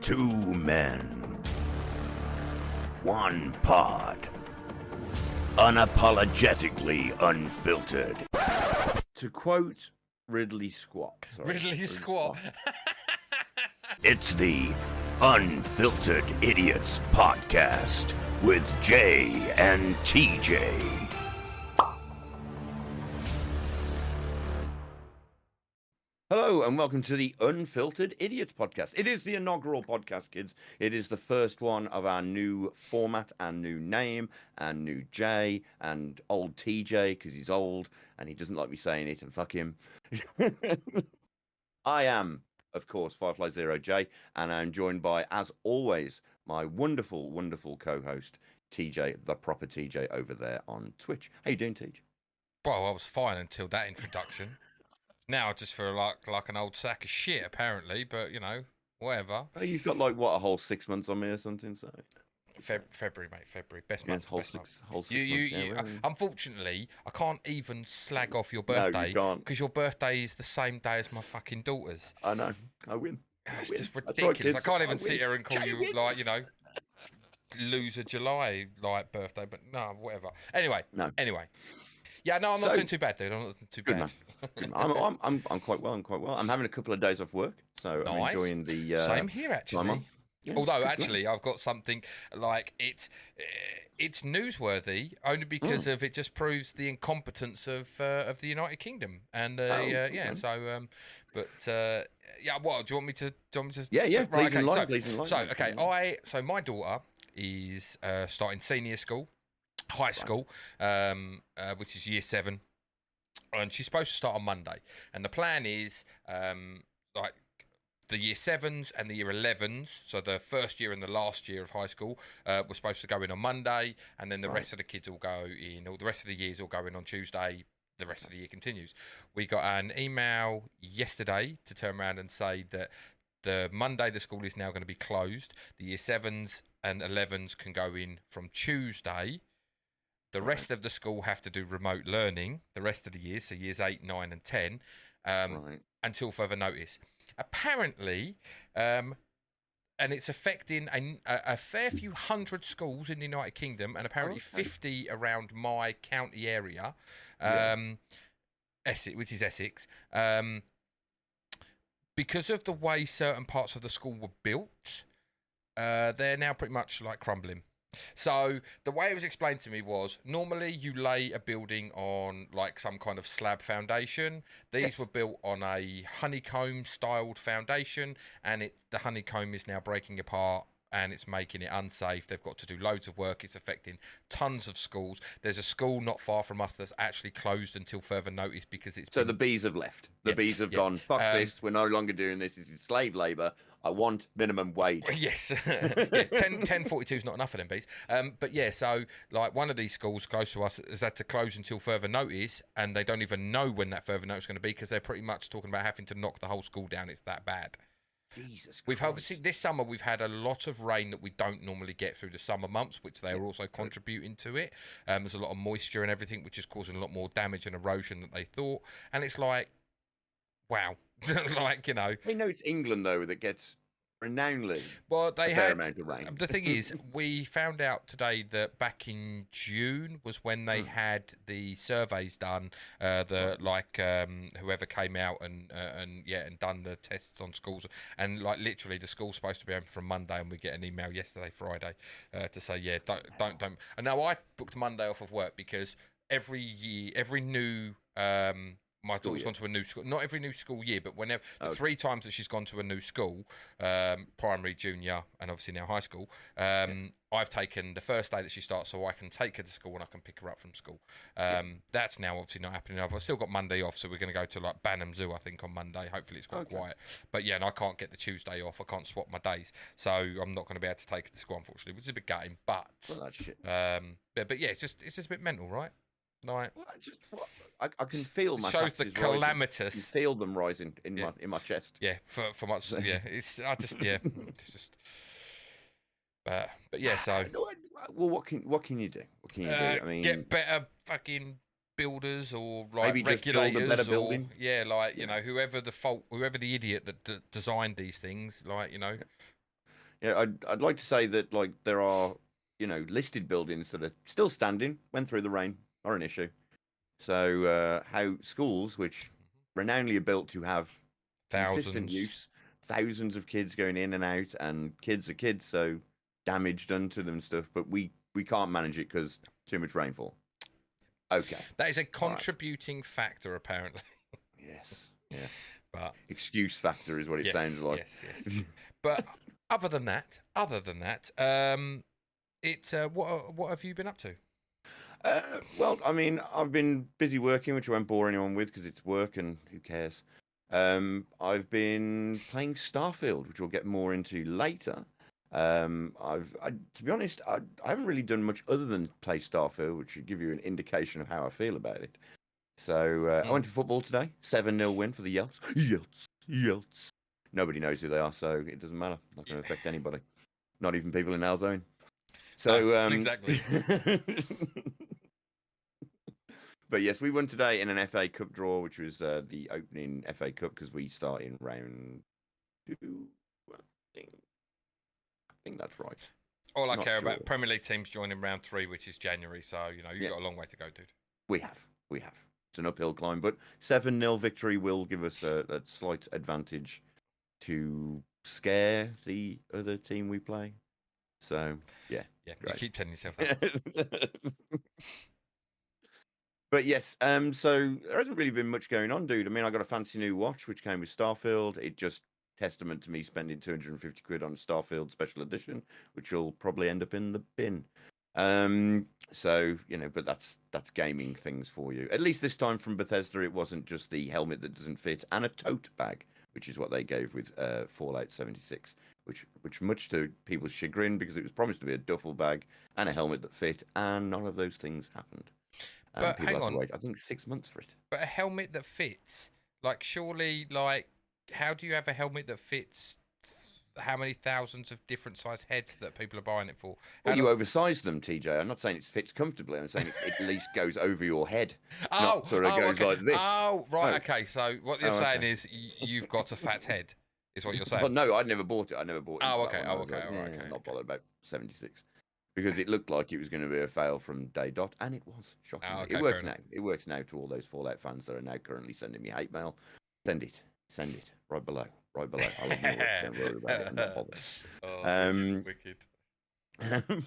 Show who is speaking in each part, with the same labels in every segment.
Speaker 1: Two men. One pod. Unapologetically unfiltered.
Speaker 2: To quote Ridley Squat.
Speaker 3: Ridley Squat.
Speaker 1: It's the Unfiltered Idiots Podcast with Jay and TJ.
Speaker 2: Hello and welcome to the Unfiltered Idiots Podcast. It is the inaugural podcast, kids. It is the first one of our new format and new name and new Jay and old TJ because he's old and he doesn't like me saying it and fuck him. I am, of course, Firefly Zero J, and I'm joined by, as always, my wonderful, wonderful co-host TJ, the proper TJ over there on Twitch. How you doing, TJ?
Speaker 3: Well, I was fine until that introduction. Now I just feel like an old sack of shit, apparently, but, you know, whatever.
Speaker 2: Oh, you've got, like, what, a whole 6 months on me or something, so...
Speaker 3: February, mate, February. Best month,
Speaker 2: whole
Speaker 3: best
Speaker 2: six
Speaker 3: month.
Speaker 2: months.
Speaker 3: Unfortunately, I can't even slag off your birthday.
Speaker 2: No, you can't.
Speaker 3: Because your birthday is the same day as my fucking daughter's.
Speaker 2: I know. I win.
Speaker 3: It's just ridiculous.
Speaker 2: Right,
Speaker 3: I can't even sit here and call
Speaker 2: Jay
Speaker 3: you,
Speaker 2: wins.
Speaker 3: like, you know, loser July, like, birthday, but no, whatever. Anyway. Yeah, no, I'm not doing too bad, dude. I'm not doing too
Speaker 2: Good
Speaker 3: bad.
Speaker 2: Man. I'm quite well. I'm having a couple of days off work, so I'm
Speaker 3: Nice.
Speaker 2: enjoying the
Speaker 3: Same here, actually.
Speaker 2: month. Yeah,
Speaker 3: Although,
Speaker 2: it's good,
Speaker 3: actually, I've got something like it's newsworthy only because of it just proves the incompetence of the United Kingdom and
Speaker 2: okay.
Speaker 3: What do you want me to?
Speaker 2: Yeah.
Speaker 3: Right,
Speaker 2: Please enlighten.
Speaker 3: So my daughter is starting senior school, high school, which is year 7. And she's supposed to start on Monday. And the plan is, like, the year 7s and the year 11s, so the first year and the last year of high school, were supposed to go in on Monday, and then the rest of the kids all go in, or the rest of the years all go in on Tuesday. The rest of the year continues. We got an email yesterday to turn around and say that the Monday the school is now going to be closed. The year 7s and 11s can go in from Tuesday. The rest of the school have to do remote learning the rest of the year, so years 8, 9 and 10, until further notice. Apparently, and it's affecting a fair few hundred schools in the United Kingdom and apparently 50 around my county area, Essex, which is Essex, because of the way certain parts of the school were built, they're now pretty much like crumbling. So the way it was explained to me was normally you lay a building on like some kind of slab foundation. These were built on a honeycomb styled foundation, and the honeycomb is now breaking apart and it's making it unsafe. They've got to do loads of work. It's affecting tons of schools. There's a school not far from us that's actually closed until further notice because it's
Speaker 2: the bees have left. The bees have gone, fuck this, we're no longer doing this. This is slave labour. I want minimum wage.
Speaker 3: Yes. 10.42 is not enough for them bees. But yeah, so like one of these schools close to us has had to close until further notice, and they don't even know when that further notice is going to be because they're pretty much talking about having to knock the whole school down. It's that bad.
Speaker 2: Jesus Christ.
Speaker 3: We've obviously this summer we've had a lot of rain that we don't normally get through the summer months, which they are also contributing to it. There's a lot of moisture and everything, which is causing a lot more damage and erosion than they thought. And it's like, wow, like, you know.
Speaker 2: I know it's England though that gets renownedly
Speaker 3: well, they
Speaker 2: a fair
Speaker 3: had
Speaker 2: amount of rain.
Speaker 3: The thing is, we found out today that back in June was when they had the surveys done. Whoever came out and done the tests on schools, and like literally the school's supposed to be open from Monday, and we get an email yesterday, Friday, to say don't. And now I booked Monday off of work because every year, every new. My daughter's gone to a new school. Not every new school year, but whenever 3 times that she's gone to a new school, primary, junior, and obviously now high school. I've taken the first day that she starts, so I can take her to school and I can pick her up from school. That's now obviously not happening. I've still got Monday off, so we're going to go to like Banham Zoo, I think, on Monday. Hopefully it's quite quiet. But yeah, and I can't get the Tuesday off. I can't swap my days, so I'm not going to be able to take her to school, unfortunately, which is a bit gutting. But
Speaker 2: that's shit.
Speaker 3: But yeah, it's just a bit mental, right? Like,
Speaker 2: I can feel my
Speaker 3: shows the calamitous.
Speaker 2: Rising. I can feel them rising in my chest.
Speaker 3: Yeah, for much. Yeah, it's just. But yeah, so.
Speaker 2: Well, what can you do? What can you do? I mean,
Speaker 3: get better fucking builders or like
Speaker 2: maybe just build a
Speaker 3: regulators
Speaker 2: better
Speaker 3: or
Speaker 2: building.
Speaker 3: like you know whoever the idiot that designed these things, like you know.
Speaker 2: Yeah, I'd like to say that like there are, listed buildings that are still standing, went through the rain, not an issue. So how schools, which renownedly are built to have consistent
Speaker 3: Thousands.
Speaker 2: use, thousands of kids going in and out, and kids are kids, so damage done to them and stuff, but we can't manage it because too much rainfall. Okay.
Speaker 3: That is a contributing factor, apparently.
Speaker 2: Yes. Yeah.
Speaker 3: But
Speaker 2: Excuse factor is what it sounds like.
Speaker 3: Yes. But other than that, what have you been up to?
Speaker 2: Well, I mean, I've been busy working, which I won't bore anyone with because it's work and who cares. I've been playing Starfield, which we'll get more into later. To be honest, I haven't really done much other than play Starfield, which should give you an indication of how I feel about it. So I went to football today, 7-0 win for the Yelts. Yelts. Nobody knows who they are, so it doesn't matter. Not going to affect anybody, not even people in our zone. So
Speaker 3: exactly.
Speaker 2: But yes, we won today in an FA Cup draw, which was the opening FA Cup because we start in round 2. I think that's right.
Speaker 3: All I care about, Premier League teams joining round 3, which is January. So, you've got a long way to go, dude.
Speaker 2: We have. It's an uphill climb, but 7-0 victory will give us a slight advantage to scare the other team we play. So, yeah.
Speaker 3: Yeah,
Speaker 2: great.
Speaker 3: You keep telling yourself that.
Speaker 2: But yes, so there hasn't really been much going on, dude. I mean, I got a fancy new watch, which came with Starfield. It just testament to me spending 250 quid on Starfield Special Edition, which will probably end up in the bin. So, but that's gaming things for you. At least this time from Bethesda, it wasn't just the helmet that doesn't fit and a tote bag, which is what they gave with Fallout 76, which much to people's chagrin, because it was promised to be a duffel bag and a helmet that fit, and none of those things happened.
Speaker 3: But
Speaker 2: people
Speaker 3: hang
Speaker 2: have
Speaker 3: on.
Speaker 2: to wait, I think, 6 months for it.
Speaker 3: But a helmet that fits, surely, how do you have a helmet that fits how many thousands of different size heads that people are buying it for?
Speaker 2: Well, you oversize them, TJ. I'm not saying it fits comfortably. I'm saying it at least goes over your head. Not sort of goes
Speaker 3: okay.
Speaker 2: like this.
Speaker 3: Oh, right, okay. So what you're saying is you've got a fat head, is what you're saying?
Speaker 2: Well, no, I never bought it.
Speaker 3: Oh, okay. Okay.
Speaker 2: I'm not bothered about 76. Because it looked like it was going to be a fail from day dot, and it was. Shocking.
Speaker 3: Oh, okay,
Speaker 2: it works now. It works now to all those Fallout fans that are now currently sending me hate mail. Send it. Right below. I'll ignore it. Don't worry about it. I'm not bothered.
Speaker 3: Wicked.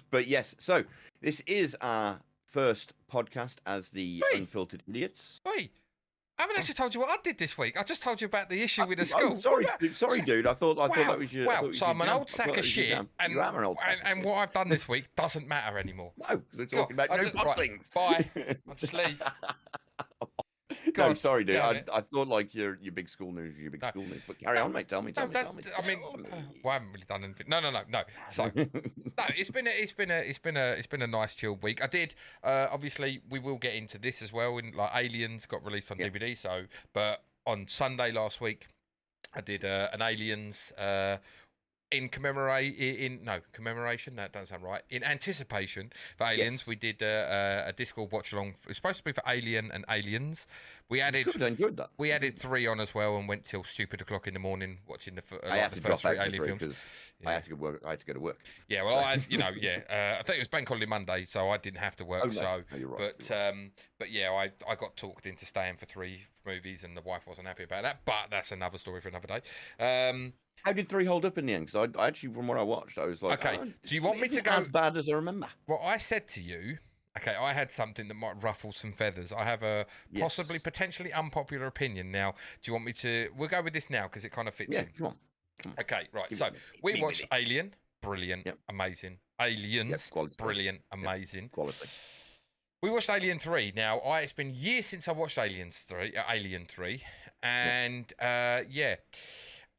Speaker 2: But yes, so this is our first podcast as the Unfiltered Idiots.
Speaker 3: Wait, I haven't actually told you what I did this week. I just told you about the issue with the school.
Speaker 2: Sorry, dude. I thought that was your.
Speaker 3: Well, so I'm an old sack of shit, and what I've done this week doesn't matter anymore.
Speaker 2: No, we're talking about no things.
Speaker 3: Bye. I'll just leave.
Speaker 2: No, sorry, dude. I thought like your big school news was your big school news. But carry on, mate. Tell me.
Speaker 3: I haven't really done anything. No. So, no, it's been a nice chilled week. I did. Obviously, we will get into this as well. In Aliens got released on DVD. So, but on Sunday last week, I did an Aliens. Commemoration. That doesn't sound right. In anticipation for Aliens, we did a Discord watch along. It's supposed to be for Alien and Aliens. I
Speaker 2: enjoyed that.
Speaker 3: We added 3 on as well and went till stupid o'clock in the morning watching the
Speaker 2: I had to
Speaker 3: first
Speaker 2: drop
Speaker 3: 3
Speaker 2: out
Speaker 3: Alien films.
Speaker 2: I had to go work. I had to go to work.
Speaker 3: Yeah, well, I think it was Bank Holiday Monday, so I didn't have to work.
Speaker 2: You're right.
Speaker 3: But yeah, I got talked into staying for 3 movies, and the wife wasn't happy about that. But that's another story for another day.
Speaker 2: How did 3 hold up in the end? Because I actually, from what I watched, I was like,
Speaker 3: okay, do you want me to go
Speaker 2: as bad as I remember?
Speaker 3: Well, I said to you, okay, I had something that might ruffle some feathers. I have a potentially unpopular opinion. Now, do you want me to? We'll go with this now because it kind of fits in.
Speaker 2: Come on.
Speaker 3: Okay, right. So we watched Alien, brilliant, amazing. Aliens, brilliant, amazing.
Speaker 2: Quality.
Speaker 3: We watched Alien 3. Now, it's been years since I watched Alien 3, and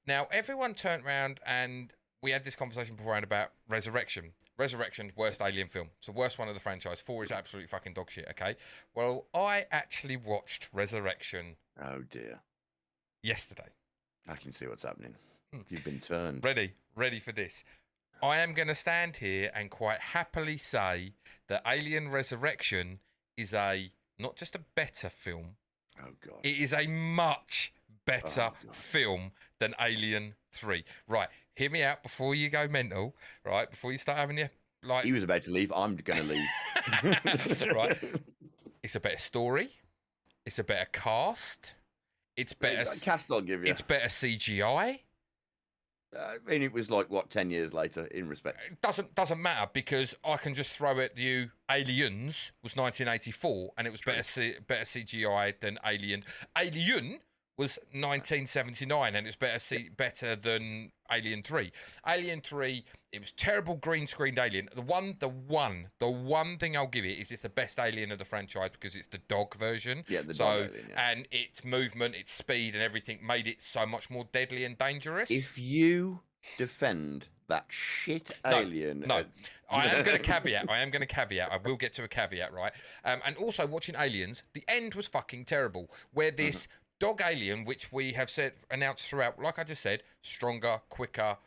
Speaker 3: Now, everyone turned around and we had this conversation beforehand about Resurrection. Resurrection, worst Alien film. It's the worst one of the franchise. 4 is absolutely fucking dog shit, okay? Well, I actually watched Resurrection.
Speaker 2: Oh, dear.
Speaker 3: Yesterday.
Speaker 2: I can see what's happening. You've been turned.
Speaker 3: Ready for this. I am going to stand here and quite happily say that Alien Resurrection is not just a better film.
Speaker 2: Oh, God.
Speaker 3: It is a much better film than Alien 3. Right, hear me out before you go mental, right? Before you start having your, like...
Speaker 2: He was about to leave. I'm going to leave.
Speaker 3: Right. It's a better story. It's a better cast. It's better...
Speaker 2: Cast I'll give you.
Speaker 3: It's better CGI.
Speaker 2: I mean, it was like, what, 10 years later, in respect?
Speaker 3: It doesn't matter, because I can just throw at you, Aliens was 1984, and it was better CGI than Alien. Alien was 1979, and it's better than Alien 3. Alien 3, it was terrible green screened Alien. The one thing I'll give it is it's the best Alien of the franchise, because it's the dog version.
Speaker 2: Yeah, the dog Alien, yeah.
Speaker 3: And its movement, its speed, and everything made it so much more deadly and dangerous.
Speaker 2: If you defend that shit Alien...
Speaker 3: No, I am going to caveat. I will get to a caveat, right? And also, watching Aliens, the end was fucking terrible, where this... dog alien, which we have announced throughout, like I just said, stronger, quicker,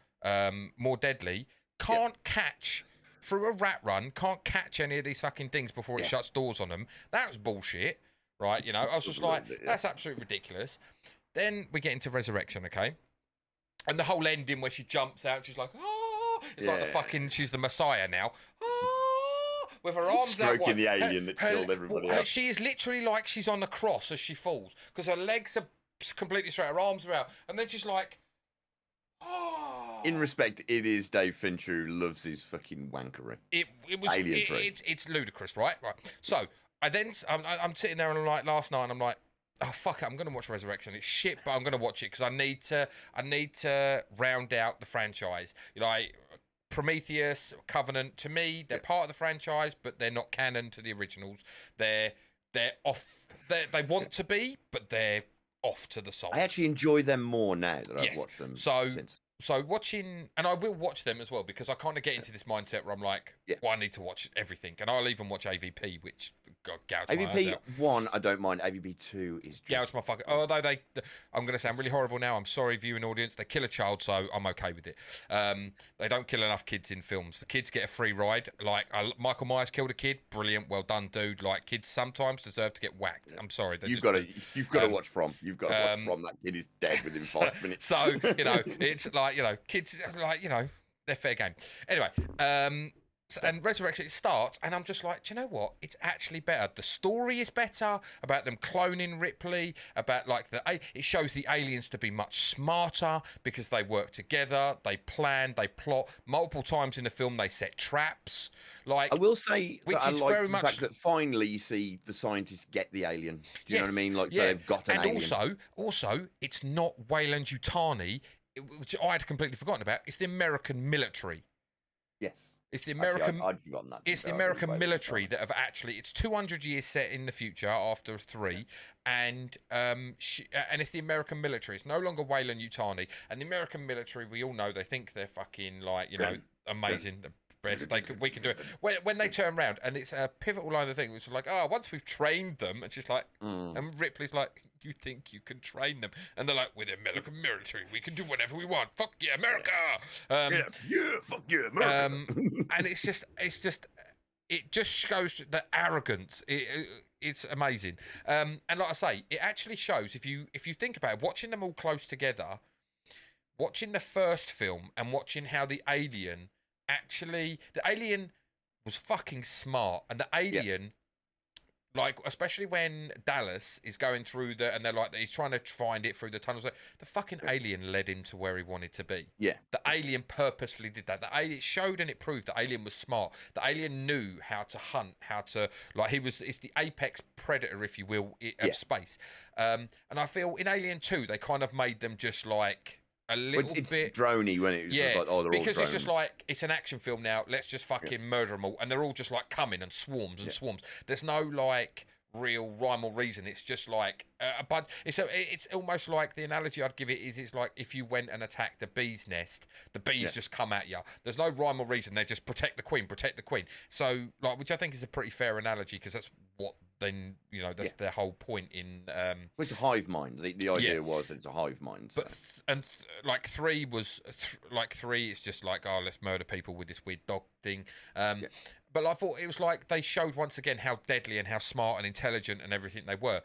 Speaker 3: more deadly, can't catch through a rat run, can't catch any of these fucking things before it shuts doors on them. That was bullshit, right? You know, I was just like, that's absolutely ridiculous. Then we get into Resurrection, okay? And the whole ending where she jumps out, she's like, oh, it's like the fucking, she's the Messiah now. With her arms out wide.
Speaker 2: The alien that killed everybody else.
Speaker 3: She is literally like she's on the cross as she falls, because her legs are completely straight, her arms are out, and then she's like, oh.
Speaker 2: In respect, it is Dave Fincher who loves his fucking wankery.
Speaker 3: It was
Speaker 2: Alien 3.
Speaker 3: It's ludicrous, right? So I'm sitting there and I'm like, last night, and I'm like, oh fuck it, I'm gonna watch Resurrection. It's shit, but I'm gonna watch it because I need to round out the franchise. You know, Prometheus, Covenant, to me, they're part of the franchise, but they're not canon to the originals. They're off. They want to be, but they're off to the side.
Speaker 2: I actually enjoy them more now that I've watched them since.
Speaker 3: So watching, and I will watch them as well, because I kind of get into this mindset where I'm like, well, I need to watch everything, and I'll even watch AVP, which gouge my eyes
Speaker 2: AVP
Speaker 3: out.
Speaker 2: 1, I don't mind. AVP 2 is just...
Speaker 3: gouge my fucking... Although I'm going to sound really horrible now. I'm sorry, viewing audience. They kill a child, so I'm okay with it. They don't kill enough kids in films. The kids get a free ride. Like, Michael Myers killed a kid. Brilliant. Well done, dude. Like, kids sometimes deserve to get whacked. I'm sorry.
Speaker 2: You've got to watch From. You've got to watch From. That kid is dead within 5 minutes.
Speaker 3: So, you know, it's like, you know, kids, like, you know, they're fair game. Anyway, and Resurrection, it starts, and I'm just like, do you know what? It's actually better. The story is better about them cloning Ripley, about like it shows the aliens to be much smarter because they work together, they plan, they plot. Multiple times in the film, they set traps. Like,
Speaker 2: I will say
Speaker 3: which
Speaker 2: that
Speaker 3: is
Speaker 2: I like
Speaker 3: very
Speaker 2: the
Speaker 3: much
Speaker 2: fact that finally you see the scientists get the alien. Do you know what I mean? Like, so they've got an alien.
Speaker 3: And also, it's not Weyland Yutani, which I had completely forgotten about. It's the American military.
Speaker 2: Yes.
Speaker 3: It's the American.
Speaker 2: I'd forgotten that.
Speaker 3: It's the American military that have actually. It's 200 years set in the future after 3, and and it's the American military. It's no longer Weyland Yutani, and the American military. We all know they think they're fucking like, you know, amazing. The best we can do it. When they turn around, and it's a pivotal line of the thing, which is like, oh, once we've trained them, and she's like, and Ripley's like, you think you can train them? And they're like, we're the American military. We can do whatever we want. Fuck yeah, America.
Speaker 2: Fuck yeah, America.
Speaker 3: And it just shows the arrogance. It's amazing. And like I say, it actually shows, if you think about it, watching them all close together, watching the first film and watching how the alien was fucking smart, and the alien, like, especially when Dallas is going through and they're like, he's trying to find it through the tunnels. The fucking alien led him to where he wanted to be. Yeah. The alien purposefully did that. The alien showed and it proved the alien was smart. The alien knew how to hunt, it's the apex predator, if you will, of space. And I feel in Alien 2, they kind of made them just like, a little bit
Speaker 2: droney when it was like, oh, they're
Speaker 3: because
Speaker 2: all
Speaker 3: it's just like, it's an action film now, let's just fucking murder them all, and they're all just like coming and swarms and swarms. There's no like real rhyme or reason. It's just like but it's almost like, the analogy I'd give it is, it's like if you went and attacked a bee's nest, the bees just come at you. There's no rhyme or reason. They just protect the queen. So like, which I think is a pretty fair analogy, because that's what then, you know, that's their whole point in well,
Speaker 2: it's a hive mind. The idea was that it's a hive mind. So.
Speaker 3: But like 3 was like 3 it's just like, oh, let's murder people with this weird dog thing. But I thought it was like, they showed once again how deadly and how smart and intelligent and everything they were.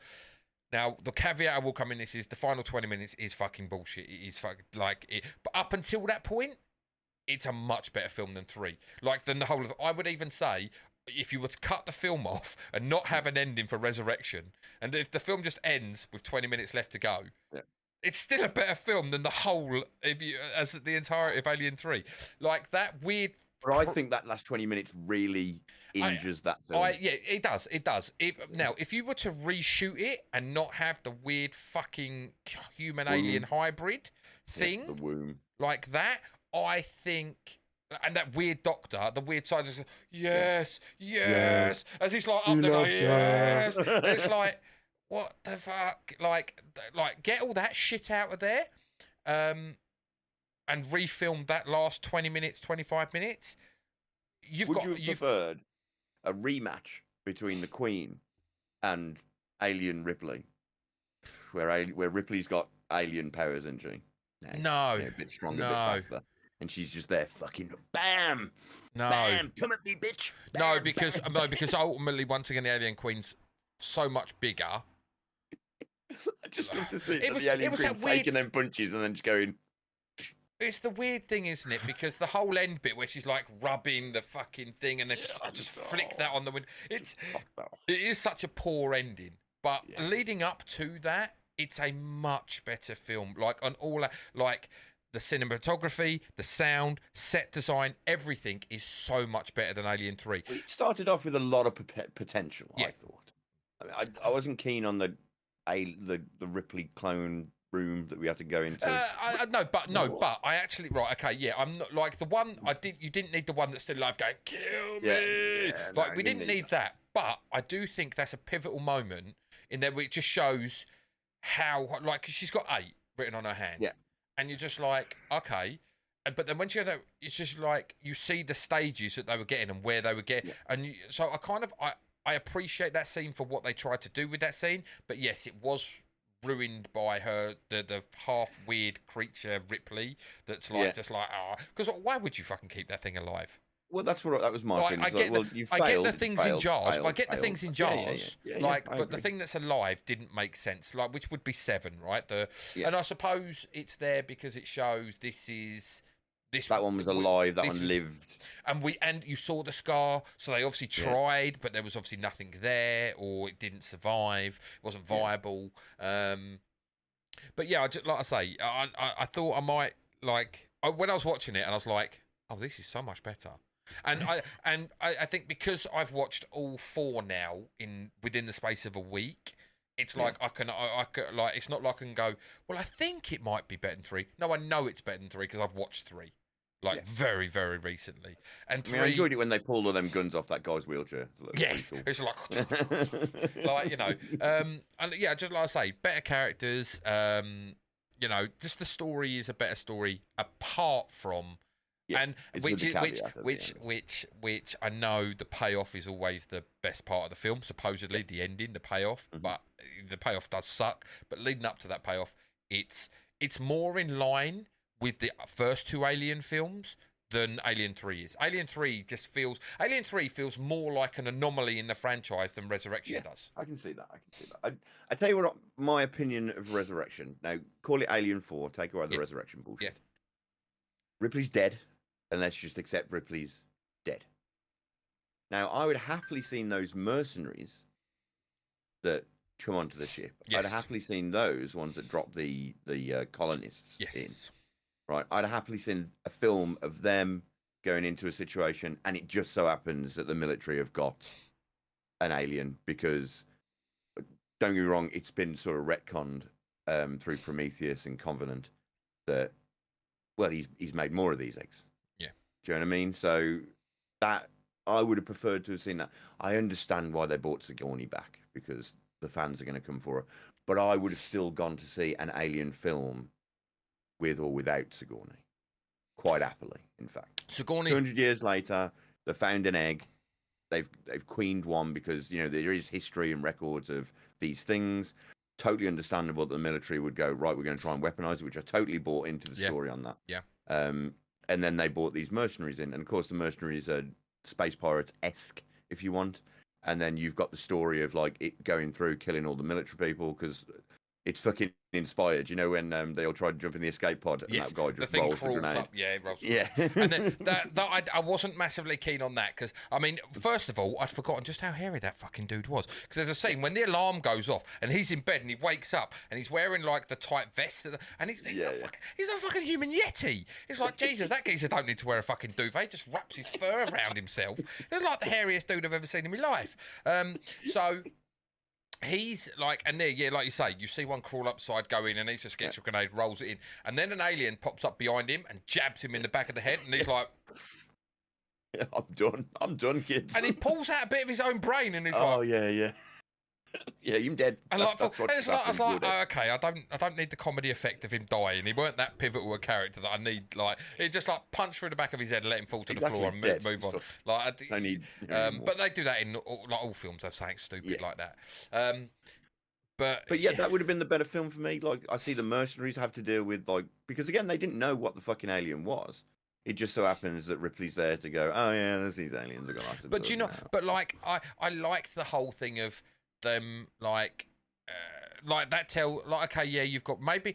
Speaker 3: Now, the caveat I will come in this is the final 20 minutes is fucking bullshit. It is fucking like it. But up until that point, it's a much better film than 3. Like, than the whole of. I would even say, if you were to cut the film off and not have an ending for Resurrection, and if the film just ends with 20 minutes left to go, it's still a better film than the whole, as the entirety of Alien 3. Like, that weird.
Speaker 2: But I think that last 20 minutes really injures that film.
Speaker 3: Yeah, it does. It does. If you were to reshoot it and not have the weird fucking human-alien hybrid thing,
Speaker 2: the womb,
Speaker 3: like that, I think, and that weird doctor, the weird side, just yes, as he's like up there, like, yes. It's like, what the fuck? Like, get all that shit out of there. And refilmed that last 20 minutes, 25 minutes. You've
Speaker 2: preferred a rematch between the Queen and Alien Ripley, where Ripley's got alien powers, isn't she?
Speaker 3: No.
Speaker 2: A bit stronger, a bit faster. And she's just there fucking bam!
Speaker 3: No.
Speaker 2: Bam! Come at me, bitch! Bam,
Speaker 3: because ultimately, once again, the Alien Queen's so much bigger.
Speaker 2: I just love to see the Alien Queen taking them punches and then just going...
Speaker 3: It's the weird thing, isn't it? Because the whole end bit where she's like rubbing the fucking thing and then just flick that on the window. It is such a poor ending. But leading up to that, it's a much better film. Like on all that, like the cinematography, the sound, set design, everything is so much better than Alien 3.
Speaker 2: It started off with a lot of potential, I thought. I mean, I wasn't keen on the Ripley clone room that we had to go into.
Speaker 3: But I actually I'm not like the one you didn't need the one that's still alive going kill me. We didn't need that. But I do think that's a pivotal moment in there where it just shows how she's got 8 written on her hand. Yeah. And you're just like, okay. But then when she had that, it's just like you see the stages that they were getting and where they were getting. And so I appreciate that scene for what they tried to do with that scene. But yes, it was ruined by her, the half weird creature Ripley. That's like because why would you fucking keep that thing alive?
Speaker 2: Well, that was my thing.
Speaker 3: I get the things in jars. I get the things in jars. But the thing that's alive didn't make sense. Like, which would be 7, right? And I suppose it's there because it shows that one was alive. That one lived. And you saw the scar, so they obviously tried, but there was obviously nothing there, or it didn't survive. It wasn't viable. But yeah, like I say, I thought I might when I was watching it, and I was like, oh, this is so much better. And I think because I've watched all 4 now within the space of a week. It's like I can like it's not like I can go, well, I think it might be better than 3. No, I know it's better than 3 because I've watched 3. Very, very recently. And 3,
Speaker 2: I enjoyed it when they pulled all them guns off that guy's wheelchair.
Speaker 3: Yes, cool. It's like, and just like I say, better characters. Just the story is a better story apart from, which I know the payoff is always the best part of the film. Supposedly the ending, the payoff, but the payoff does suck. But leading up to that payoff, it's more in line with the first 2 Alien films than Alien 3 is. Alien 3 feels more like an anomaly in the franchise than Resurrection does.
Speaker 2: I can see that. I tell you what, my opinion of Resurrection. Now, call it Alien 4. Take away the Resurrection bullshit. Yeah. Ripley's dead, and let's just accept Ripley's dead. Now, I would happily seen those mercenaries that come onto the ship. Yes. I'd happily seen those ones that drop the colonists in. Right, I'd happily seen a film of them going into a situation, and it just so happens that the military have got an alien because, don't get me wrong, it's been sort of retconned through Prometheus and Covenant that, well, he's made more of these eggs. Yeah. Do you know what I mean? So that I would have preferred to have seen that. I understand why they brought Sigourney back because the fans are going to come for her, but I would have still gone to see an alien film with or without Sigourney. Quite happily, in fact.
Speaker 3: Sigourney.
Speaker 2: 200 years later, they found an egg. They've queened one because, there is history and records of these things. Totally understandable that the military would go, right, we're going to try and weaponize it, which I totally bought into the story on that. Yeah. And then they brought these mercenaries in. And, of course, the mercenaries are space pirates-esque, if you want. and then you've got the story of like it going through killing all the military people because it's fucking inspired. You know when they all tried to jump in the escape pod and that guy just rolls the grenade.
Speaker 3: Up. Yeah, it rolls.
Speaker 2: Yeah.
Speaker 3: And then I wasn't massively keen on that because I mean, first of all, I'd forgotten just how hairy that fucking dude was. Because there's a scene when the alarm goes off and he's in bed and he wakes up and he's wearing like the tight vest and he's a fucking human yeti. It's like Jesus, that geezer don't need to wear a fucking duvet. He just wraps his fur around himself. He's like the hairiest dude I've ever seen in my life. So. He's like, and there, yeah, like you say, you see one crawl upside, go in, and he just gets a grenade, rolls it in, and then an alien pops up behind him and jabs him in the back of the head, and he's like,
Speaker 2: yeah, I'm done, kids.
Speaker 3: And he pulls out a bit of his own brain, and he's
Speaker 2: oh, yeah. Yeah, you're dead.
Speaker 3: And like, I was like, oh, okay, I don't need the comedy effect of him dying. He weren't that pivotal a character that I need. Like, he just like punch through the back of his head, and let him fall to the floor, and move on. Like,
Speaker 2: I need.
Speaker 3: But they do that in all films. They're saying stupid like that. But
Speaker 2: yeah, that would have been the better film for me. Like, I see the mercenaries have to deal with like because again they didn't know what the fucking alien was. It just so happens that Ripley's there to go. Oh yeah, there's these aliens.
Speaker 3: But you know, but like I liked the whole thing of them like that okay, yeah, you've got maybe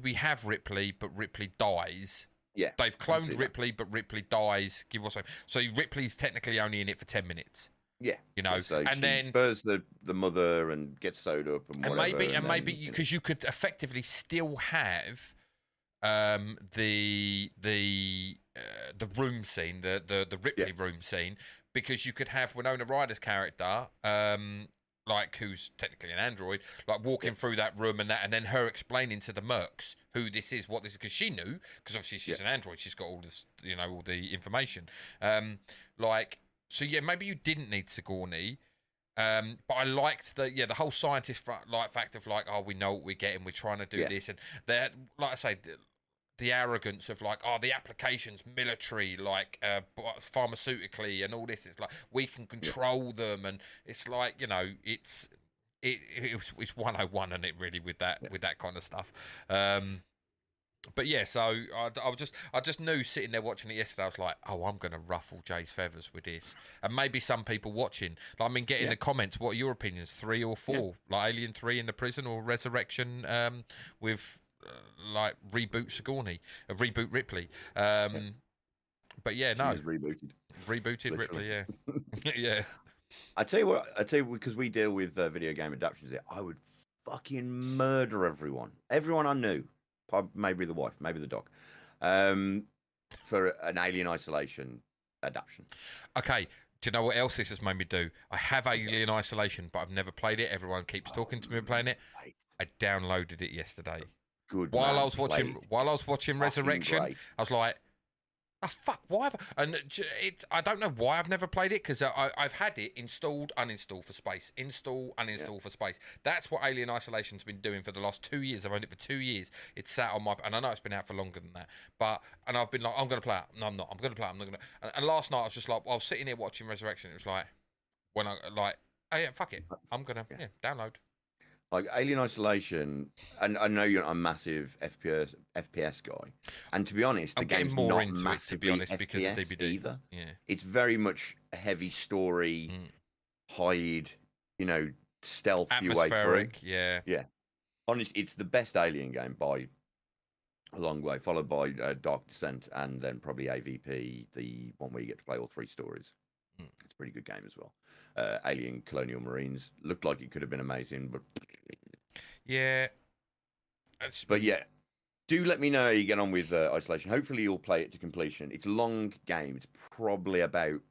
Speaker 3: we have Ripley, but Ripley dies.
Speaker 2: Yeah,
Speaker 3: they've cloned Ripley, but Ripley dies. Give or so Ripley's technically only in it for 10 minutes.
Speaker 2: Yeah,
Speaker 3: you know,
Speaker 2: so
Speaker 3: and then
Speaker 2: burns the mother and gets sewed up and whatever.
Speaker 3: And maybe because you could effectively still have the room scene, the Ripley room scene. Because you could have Winona Ryder's character, like who's technically an android, like walking through that room and then her explaining to the mercs who this is, what this is, because she knew, because obviously she's an android, she's got all this, you know, all the information. So yeah, maybe you didn't need Sigourney, but I liked the whole scientist fact of like, oh, we know what we're getting, we're trying to do this, and that, like I say. The arrogance of like, oh, the application's military, like pharmaceutically and all this. It's like we can control them, and it's like, you know, it's 101 and it really with that kind of stuff. But yeah, so I just knew sitting there watching it yesterday, I was like, oh, I'm gonna ruffle Jay's feathers with this, and maybe some people watching. Like, I mean, get in the comments. What are your opinions? 3 or 4? Like Alien 3 in the prison or Resurrection with. Like reboot Sigourney, reboot Ripley. But yeah, no, rebooted Ripley. Yeah, yeah.
Speaker 2: I tell you because we deal with video game adaptations here. I would fucking murder everyone I knew, maybe the wife, maybe the dog, for an Alien Isolation adaptation.
Speaker 3: Okay. Do you know what else this has made me do? I have Alien Isolation, but I've never played it. Everyone keeps talking to me and playing it. I downloaded it yesterday.
Speaker 2: Good.
Speaker 3: While I was watching Resurrection,
Speaker 2: great.
Speaker 3: I was like, "Oh fuck! Why?" I don't know why I've never played it because I've had it installed, uninstall for space, install, uninstall for space. That's what Alien Isolation's been doing for the last 2 years. I've owned it for 2 years. It's sat on my, and I know it's been out for longer than that. And I've been like, I'm gonna play it. No, I'm not. I'm gonna play it. I'm not gonna. And last night I was just like, I was sitting here watching Resurrection. It was like, when I like, oh yeah, fuck it. I'm gonna download.
Speaker 2: Like Alien Isolation, and I know you're not a massive FPS guy, and to be honest, the game's
Speaker 3: more
Speaker 2: not
Speaker 3: into it, to be honest, because of DVD
Speaker 2: either.
Speaker 3: Yeah,
Speaker 2: it's very much a heavy story, hide, you know, stealth your way through. Yeah. Honestly, it's the best Alien game by a long way, followed by Dark Descent, and then probably AVP, the one where you get to play all 3 stories. It's a pretty good game as well. Alien Colonial Marines looked like it could have been amazing, but
Speaker 3: yeah.
Speaker 2: But yeah, do let me know how you get on with Isolation. Hopefully you'll play it to completion. It's a long game. It's probably about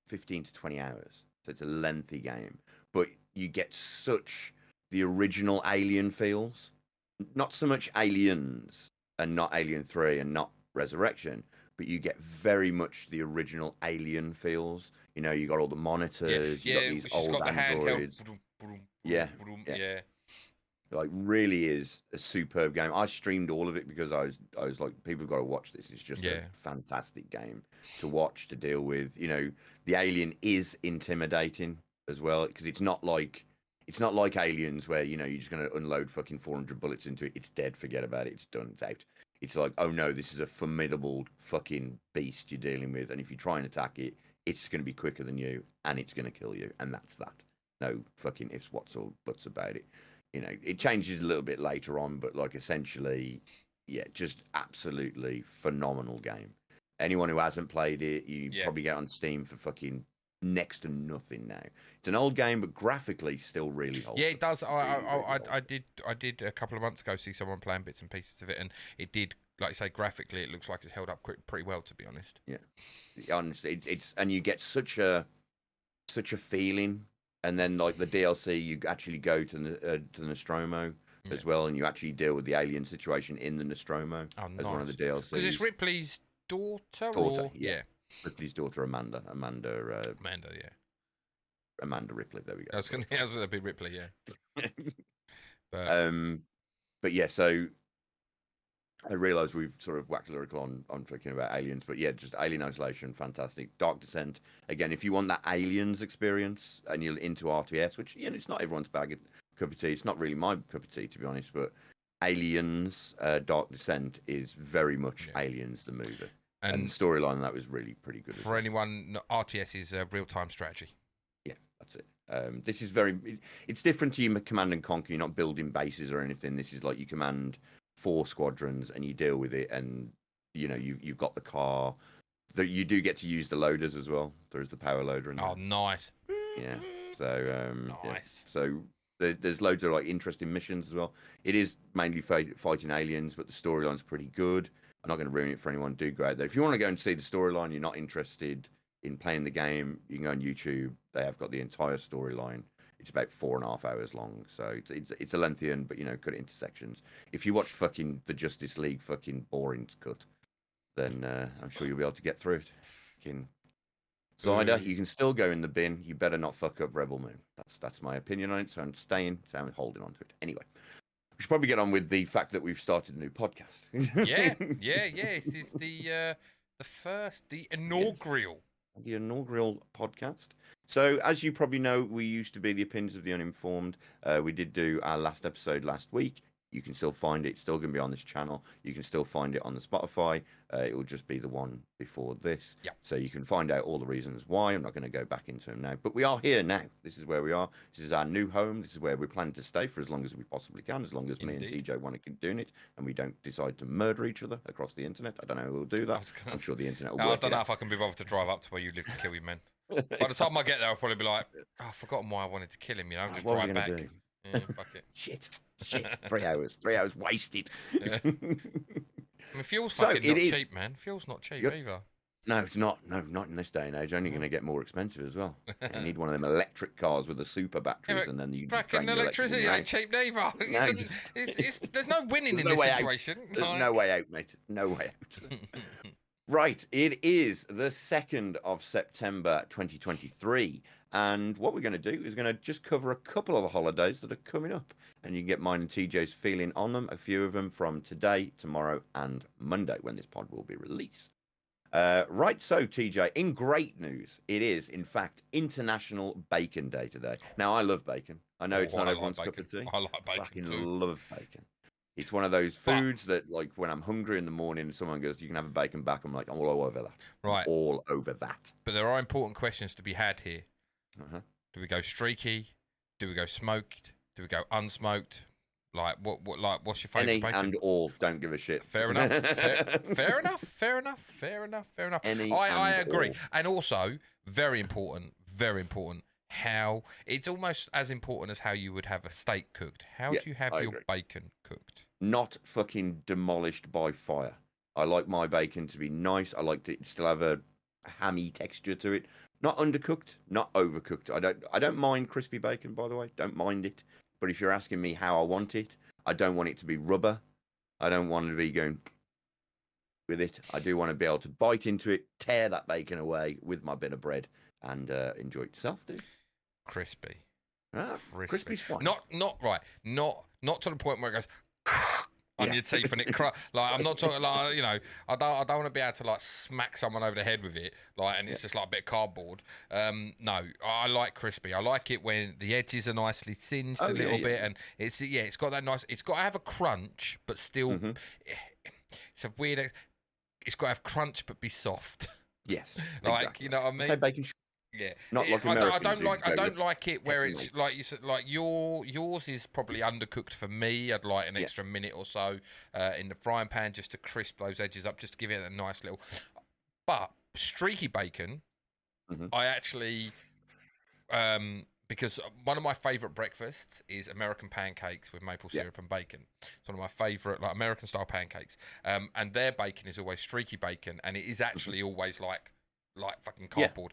Speaker 2: 15 to 20 hours. So it's a lengthy game. But you get such the original Alien feels. Not so much Aliens and not Alien 3 and not Resurrection, but you get very much the original Alien feels. You know, you got all the monitors, you got these old androids. Yeah. Like, really is a superb game. I streamed all of it because I was like, people have got to watch this. It's just a fantastic game to watch, to deal with. You know, the alien is intimidating as well because it's not like Aliens where, you know, you're just going to unload fucking 400 bullets into it. It's dead. Forget about it. It's done. It's out. It's like, oh no, this is a formidable fucking beast you're dealing with. And if you try and attack it, it's going to be quicker than you, and it's going to kill you, and that's that. No fucking ifs, whats, or buts about it. It changes a little bit later on, but like essentially, yeah, just absolutely phenomenal game. Anyone who hasn't played it, you probably get on Steam for fucking next to nothing now. It's an old game, but graphically still really holds.
Speaker 3: Yeah, it does. I did a couple of months ago see someone playing bits and pieces of it, and it did, like you say, graphically, it looks like it's held up pretty well, to be honest.
Speaker 2: Yeah, honestly, it's and you get such a feeling, and then like the DLC, you actually go to the Nostromo as well, and you actually deal with the alien situation in the Nostromo as one of the DLCs.
Speaker 3: Because it's Ripley's daughter,
Speaker 2: yeah. Ripley's daughter, Amanda,
Speaker 3: yeah.
Speaker 2: Amanda Ripley. There we go.
Speaker 3: I was going to be Ripley, yeah.
Speaker 2: But yeah, so I realise we've sort of whacked lyrical on talking about aliens, but yeah, just Alien Isolation, fantastic. Dark Descent, again, if you want that aliens experience and you're into RTS, which it's not everyone's cup of tea. It's not really my cup of tea, to be honest, but Aliens, Dark Descent is very much Aliens the movie. And the storyline that was really pretty good.
Speaker 3: For anyone, RTS is a real-time strategy.
Speaker 2: Yeah, that's it. This is it's different to your Command and Conquer. You're not building bases or anything. This is like you command 4 squadrons and you deal with it, and you've got the car. You do get to use the loaders as well. There's the power loader.
Speaker 3: Nice.
Speaker 2: Yeah. So
Speaker 3: nice.
Speaker 2: Yeah. So there's loads of like interesting missions as well. It is mainly fighting aliens, but the storyline's pretty good. I'm not going to ruin it for anyone. Do go out there. If you want to go and see the storyline, you're not interested in playing the game, you can go on YouTube. They have got the entire storyline. It's about 4.5 hours long, so it's a lengthy one, but cut it into sections. If you watch fucking the Justice League fucking boring cut, then I'm sure you'll be able to get through it. Slider, you can still go in the bin. You better not fuck up Rebel Moon. That's my opinion on it. So I'm holding on to it anyway. We should probably get on with the fact that we've started a new podcast.
Speaker 3: yeah. This is the inaugural.
Speaker 2: Yes, the inaugural podcast. So, as you probably know, we used to be the Opinions of the Uninformed. We did do our last episode last week. You can still find it. It's still going to be on this channel. You can still find it on the Spotify. It will just be the one before this.
Speaker 3: Yeah.
Speaker 2: So you can find out all the reasons why. I'm not going to go back into them now. But we are here now. This is where we are. This is our new home. This is where we're planning to stay for as long as we possibly can, as long as me and TJ want to keep doing it, and we don't decide to murder each other across the internet. I don't know who will do that. I'm sure the internet will work.
Speaker 3: I don't know if I can be bothered to drive up to where you live to kill you, man. By the time I get there, I'll probably be like, I've forgotten why I wanted to kill him, just drive back. Yeah, fuck it.
Speaker 2: Shit. 3 hours. 3 hours wasted.
Speaker 3: Yeah. I mean, fuel's fucking not cheap, man. Fuel's not cheap either.
Speaker 2: No, it's not. No, not in this day and age. Only going to get more expensive as well. You need one of them electric cars with the super batteries, and then you
Speaker 3: fucking electricity ain't cheap neither.
Speaker 2: No.
Speaker 3: There's no winning in this situation.
Speaker 2: There's no way out, mate. No way out. Right, it is the 2nd of September 2023, and what we're going to do is going to just cover a couple of the holidays that are coming up, and you can get mine and TJ's feeling on them, a few of them from today, tomorrow, and Monday, when this pod will be released. Right, so TJ, in great news, it is, in fact, International Bacon Day today. Now, I love bacon. I know it's not everyone's cup of tea.
Speaker 3: I like bacon
Speaker 2: fucking
Speaker 3: too.
Speaker 2: Love bacon. It's one of those foods that, like, when I'm hungry in the morning and someone goes, you can have a bacon back, I'm like, I'm all over that.
Speaker 3: Right.
Speaker 2: All over that.
Speaker 3: But there are important questions to be had here.
Speaker 2: Uh-huh.
Speaker 3: Do we go streaky? Do we go smoked? Do we go unsmoked? Like, what's your favourite bacon?
Speaker 2: Any and all. Don't give a shit.
Speaker 3: Fair enough. Fair enough. I agree.
Speaker 2: All.
Speaker 3: And also, very important, how it's almost as important as how you would have a steak cooked. How do you have your bacon cooked?
Speaker 2: Not fucking demolished by fire. I like my bacon to be nice. I like to still have a hammy texture to it. Not undercooked, not overcooked. I don't mind crispy bacon, by the way. Don't mind it. But if you're asking me how I want it, I don't want it to be rubber. I don't want to be going with it. I do want to be able to bite into it, tear that bacon away with my bit of bread, and enjoy it yourself, dude.
Speaker 3: Crispy.
Speaker 2: Crispy's fine.
Speaker 3: Not right. Not to the point where it goes on your teeth and it like I'm not talking like I don't want to be able to like smack someone over the head with it and it's just like a bit of cardboard. No, I like crispy. I like it when the edges are nicely singed a little bit, and it's got that nice. It's got to have a crunch, but still it's a weird. It's got to have crunch but be soft.
Speaker 2: Yes.
Speaker 3: Like,
Speaker 2: exactly.
Speaker 3: you know what I
Speaker 2: I'd
Speaker 3: mean?
Speaker 2: say bacon.
Speaker 3: Yeah,
Speaker 2: Not like
Speaker 3: I
Speaker 2: Americans
Speaker 3: don't
Speaker 2: who
Speaker 3: like.
Speaker 2: just
Speaker 3: I
Speaker 2: go
Speaker 3: don't
Speaker 2: with
Speaker 3: like it where
Speaker 2: piss and
Speaker 3: it's like you said. Like yours is probably undercooked for me. I'd like an extra minute or so in the frying pan just to crisp those edges up, just to give it a nice little. But streaky bacon,
Speaker 2: Mhm.
Speaker 3: I actually because one of my favourite breakfasts is American pancakes with maple syrup and bacon. It's one of my favourite like American style pancakes. And their bacon is always streaky bacon, and it is actually always like fucking cardboard.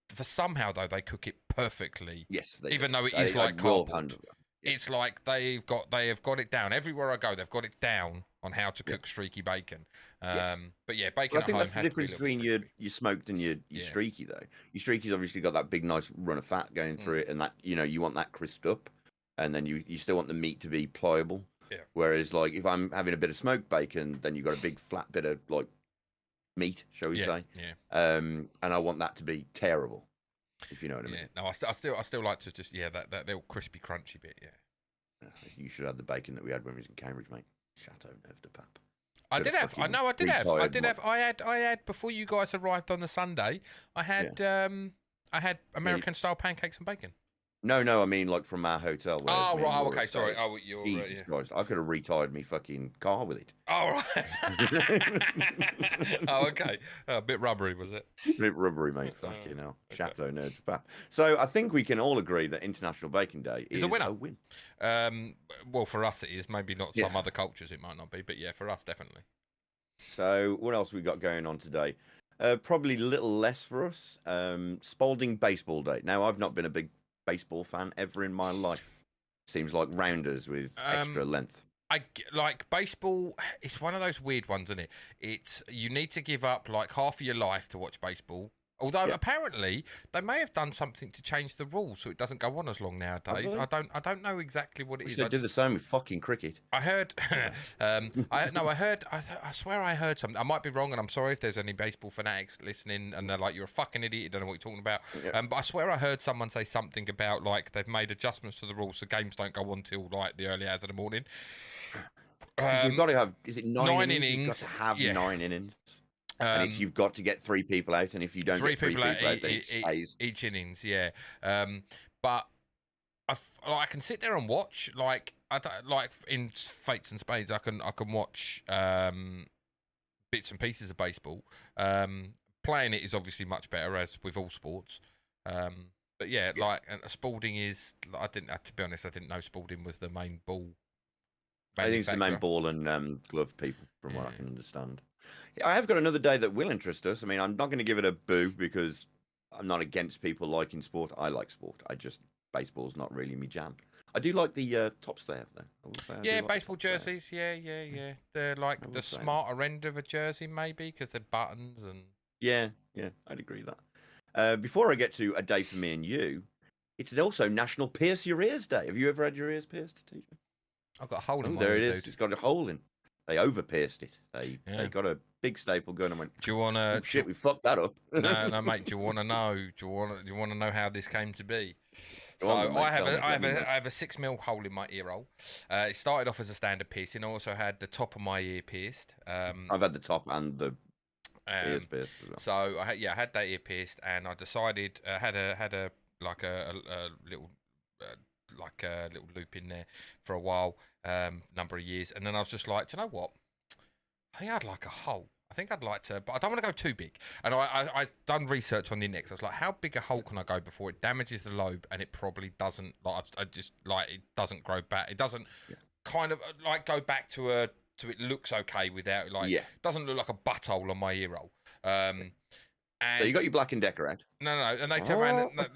Speaker 3: For somehow though they cook it perfectly.
Speaker 2: Yes,
Speaker 3: even
Speaker 2: do.
Speaker 3: though it is like cardboard.
Speaker 2: 100%.
Speaker 3: It's like they have got it down. Everywhere I go, they've got it down on how to cook streaky bacon. But yeah, bacon
Speaker 2: Well, I
Speaker 3: at
Speaker 2: think
Speaker 3: home
Speaker 2: that's the
Speaker 3: has
Speaker 2: difference
Speaker 3: to be a
Speaker 2: between
Speaker 3: little bit
Speaker 2: your smoked and your streaky, though. Your streaky's obviously got that big, nice run of fat going through it, and that you want that crisped up, and then you still want the meat to be pliable.
Speaker 3: Yeah.
Speaker 2: Whereas, like, if I'm having a bit of smoked bacon, then you've got a big flat bit of like meat, shall we say?
Speaker 3: Yeah.
Speaker 2: And I want that to be tearable, if you know what I mean.
Speaker 3: Yeah. No, I still like to just that little crispy crunchy bit. Yeah.
Speaker 2: You should have the bacon that we had when we was in Cambridge, mate. Chateauneuf de Pape.
Speaker 3: I did have. I know. I did have. I did have. I had before you guys arrived on the Sunday. I had. I had American style pancakes and bacon.
Speaker 2: No, I mean like from our hotel. Where
Speaker 3: Oh
Speaker 2: me and
Speaker 3: right.
Speaker 2: Laura
Speaker 3: Okay. Sorry.
Speaker 2: stayed.
Speaker 3: Oh, you're.
Speaker 2: Jesus Christ! I could have retired me fucking car with it.
Speaker 3: Oh right. Oh okay. A bit rubbery was it?
Speaker 2: A bit rubbery, mate. Fucking hell. Chateauneuf de Pape. So I think we can all agree that International Bacon Day is
Speaker 3: a winner.
Speaker 2: A win.
Speaker 3: Well, for us it is. Maybe not some other cultures. It might not be, but yeah, for us definitely.
Speaker 2: So what else we got going on today? Probably a little less for us. Spalding Baseball Day. Now I've not been a big baseball fan ever in my life. Seems like rounders with extra length.
Speaker 3: I like baseball. It's one of those weird ones, isn't it? It's you need to give up like half of your life to watch baseball. Although apparently they may have done something to change the rules so it doesn't go on as long nowadays.
Speaker 2: Really?
Speaker 3: I don't know exactly what it is.
Speaker 2: They do the same with fucking cricket.
Speaker 3: I heard. I swear I heard something. I might be wrong, and I'm sorry if there's any baseball fanatics listening and they're like, "You're a fucking idiot. You don't know what you're talking about."
Speaker 2: Yeah.
Speaker 3: But I swear I heard someone say something about like they've made adjustments to the rules so games don't go on till like the early hours of the morning.
Speaker 2: You've got to have. Is it nine innings? You've got to have 9 innings. And you've got to get 3 people out, and if you don't get 3 people out, then it stays.
Speaker 3: Each innings, yeah. But I can sit there and watch, like in Fates and Spades, I can watch bits and pieces of baseball. Playing it is obviously much better, as with all sports. But yeah, like Spalding is. I didn't, to be honest, I didn't know Spalding was the main ball.
Speaker 2: I think it's the main ball and glove people, from what I can understand. I have got another day that will interest us. I mean, I'm not going to give it a boo because I'm not against people liking sport. I like sport. Baseball's not really me jam. I do like the tops they have, though.
Speaker 3: Yeah, baseball jerseys. Yeah. They're like the smarter end of a jersey, maybe, because they're buttons and.
Speaker 2: Yeah, I'd agree with that. Before I get to a day for me and you, it's also National Pierce Your Ears Day. Have you ever had your ears pierced, TJ?
Speaker 3: I've got a hole in my
Speaker 2: there
Speaker 3: ear,
Speaker 2: it is.
Speaker 3: dude.
Speaker 2: It's got a hole in. They over-pierced it. They got a big staple gun and went.
Speaker 3: Do you want to?
Speaker 2: Oh, shit, we fucked that up.
Speaker 3: No, mate. Do you want to know? Do you want to know how this came to be?
Speaker 2: I
Speaker 3: have a 6mm hole in my ear hole. It started off as a standard piercing. I also had the top of my ear pierced.
Speaker 2: I've had the top and the ears pierced as well.
Speaker 3: So I had that ear pierced, and I decided had a little loop in there for a while, number of years, and then I was just like, do you know what? I think I'd like a hole. I think I'd like to, but I don't want to go too big. And I done research on the index. I was like, how big a hole can I go before it damages the lobe? And it probably doesn't. Like it doesn't grow back. It doesn't kind of like go back to it looks okay without it doesn't look like a butthole on my ear hole. And
Speaker 2: so you got your Black & Decker out?
Speaker 3: No, and they turned around.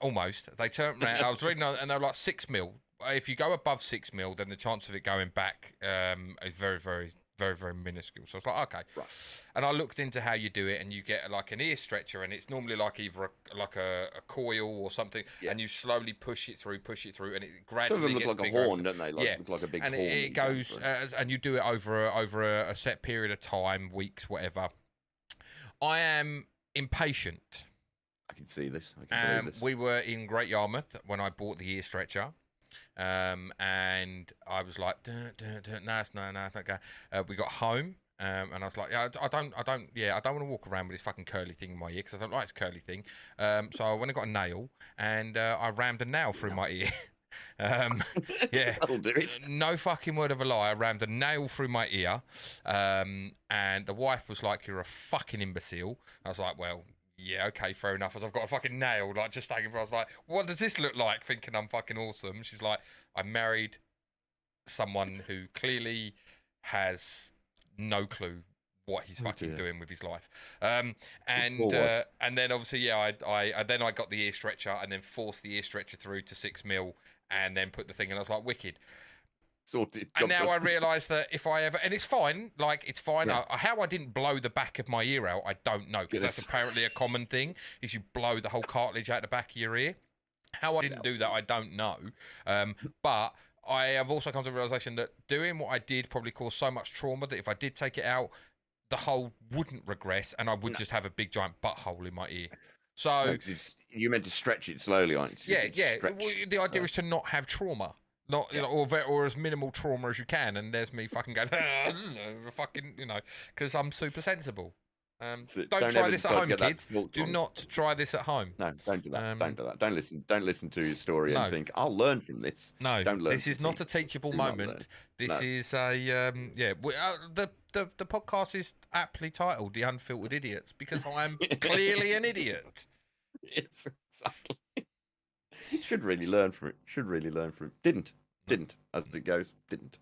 Speaker 3: Almost. They turned around. I was reading, and they were like 6mm. If you go above 6mm, then the chance of it going back is very, very, very, very minuscule. So I was like, okay.
Speaker 2: Right.
Speaker 3: And I looked into how you do it, and you get like an ear stretcher, and it's normally like either a coil or something, and you slowly push it through, and it gradually
Speaker 2: Some of them look like
Speaker 3: bigger.
Speaker 2: A horn, don't they? Look like a big
Speaker 3: and
Speaker 2: horn.
Speaker 3: And it goes, and you do it over a set period of time, weeks, whatever. I am impatient.
Speaker 2: I can see this. I can believe this.
Speaker 3: We were in Great Yarmouth when I bought the ear stretcher. And I was like, no, it's not okay. We got home, And I was like, yeah, I don't want to walk around with this fucking curly thing in my ear because I don't like this curly thing. So I went and got a nail and I rammed a nail through my ear. Yeah,
Speaker 2: That'll do it.
Speaker 3: No fucking word of a lie. I rammed a nail through my ear, and the wife was like, "You're a fucking imbecile." I was like, "Well, yeah, okay, fair enough." As I've got a fucking nail, like just hanging. I was like, "What does this look like?" Thinking I'm fucking awesome. She's like, "I married someone who clearly has no clue what he's fucking doing with his life." And then obviously, yeah, I got the ear stretcher and then forced the ear stretcher through to 6 mil and then put the thing in. I was like, wicked.
Speaker 2: Sorted.
Speaker 3: And now I realise that if I ever, and it's fine, like it's fine.
Speaker 2: Yeah.
Speaker 3: How I didn't blow the back of my ear out, I don't know, because that's apparently a common thing, is you blow the whole cartilage out the back of your ear. How I didn't do that, I don't know. But I have also come to the realisation that doing what I did probably caused so much trauma that if I did take it out, the hole wouldn't regress and I would just have a big giant butthole in my ear. So
Speaker 2: you meant to stretch it slowly, aren't you?
Speaker 3: Yeah. Well, the idea is to not have trauma, or as minimal trauma as you can. And there's me fucking going, fucking, because I'm super sensible. Don't try this at home, kids. Do not try this at home.
Speaker 2: No, don't do that. Don't do that. Don't listen to his story and think I'll learn from this.
Speaker 3: No,
Speaker 2: don't learn.
Speaker 3: This is not a teachable moment. This is a the podcast is aptly titled "The Unfiltered Idiots" because I'm clearly an idiot.
Speaker 2: Yes, exactly. Should really learn from it. Didn't, as it goes. Didn't.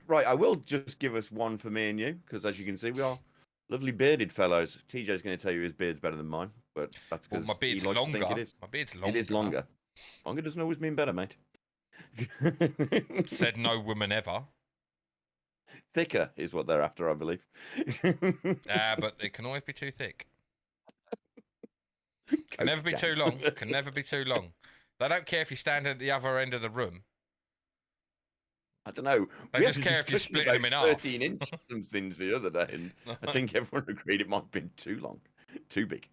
Speaker 2: Right, I will just give us one for me and you, because as you can see, we are lovely bearded fellows. TJ's going to tell you his beard's better than mine, but that's because
Speaker 3: my beard's longer. My beard's longer.
Speaker 2: It is longer. Longer doesn't always mean better, mate.
Speaker 3: Said no woman ever.
Speaker 2: Thicker is what they're after, I believe.
Speaker 3: But it can always be too thick. Can never be too long. Can never be too long. They don't care if you stand at the other end of the room.
Speaker 2: I don't know.
Speaker 3: They just care if you split them in half.
Speaker 2: 13 inches some things the other day, and I think everyone agreed it might have been too long, too big.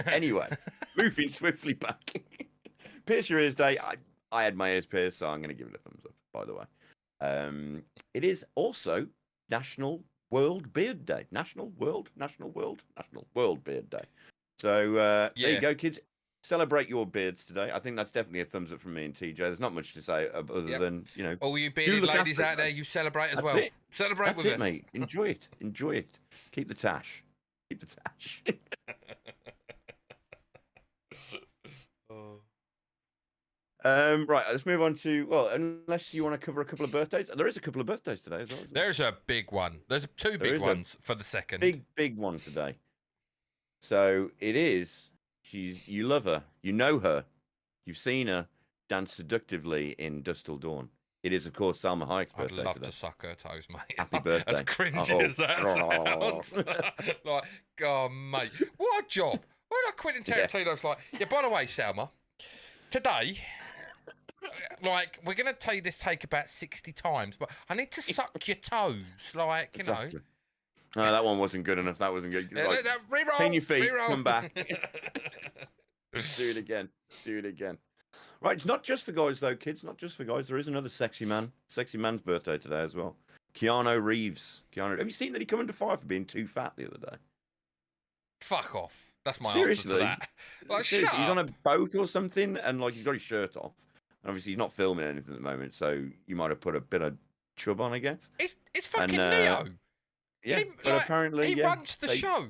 Speaker 2: Anyway, moving swiftly back. Pierce your ears day. I had my ears pierced, so I'm going to give it a thumbs up, by the way. It is also National World Beard Day. National World Beard Day. So there you go, kids. Celebrate your beards today. I think that's definitely a thumbs up from me and TJ. There's not much to say other than,
Speaker 3: all you bearded ladies out there, you celebrate as well. Celebrate
Speaker 2: that's
Speaker 3: with
Speaker 2: us, mate. Enjoy it. Keep the tash. Right, let's move on to, unless you want to cover a couple of birthdays. There is a couple of birthdays today as well, isn't there?
Speaker 3: There's a big one. There's two big ones for the second.
Speaker 2: Big one today. So it is, you love her, you know her, you've seen her dance seductively in Dusk Till Dawn. It is, of course, Salma Hayek's birthday today.
Speaker 3: I'd love to suck her toes, mate.
Speaker 2: Happy birthday.
Speaker 3: As cringy as that sounds. Like, oh, mate. What a job. When Quentin Tarantino's like, by the way, Salma, today, like, we're going to tell you this take about 60 times, but I need to suck your toes. Like,
Speaker 2: Exactly. No, that one wasn't good enough. That wasn't good. Like,
Speaker 3: reroll.
Speaker 2: clean your feet, come back. Do it again. Right, it's not just for guys, though, kids. Not just for guys. There is another sexy man's birthday today as well. Keanu Reeves. Have you seen that he come under fire for being too fat the other day?
Speaker 3: Fuck off. That's my
Speaker 2: Seriously?
Speaker 3: answer to that. Like,
Speaker 2: Seriously,
Speaker 3: shut
Speaker 2: he's
Speaker 3: up.
Speaker 2: on a boat or something, and like he's got his shirt off. And obviously, he's not filming anything at the moment, so you might have put a bit of chub on, I guess.
Speaker 3: It's fucking Neo.
Speaker 2: Yeah, but apparently
Speaker 3: he runs the show.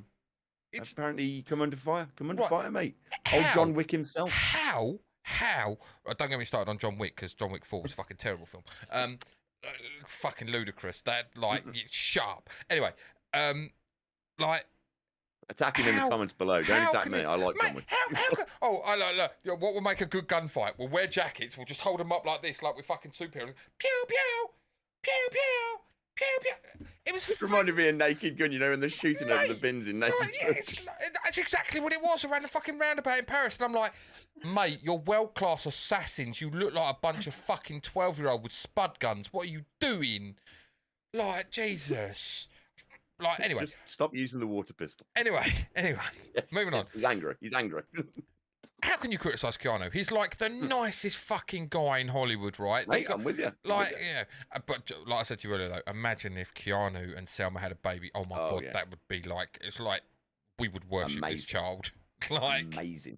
Speaker 2: Apparently, you come under fire.
Speaker 3: Right.
Speaker 2: Fire, mate. Old John Wick himself.
Speaker 3: How? Don't get me started on John Wick, because John Wick 4 was a fucking terrible film. It's fucking ludicrous. That, like, shut up. Anyway, like,
Speaker 2: attack him in the comments below. Don't attack me. I like John Wick.
Speaker 3: What will make a good gunfight? We'll wear jackets. We'll just hold them up like this, like we're fucking superheroes. Pew pew, pew pew. Pew, pew. It was
Speaker 2: reminded me of Naked Gun, and they're shooting over the bins in Naked Gun.
Speaker 3: That's exactly what it was around the fucking roundabout in Paris. And I'm like, mate, you're world-class assassins. You look like a bunch of fucking 12-year-old with spud guns. What are you doing? Like, Jesus. Like, anyway.
Speaker 2: Just stop using the water pistol.
Speaker 3: Anyway.
Speaker 2: Yes,
Speaker 3: Moving on.
Speaker 2: He's angry.
Speaker 3: how can you criticise Keanu? He's like the nicest fucking guy in Hollywood, right?
Speaker 2: Mate, I'm with you.
Speaker 3: But like I said to you earlier, though, imagine if Keanu and Selma had a baby. Oh my God, that would be like, it's like we would worship this child. Like
Speaker 2: amazing.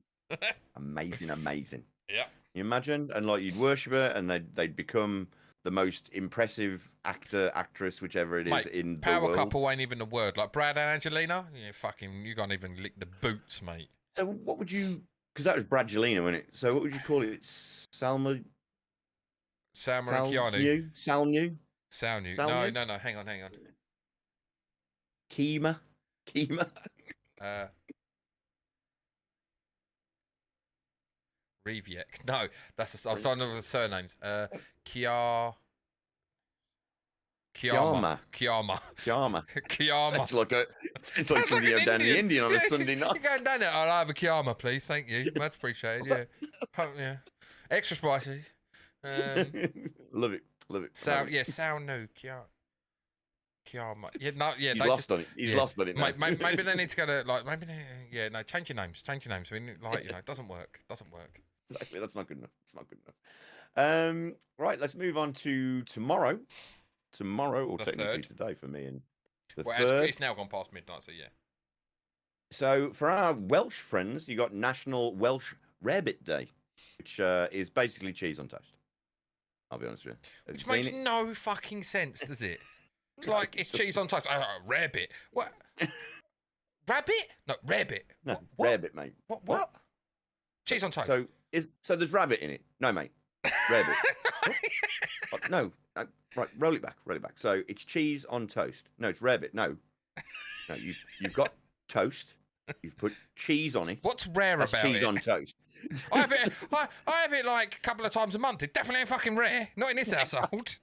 Speaker 2: Amazing.
Speaker 3: Yeah.
Speaker 2: You imagine? And like you'd worship it and they'd become the most impressive actor, actress, whichever it is in the
Speaker 3: power
Speaker 2: world.
Speaker 3: couple ain't even a word. Like Brad and Angelina, you can't even lick the boots, mate.
Speaker 2: So what would you, because that was Bradgelina, wasn't it? So what would you call it? Salma and
Speaker 3: Keanu.
Speaker 2: Salnu?
Speaker 3: No, hang on.
Speaker 2: Kima?
Speaker 3: Reviek. No, I was trying to remember the surnames. Kiama.
Speaker 2: Sounds like something you've done in the Indian on a Sunday night.
Speaker 3: You're going down it. I'll have a Kiama, please. Thank you. Much appreciated. Yeah. Extra spicy.
Speaker 2: Love it.
Speaker 3: Sound new. Kiama.
Speaker 2: He's lost on it. Now.
Speaker 3: Maybe they need to go to change your names. I mean, it doesn't work.
Speaker 2: Exactly. That's not good enough. Right, let's move on to tomorrow. Or technically today for me. And the third.
Speaker 3: It's now gone past midnight, so yeah.
Speaker 2: So for our Welsh friends, you got National Welsh Rarebit Day, which is basically cheese on toast. I'll be honest with you.
Speaker 3: Which makes no fucking sense, does it? It's like it's cheese on toast. Rarebit. What? Rabbit? No, rarebit.
Speaker 2: No,
Speaker 3: what?
Speaker 2: Rarebit, mate.
Speaker 3: What? Cheese on toast.
Speaker 2: So there's rabbit in it. No, mate. Rarebit. No. Right, roll it back. So it's cheese on toast. No, it's rarebit. No, you've got toast. You've put cheese on it.
Speaker 3: What's rare
Speaker 2: That's
Speaker 3: about
Speaker 2: cheese
Speaker 3: it?
Speaker 2: on toast.
Speaker 3: I have it like a couple of times a month. It definitely ain't fucking rare. Not in this household.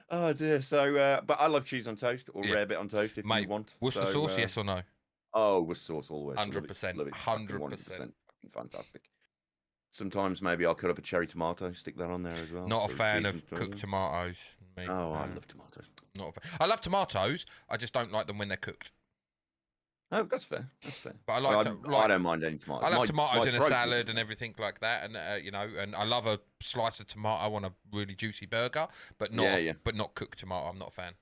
Speaker 2: Oh dear. So, but I love cheese on toast or rarebit on toast if you want.
Speaker 3: Worcester sauce, yes or no?
Speaker 2: Oh, Worcester sauce always.
Speaker 3: 100%.
Speaker 2: 100%. Fantastic. Sometimes maybe I'll cut up a cherry tomato, stick that on there as well.
Speaker 3: Not a fan of cooked tomatoes.
Speaker 2: I love tomatoes.
Speaker 3: Not a fan. I love tomatoes. I just don't like them when they're cooked.
Speaker 2: Oh, that's fair.
Speaker 3: But
Speaker 2: I don't mind any tomatoes.
Speaker 3: I love tomatoes in a salad and everything like that, and and I love a slice of tomato on a really juicy burger, but not cooked tomato. I'm not a fan.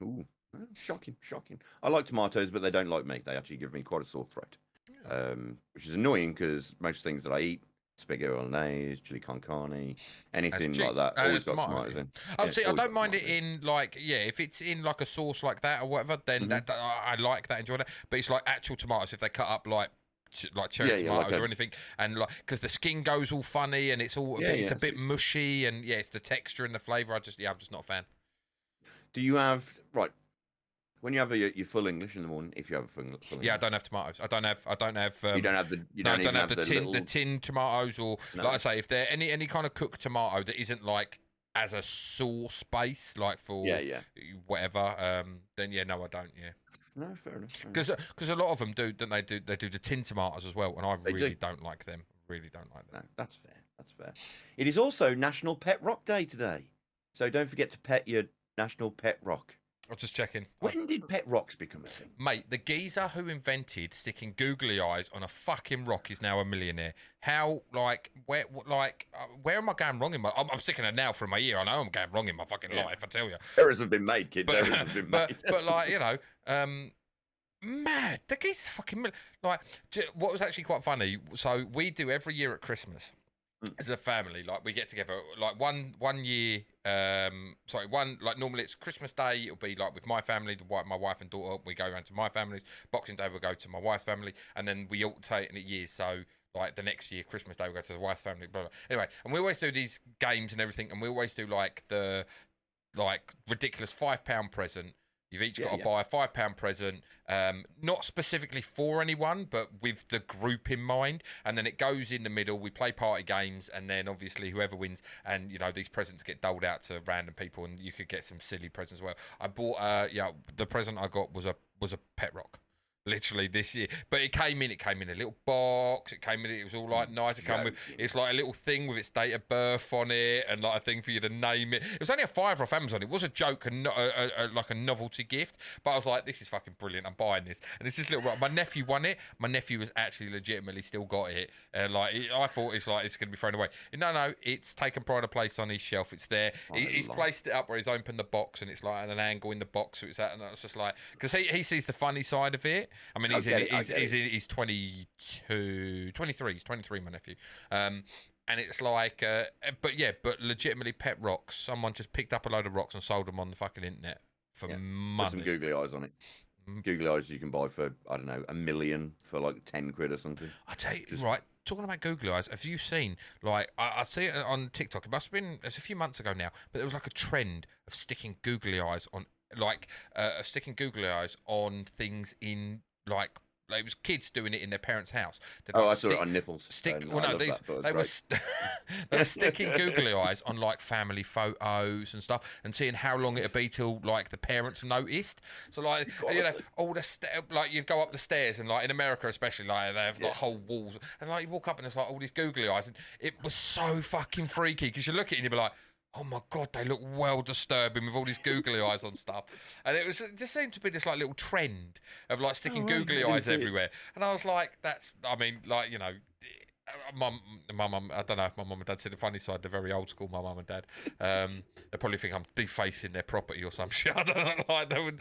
Speaker 2: Ooh, shocking. I like tomatoes, but they don't like me. They actually give me quite a sore throat, which is annoying because most things that I eat. Spaghetti bolognese, chili con carne, anything like that. Always got tomatoes in.
Speaker 3: I don't mind it in if it's in like a sauce like that or whatever, then I like that, enjoy that. But it's like actual tomatoes if they cut up like cherry tomatoes or anything, and like because the skin goes all funny and it's all it's a bit mushy and it's the texture and the flavour. I'm just not a fan.
Speaker 2: Do you have when you have your full English in the morning? If you have a full English,
Speaker 3: I don't have tomatoes. I don't have.
Speaker 2: You don't have
Speaker 3: the tin tomatoes, or like I say, if they're any kind of cooked tomato that isn't like as a sauce base, like for whatever, then no, I don't. Yeah.
Speaker 2: No, fair enough.
Speaker 3: Because a lot of them do, don't they? They do the tin tomatoes as well, and I really don't like them. Really don't like them.
Speaker 2: No, that's fair. It is also National Pet Rock Day today, so don't forget to pet your national pet rock.
Speaker 3: I'm just checking.
Speaker 2: When did pet rocks become a thing?
Speaker 3: Mate, the geezer who invented sticking googly eyes on a fucking rock is now a millionaire. How, where am I going wrong in my... I'm sticking a nail through my ear. I know I'm going wrong in my fucking life, I tell you.
Speaker 2: Errors have been made, kid. Errors have been made.
Speaker 3: But mad. The geezer's fucking... what was actually quite funny, so we do every year at Christmas... As a family, we get together one year. Normally it's Christmas Day. It'll be with my family, my wife and daughter. We go around to my family's. Boxing Day we'll go to my wife's family, and then we alternate in a year. So the next year, Christmas Day, we'll go to the wife's family. Blah, blah. Anyway, and we always do these games and everything, and we always do the ridiculous £5 present. You've each got to buy a £5 present, not specifically for anyone, but with the group in mind. And then it goes in the middle. We play party games, and then obviously whoever wins, and these presents get doled out to random people, and you could get some silly presents as well. I bought, the present I got was a pet rock. Literally this year, but it came in a little box. It was all like nice. It's like a little thing with its date of birth on it, and like a thing for you to name it. It was only a £5 off Amazon. It was a joke and not like a novelty gift, but I was like, this is fucking brilliant. I'm buying this. And it's this little. My nephew won it. My nephew has actually legitimately still got it. I thought it's going to be thrown away. No, it's taken pride of place on his shelf. It's there. He's placed it up where he's opened the box, and it's like at an angle in the box. So it's at, and I was just like, because he sees the funny side of it. I mean, he's 22, 23. He's 23, my nephew. And it's like, but legitimately pet rocks. Someone just picked up a load of rocks and sold them on the fucking internet for money.
Speaker 2: Put some googly eyes on it. Googly eyes you can buy for, I don't know, $1 million for like 10 quid or something.
Speaker 3: I tell you, right, talking about googly eyes, have you seen, like, I see it on TikTok. It must have been, it's a few months ago now, but there was like a trend of sticking googly eyes on, things in, like it was kids doing it in their parents' house.
Speaker 2: I saw it on nipples.
Speaker 3: They were sticking googly eyes on like family photos and stuff, and seeing how long it'd be till like the parents noticed. So like all the like you'd go up the stairs, and like in America especially, like they have like whole walls, and like you walk up and there's like all these googly eyes, and it was so fucking freaky because you look at it and you'd be like, oh my God, they look well disturbing with all these googly eyes on stuff. And it just seemed to be this like little trend of like sticking googly eyes everywhere. And I was like, my mum, I don't know if my mum and dad see the funny side. They're very old school, my mum and dad. They probably think I'm defacing their property or some shit. I don't know, like they would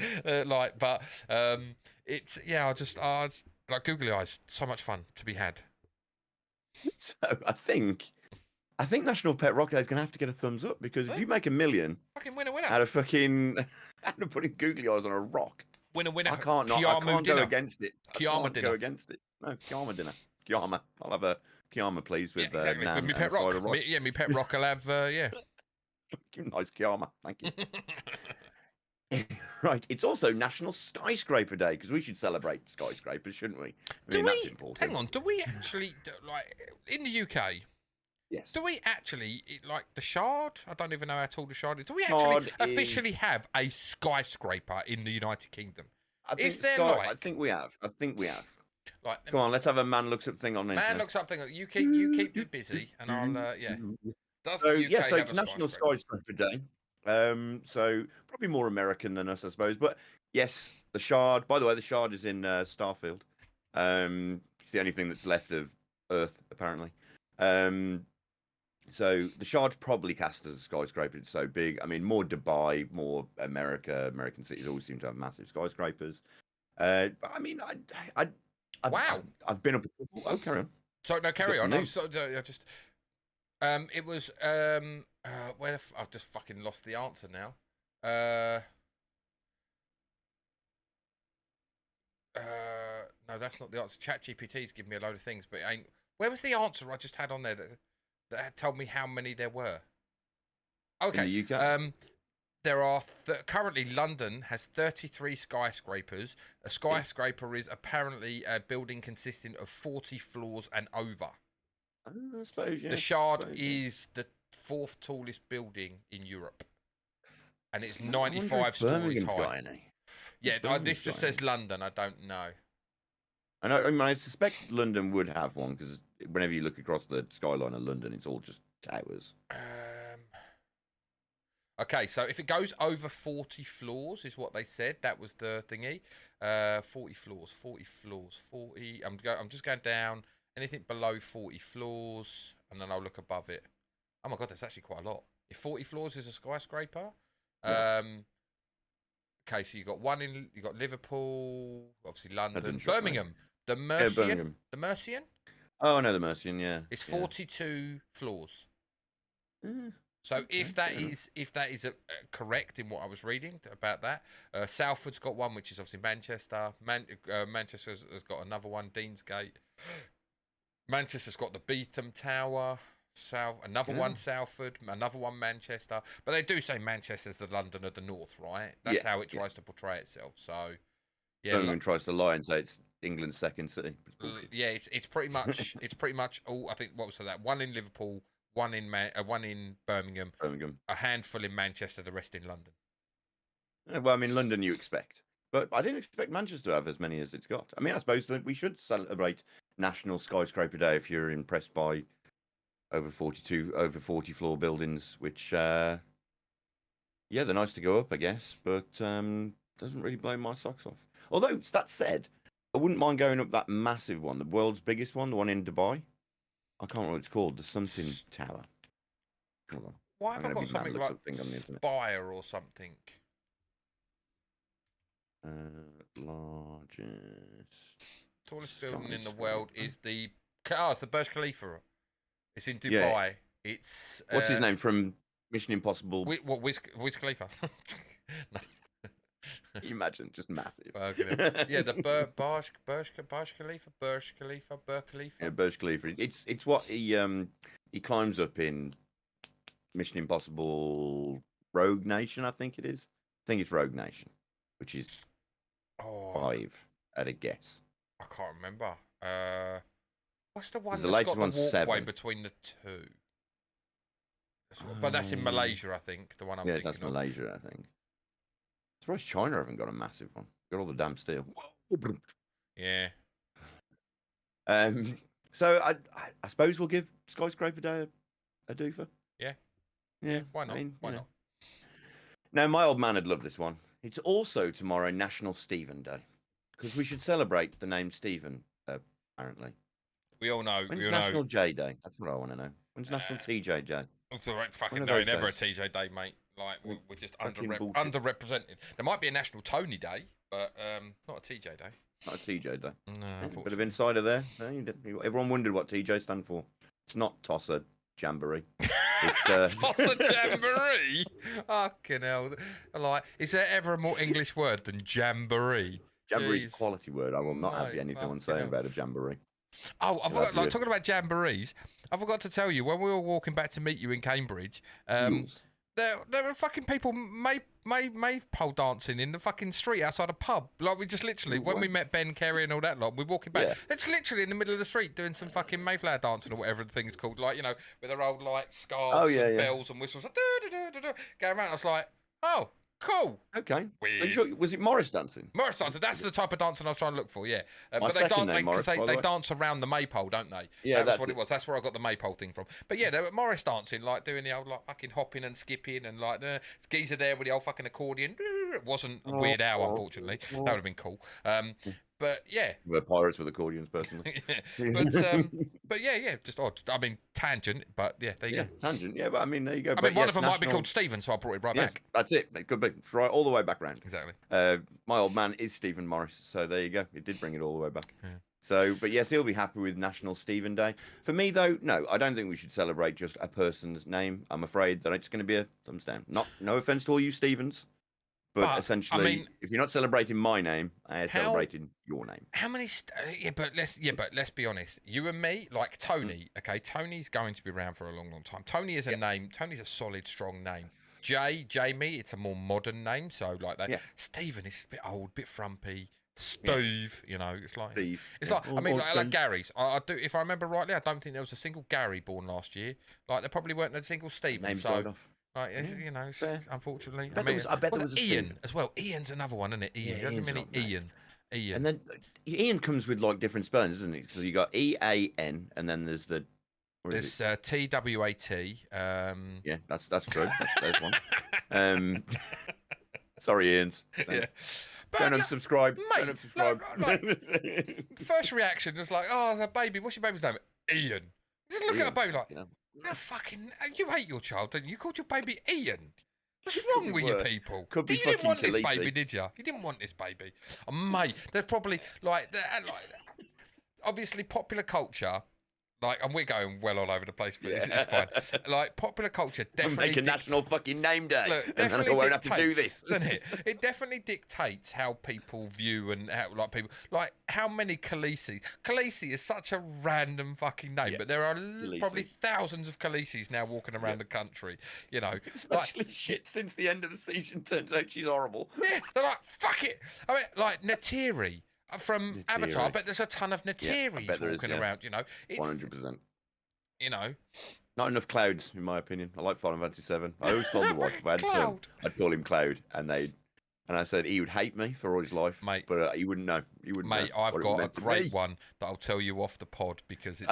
Speaker 3: it's like googly eyes, so much fun to be had.
Speaker 2: So I think National Pet Rock Day is going to have to get a thumbs up, because if you make $1 million
Speaker 3: fucking winner
Speaker 2: out of putting googly eyes on a rock,
Speaker 3: winner,
Speaker 2: I can't go against it. Go against it. No, Kiyama dinner. Kiyama. I'll have a Kiyama, please, with
Speaker 3: exactly. With me pet rock. Me pet rock. I'll have
Speaker 2: Nice Kiyama, thank you. Right, it's also National Skyscraper Day, because we should celebrate skyscrapers, shouldn't we? That's important.
Speaker 3: Hang on, do we actually like in the UK?
Speaker 2: Yes.
Speaker 3: Do we actually, like the Shard? I don't even know how tall the Shard is. Do we actually officially have a skyscraper in the United Kingdom?
Speaker 2: I think we have. Like, come on, let's have a man looks up thing on the internet.
Speaker 3: Man looks up thing. You keep it busy, and I'll Does the UK
Speaker 2: so
Speaker 3: have
Speaker 2: it's National Skyscraper Day. So probably more American than us, I suppose. But yes, the Shard. By the way, the Shard is in Starfield. It's the only thing that's left of Earth, apparently. So the Shard's probably cast as a skyscraper. It's so big. I mean, more Dubai, more American cities always seem to have massive skyscrapers. But I mean, I've been up. Oh, carry on.
Speaker 3: Sorry, no, carry on. I just. It was I've just fucking lost the answer now. No, that's not the answer. ChatGPT's given me a load of things, but it ain't. Where was the answer I just had on there that had told me how many there were? Okay.
Speaker 2: In the UK?
Speaker 3: There are currently London has 33 skyscrapers. A skyscraper is apparently a building consisting of 40 floors and over.
Speaker 2: I suppose, yeah.
Speaker 3: The Shard is the 4th tallest building in Europe, and it's 95 stories high. Yeah, this just says London. I don't know.
Speaker 2: I suspect London would have one, because whenever you look across the skyline of London, it's all just towers.
Speaker 3: Okay, so if it goes over 40 floors, is what they said. That was the thingy. 40 floors. 40. I'm just going down. Anything below 40 floors, and then I'll look above it. Oh my God, that's actually quite a lot. If 40 floors is a skyscraper. Yeah. Okay, so you got Liverpool, obviously London, Birmingham. The Mercian. The Mercian?
Speaker 2: Oh, no, the Mercian, yeah.
Speaker 3: It's 42 floors. So okay, if that is correct in what I was reading about that, Salford's got one, which is obviously Manchester. Manchester has got another one, Deansgate. Manchester's got the Beetham Tower. Another one Salford, another one Manchester. But they do say Manchester's the London of the North, right? That's how it tries to portray itself. So yeah,
Speaker 2: Birmingham tries to lie and say it's England's second city.
Speaker 3: Yeah, it's pretty much all. I think what was that? One in Liverpool, one in Birmingham, a handful in Manchester, the rest in London.
Speaker 2: Well, I mean, London you expect. but I didn't expect Manchester to have as many as it's got. I mean, I suppose that we should celebrate National Skyscraper Day if you're impressed by over 40 floor buildings, which, yeah, they're nice to go up, I guess, but doesn't really blow my socks off. Although, that said, I wouldn't mind going up that massive one, the world's biggest one, the one in Dubai. I can't remember what it's called, the something tower. Hold on.
Speaker 3: Why have I got something like Spire or something?
Speaker 2: Largest.
Speaker 3: Tallest building in the world is it's the Burj Khalifa. It's in Dubai.
Speaker 2: Yeah.
Speaker 3: It's
Speaker 2: what's his name from Mission Impossible?
Speaker 3: Wiz Khalifa? No.
Speaker 2: Can you imagine, just massive.
Speaker 3: Yeah, the Burj Khalifa.
Speaker 2: Yeah, Burj Khalifa. It's what he climbs up in Mission Impossible Rogue Nation, I think it is. I think it's Rogue Nation, which is 5 at a guess.
Speaker 3: I can't remember. What's the one
Speaker 2: The
Speaker 3: that's got the
Speaker 2: one's
Speaker 3: walkway
Speaker 2: 7.
Speaker 3: between the two? But that's in Malaysia, I think. The one I'm thinking
Speaker 2: that's
Speaker 3: of.
Speaker 2: Malaysia, I think. I'm surprised China haven't got a massive one. Got all the damn steel.
Speaker 3: Yeah.
Speaker 2: So I suppose we'll give Skyscraper Day a doofer.
Speaker 3: Yeah. Why not? Why not?
Speaker 2: Now, my old man would love this one. It's also tomorrow National Stephen Day, because we should celebrate the name Stephen. Apparently,
Speaker 3: we all know.
Speaker 2: When's National J Day? That's what I want to know. When's National TJ Day?
Speaker 3: It's all right, fucking no, never a TJ Day, mate. Like we're just underrepresented. There might be a National Tony Day, but not a TJ Day.
Speaker 2: Not a TJ Day.
Speaker 3: No,
Speaker 2: bit of insider there. Everyone wondered what TJ stand for. It's not Tosser Jamboree. It's
Speaker 3: Tosser Jamboree. Fucking hell! Like, is there ever a more English word than jamboree?
Speaker 2: Jamboree's a quality word. I will not have anyone saying about a jamboree.
Speaker 3: Oh, I forgot. Like talking about jamborees, I forgot to tell you when we were walking back to meet you in Cambridge. There were fucking people maypole dancing in the fucking street outside a pub. Like, we just literally, when we met Ben, Kerry and all that lot, we're walking back. Yeah. It's literally in the middle of the street doing some fucking Mayflower dancing or whatever the thing's called. Like, you know, with their old, like, scarves and bells and whistles. Like, going around. I was like, oh, cool.
Speaker 2: Okay.
Speaker 3: Weird.
Speaker 2: Sure, was it Morris dancing?
Speaker 3: Morris dancing. That's the type of dancing I was trying to look for, yeah. But they dance around the maypole, don't they?
Speaker 2: Yeah,
Speaker 3: that's what it was. That's where I got the maypole thing from. But yeah, they were Morris dancing, like doing the old, like, fucking hopping and skipping and, like, the geezer there with the old fucking accordion. It wasn't a Weird Al, unfortunately. That would have been cool. But yeah,
Speaker 2: we're pirates with accordions, personally.
Speaker 3: But yeah, just odd. I mean, tangent, but yeah, there you go.
Speaker 2: Tangent, yeah, but I mean, there you go.
Speaker 3: I mean, one of them might be called Stephen, so I brought it right back.
Speaker 2: That's it. It could be. It's right all the way back round.
Speaker 3: Exactly.
Speaker 2: My old man is Stephen Morris, so there you go. It did bring it all the way back.
Speaker 3: Yeah.
Speaker 2: So, but yes, he'll be happy with National Stephen Day. For me, though, no, I don't think we should celebrate just a person's name. I'm afraid that it's going to be a thumbs down. No offense to all you Stevens. But essentially, I mean, if you're not celebrating my name, I'm celebrating your name.
Speaker 3: How many? But let's be honest. You and me, like Tony. Okay, Tony's going to be around for a long, long time. Tony is a name. Tony's a solid, strong name. Jamie, it's a more modern name. So like that. Yeah. Stephen is a bit old, a bit frumpy. Steve, you know, it's like Steve. It's like I mean, like Gary's. I do, if I remember rightly, I don't think there was a single Gary born last year. Like there probably weren't a single Stephen.
Speaker 2: Name's
Speaker 3: so. Like, you know, unfortunately.
Speaker 2: I bet there was a
Speaker 3: Ian
Speaker 2: Stephen
Speaker 3: as well. Ian's another one, isn't it? Ian. Doesn't many Ian.
Speaker 2: And then Ian comes with like different spellings, doesn't he? So you got EAN, and then there's the.
Speaker 3: There's TWAT.
Speaker 2: Yeah, that's true. There's one. Sorry, Ian's.
Speaker 3: Yeah.
Speaker 2: Don't unsubscribe.
Speaker 3: Mate, like, first reaction was like, oh, the baby. What's your baby's name? Ian. Just look at a baby like. Yeah. You hate your child, don't you? You called your baby Ian. What's wrong with you people? You didn't want this baby, did you? You didn't want this baby. Oh, mate, there's probably, obviously popular culture, and we're going well all over the place, but it's fine. Like, popular culture definitely...
Speaker 2: Make a national fucking name day.
Speaker 3: Look,
Speaker 2: and then I won't have to do this.
Speaker 3: Doesn't it? It definitely dictates how people view and how, people... Like, how many Khaleesi... Khaleesi is such a random fucking name, but there are probably thousands of Khaleesi's now walking around the country, you know.
Speaker 2: Especially shit since the end of the season turns out she's horrible.
Speaker 3: Yeah, they're like, fuck it. I mean, like, Natiri. From Avatar, but there's a ton of Natiris walking around, you know. It's
Speaker 2: 100%.
Speaker 3: You know.
Speaker 2: Not enough Clouds, in my opinion. I like Final Fantasy VII. I always told my wife if I had a son, I'd call him Cloud, and they'd And I said he would hate me for all his life,
Speaker 3: mate.
Speaker 2: But he wouldn't know. He wouldn't.
Speaker 3: Mate,
Speaker 2: know
Speaker 3: I've
Speaker 2: what it
Speaker 3: got a
Speaker 2: meant to
Speaker 3: great
Speaker 2: me.
Speaker 3: one that I'll tell you off the pod because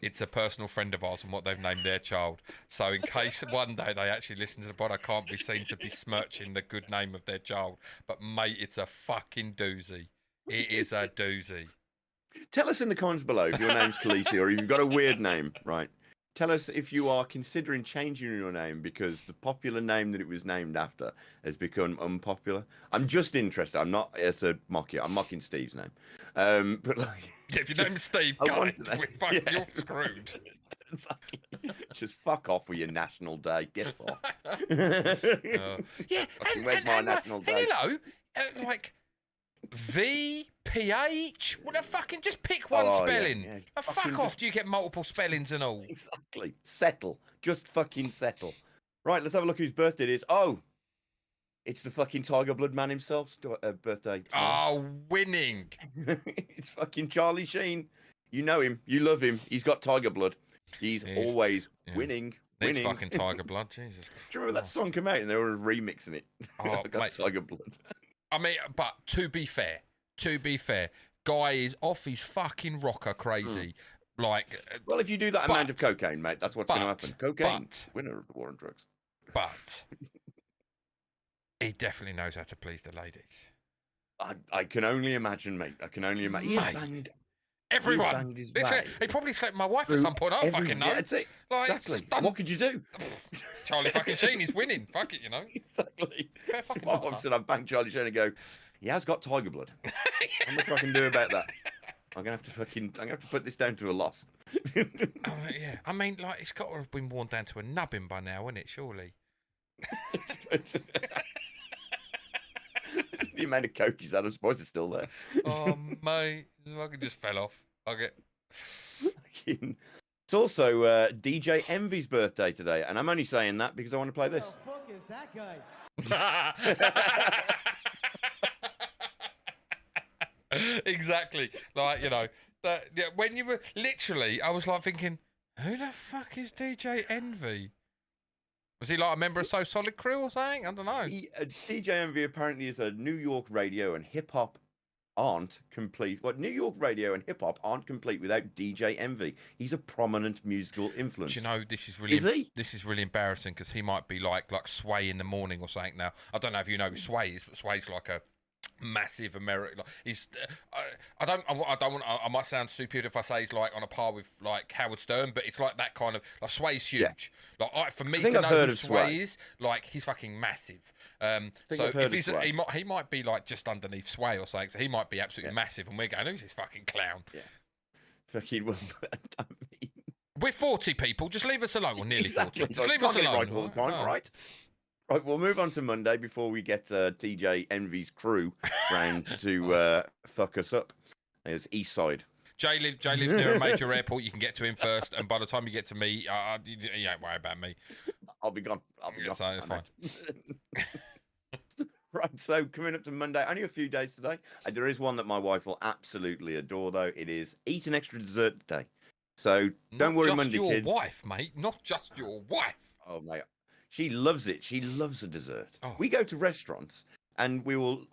Speaker 3: it's a personal friend of ours and what they've named their child. So in case one day they actually listen to the pod, I can't be seen to be smirching the good name of their child. But mate, it's a fucking doozy. It is a doozy.
Speaker 2: Tell us in the comments below if your name's Khaleesi or you've got a weird name, right? Tell us if you are considering changing your name because the popular name that it was named after has become unpopular. I'm just interested. I'm not here to mock you. I'm mocking Steve's name. But like,
Speaker 3: yeah, if your name's Steve, you're screwed.
Speaker 2: Exactly. Just fuck off with your national day. Get off.
Speaker 3: Yeah,
Speaker 2: where's my national day?
Speaker 3: And hello, like VPH. What the fucking just pick one spelling.
Speaker 2: Yeah.
Speaker 3: Fuck off. Do you get multiple spellings and all?
Speaker 2: Exactly. Settle. Just fucking settle. Right, let's have a look whose birthday it is. Oh, it's the fucking Tiger Blood man himself's birthday.
Speaker 3: Oh, winning.
Speaker 2: It's fucking Charlie Sheen. You know him. You love him. He's got Tiger Blood. He's always winning.
Speaker 3: It's fucking Tiger Blood. Jesus.
Speaker 2: Do you remember that song came out and they were remixing it?
Speaker 3: Oh,
Speaker 2: got Tiger Blood.
Speaker 3: I mean, but to be fair, guy is off his fucking rocker crazy. Like,
Speaker 2: well, if you do that amount of cocaine, mate, that's what's going to happen. Cocaine, winner of the war on drugs.
Speaker 3: But he definitely knows how to please the ladies.
Speaker 2: I can only imagine, mate. I can only imagine. Mate,
Speaker 3: everyone. He probably slept with my wife at some point. I don't fucking know.
Speaker 2: Yeah, that's it. Like, exactly. What could you do?
Speaker 3: It's Charlie fucking Sheen. He's winning. Fuck it, you know.
Speaker 2: Exactly. My wife said I've banged Charlie Sheen and go, he has got Tiger Blood. How much I can do about that? I'm gonna have to put this down to a loss.
Speaker 3: Yeah. I mean, like, it's got to have been worn down to a nubbin by now, isn't it? Surely.
Speaker 2: The amount of coke he's had, I suppose it's still there.
Speaker 3: Oh, mate, the fucking just fell off.
Speaker 2: It's also DJ Envy's birthday today, and I'm only saying that because I want to play this.
Speaker 4: Who the fuck is that guy?
Speaker 3: Exactly. Like, you know, when you were literally, I was like thinking, who the fuck is DJ Envy? Was he like a member of So Solid Crew or something? I don't know.
Speaker 2: DJ Envy apparently is a New York radio and hip hop aren't complete. What New York radio and hip hop aren't complete without DJ Envy. He's a prominent musical influence.
Speaker 3: Do you know, this is really this is really embarrassing because he might be like Sway in the morning or something now. I don't know if you know who Sway is, but Sway's like a massive American. Like, he's I might sound stupid if I say he's like on a par with like Howard Stern, but it's like that kind of like Sway's huge. Yeah. Like for me to know who Sway is, like he's fucking massive. So if he's he might be like just underneath Sway or something. So he might be absolutely massive, and we're going, who's this fucking clown?
Speaker 2: Yeah, fucking. Well, I mean...
Speaker 3: We're 40 people. Just leave us alone. Or nearly 40. Just leave us alone.
Speaker 2: Right all the time, right? Right, we'll move on to Monday before we get TJ Envy's crew round to fuck us up. It's East Side.
Speaker 3: Jay lives near a major airport. You can get to him first, and by the time you get to me, you don't worry about me.
Speaker 2: I'll be gone.
Speaker 3: So it's fine.
Speaker 2: Right, so coming up to Monday, only a few days today. There is one that my wife will absolutely adore, though. It is Eat an Extra Dessert Day. So don't worry, Monday, kids.
Speaker 3: Not just your wife, mate. Not just your wife.
Speaker 2: Oh, mate. She loves it. She loves a dessert. Oh. We go to restaurants and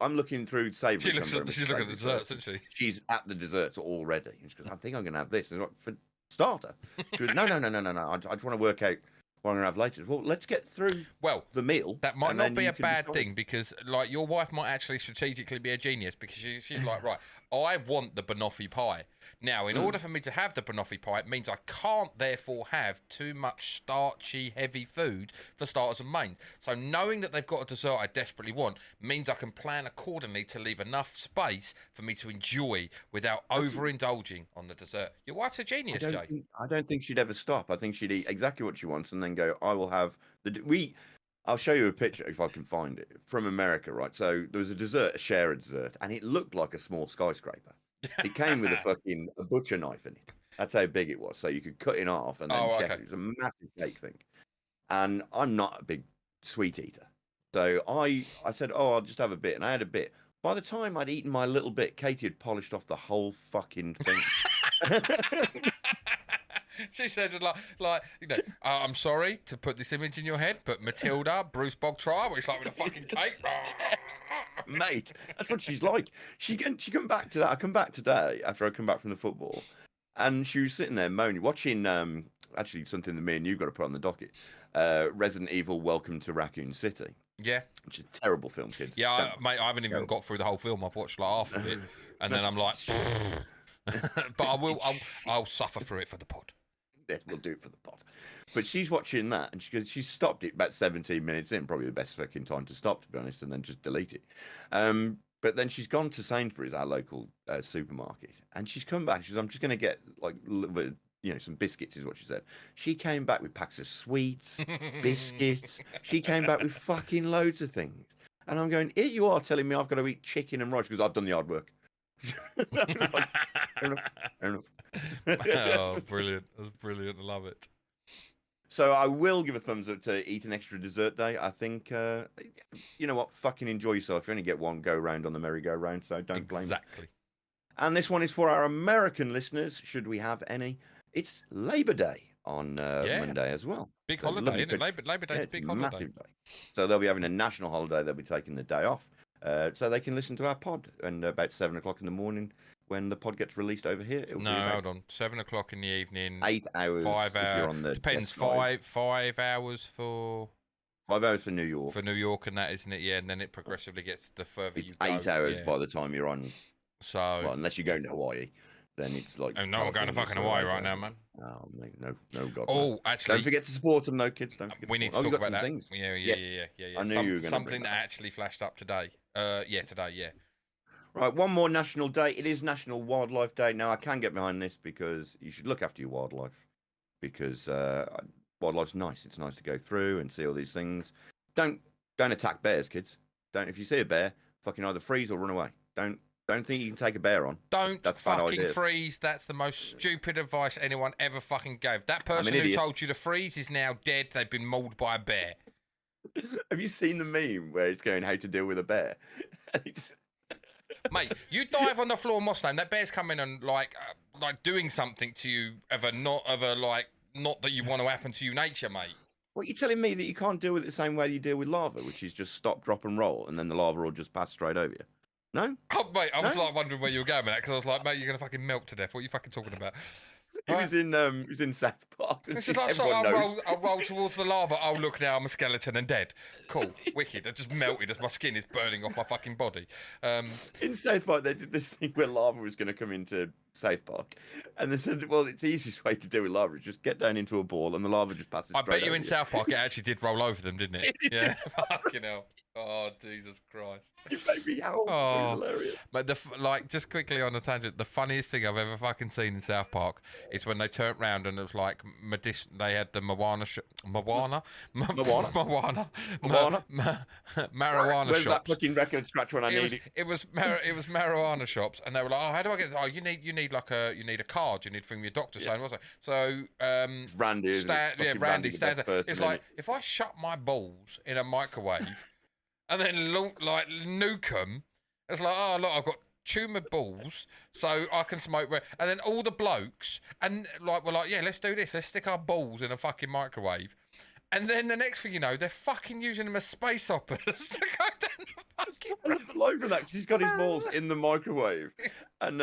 Speaker 2: I'm looking through savoury.
Speaker 3: She's looking at the desserts, isn't she?
Speaker 2: She's at the desserts already. And she goes, I think I'm going to have this. And for starter. She goes, no. I just want to work out what I'm going to have later. Well, let's get through the meal.
Speaker 3: That might not be a bad thing because, like, your wife might actually strategically be a genius because she's like, right, I want the banoffee pie. Now, in order for me to have the banoffee pie, it means I can't therefore have too much starchy, heavy food for starters and mains. So knowing that they've got a dessert I desperately want means I can plan accordingly to leave enough space for me to enjoy without overindulging on the dessert. Your wife's a genius, Jay.
Speaker 2: I don't think she'd ever stop. I think she'd eat exactly what she wants and then go, I will have I'll show you a picture if I can find it from America, right? So there was a share of dessert, and it looked like a small skyscraper. It came with a butcher knife in it. That's how big it was. So you could cut it off and then check it. It was a massive cake thing. And I'm not a big sweet eater. So I said, I'll just have a bit. And I had a bit. By the time I'd eaten my little bit, Katie had polished off the whole fucking thing.
Speaker 3: She said, like, you know, I'm sorry to put this image in your head, but Matilda, Bruce Bogtrial, it's like with a fucking cake.
Speaker 2: Mate, that's what she's like. She come back to that. I come back today after I come back from the football, and she was sitting there moaning, watching actually something that me and you got to put on the docket. Resident Evil: Welcome to Raccoon City.
Speaker 3: Yeah,
Speaker 2: which is a terrible film, kids.
Speaker 3: Yeah, mate, I haven't even got through the whole film. I've watched like half of it, and then I'm like, but I will. I'll suffer through it for the pod.
Speaker 2: Yeah, we'll do it for the pod. But she's watching that, and she stopped it about 17 minutes in, probably the best fucking time to stop, to be honest, and then just delete it. But then she's gone to Sainsbury's, our local supermarket, and she's come back. She says, "I'm just going to get like a little bit." Some biscuits is what she said. She came back with packs of sweets, biscuits. She came back with fucking loads of things. And I'm going, here you are telling me I've got to eat chicken and rice because I've done the hard work. Like, fair enough.
Speaker 3: Oh, brilliant. That's brilliant. I love it.
Speaker 2: So I will give a thumbs up to eat an extra dessert day. I think, you know what? Fucking enjoy yourself. You only get one go round on the merry-go-round, so don't blame me.
Speaker 3: Exactly.
Speaker 2: And this one is for our American listeners, should we have any. It's Labor Day on Monday as well.
Speaker 3: Big
Speaker 2: So
Speaker 3: holiday, isn't it? Labor Day's a big holiday.
Speaker 2: Massive day. So they'll be having a national holiday. They'll be taking the day off. So they can listen to our pod. And about 7 o'clock in the morning, when the pod gets released over here, it'll be about
Speaker 3: hold on. 7 o'clock in the evening.
Speaker 2: 8 hours.
Speaker 3: 5
Speaker 2: if
Speaker 3: hours.
Speaker 2: you're on the
Speaker 3: Depends.
Speaker 2: west side.
Speaker 3: 5 hours for
Speaker 2: 5 hours for New York.
Speaker 3: New York and that, isn't it? Yeah, and then it progressively gets the further
Speaker 2: It's
Speaker 3: you go.
Speaker 2: 8 hours
Speaker 3: yeah.
Speaker 2: by the time you're on.
Speaker 3: So,
Speaker 2: Well, unless you go to Hawaii, then it's like.
Speaker 3: oh no, I'm going to fucking Hawaii right now, man.
Speaker 2: Oh, mate, no, God.
Speaker 3: Oh,
Speaker 2: no.
Speaker 3: actually,
Speaker 2: Don't forget to support them, though, kids. Don't forget.
Speaker 3: we need
Speaker 2: to
Speaker 3: to talk
Speaker 2: you got
Speaker 3: about that.
Speaker 2: some things.
Speaker 3: Yeah.
Speaker 2: Yes. I knew you were going to
Speaker 3: something
Speaker 2: bring
Speaker 3: that
Speaker 2: that.
Speaker 3: actually flashed up today. Today. Yeah.
Speaker 2: Right, one more national day. It is National Wildlife Day. Now, I can get behind this because you should look after your wildlife because wildlife's nice. It's nice to go through and see all these things. Don't attack bears, kids. Don't. If you see a bear, fucking either freeze or run away. Don't think you can take a bear on.
Speaker 3: Don't
Speaker 2: That's bad
Speaker 3: fucking
Speaker 2: idea.
Speaker 3: freeze. That's the most stupid advice anyone ever fucking gave. That person who
Speaker 2: idiot.
Speaker 3: told you to freeze is now dead. They've been mauled by a bear.
Speaker 2: Have you seen the meme where it's going how to deal with a bear?
Speaker 3: Mate, you dive on the floor, Mustang. That bear's coming and like doing something to you not that you want to happen to you, nature, mate.
Speaker 2: What, you're telling me that you can't deal with it the same way you deal with lava, which is just stop, drop, and roll, and then the lava will just pass straight over you? No?
Speaker 3: Oh, mate, I was
Speaker 2: No?
Speaker 3: like wondering where you were going with that because I was like, mate, you're gonna fucking melt to death. What are you fucking talking about?
Speaker 2: It was in South Park.
Speaker 3: It's just like, so I'll roll towards the lava. Oh, look, now I'm a skeleton and dead. Cool, wicked. I just melted as my skin is burning off my fucking body.
Speaker 2: In South Park, they did this thing where lava was going to come into South Park, and they said, "Well, it's the easiest way to deal with lava is just get down into a ball, and the lava just passes."
Speaker 3: I
Speaker 2: straight
Speaker 3: bet you
Speaker 2: over
Speaker 3: in South Park it actually did roll over them, didn't it?
Speaker 2: It
Speaker 3: Yeah, fucking hell. Oh, Jesus Christ.
Speaker 2: It made me howl. It
Speaker 3: Oh.
Speaker 2: was hilarious.
Speaker 3: But just quickly on a tangent, the funniest thing I've ever fucking seen in South Park is when they turned round and it was like they had the marijuana
Speaker 2: Where's that
Speaker 3: shops.
Speaker 2: fucking record scratch when I need it?
Speaker 3: It was marijuana shops, and they were like, "Oh, how do I get this? Oh, you need a card. You need from your doctor saying what's it?" So
Speaker 2: Randy, isn't it? Fucking
Speaker 3: Randy
Speaker 2: the
Speaker 3: stands
Speaker 2: best
Speaker 3: there.
Speaker 2: person,
Speaker 3: It's
Speaker 2: isn't
Speaker 3: like if I shut my balls in a microwave and then nuke them, it's like, oh look, I've got tumor balls, so I can smoke. And then all the blokes and we're like, yeah, let's do this. Let's stick our balls in a fucking microwave. And then the next thing you know, they're fucking using them as space hoppers to go down the fucking
Speaker 2: I love the line from that because he's got his balls in the microwave, and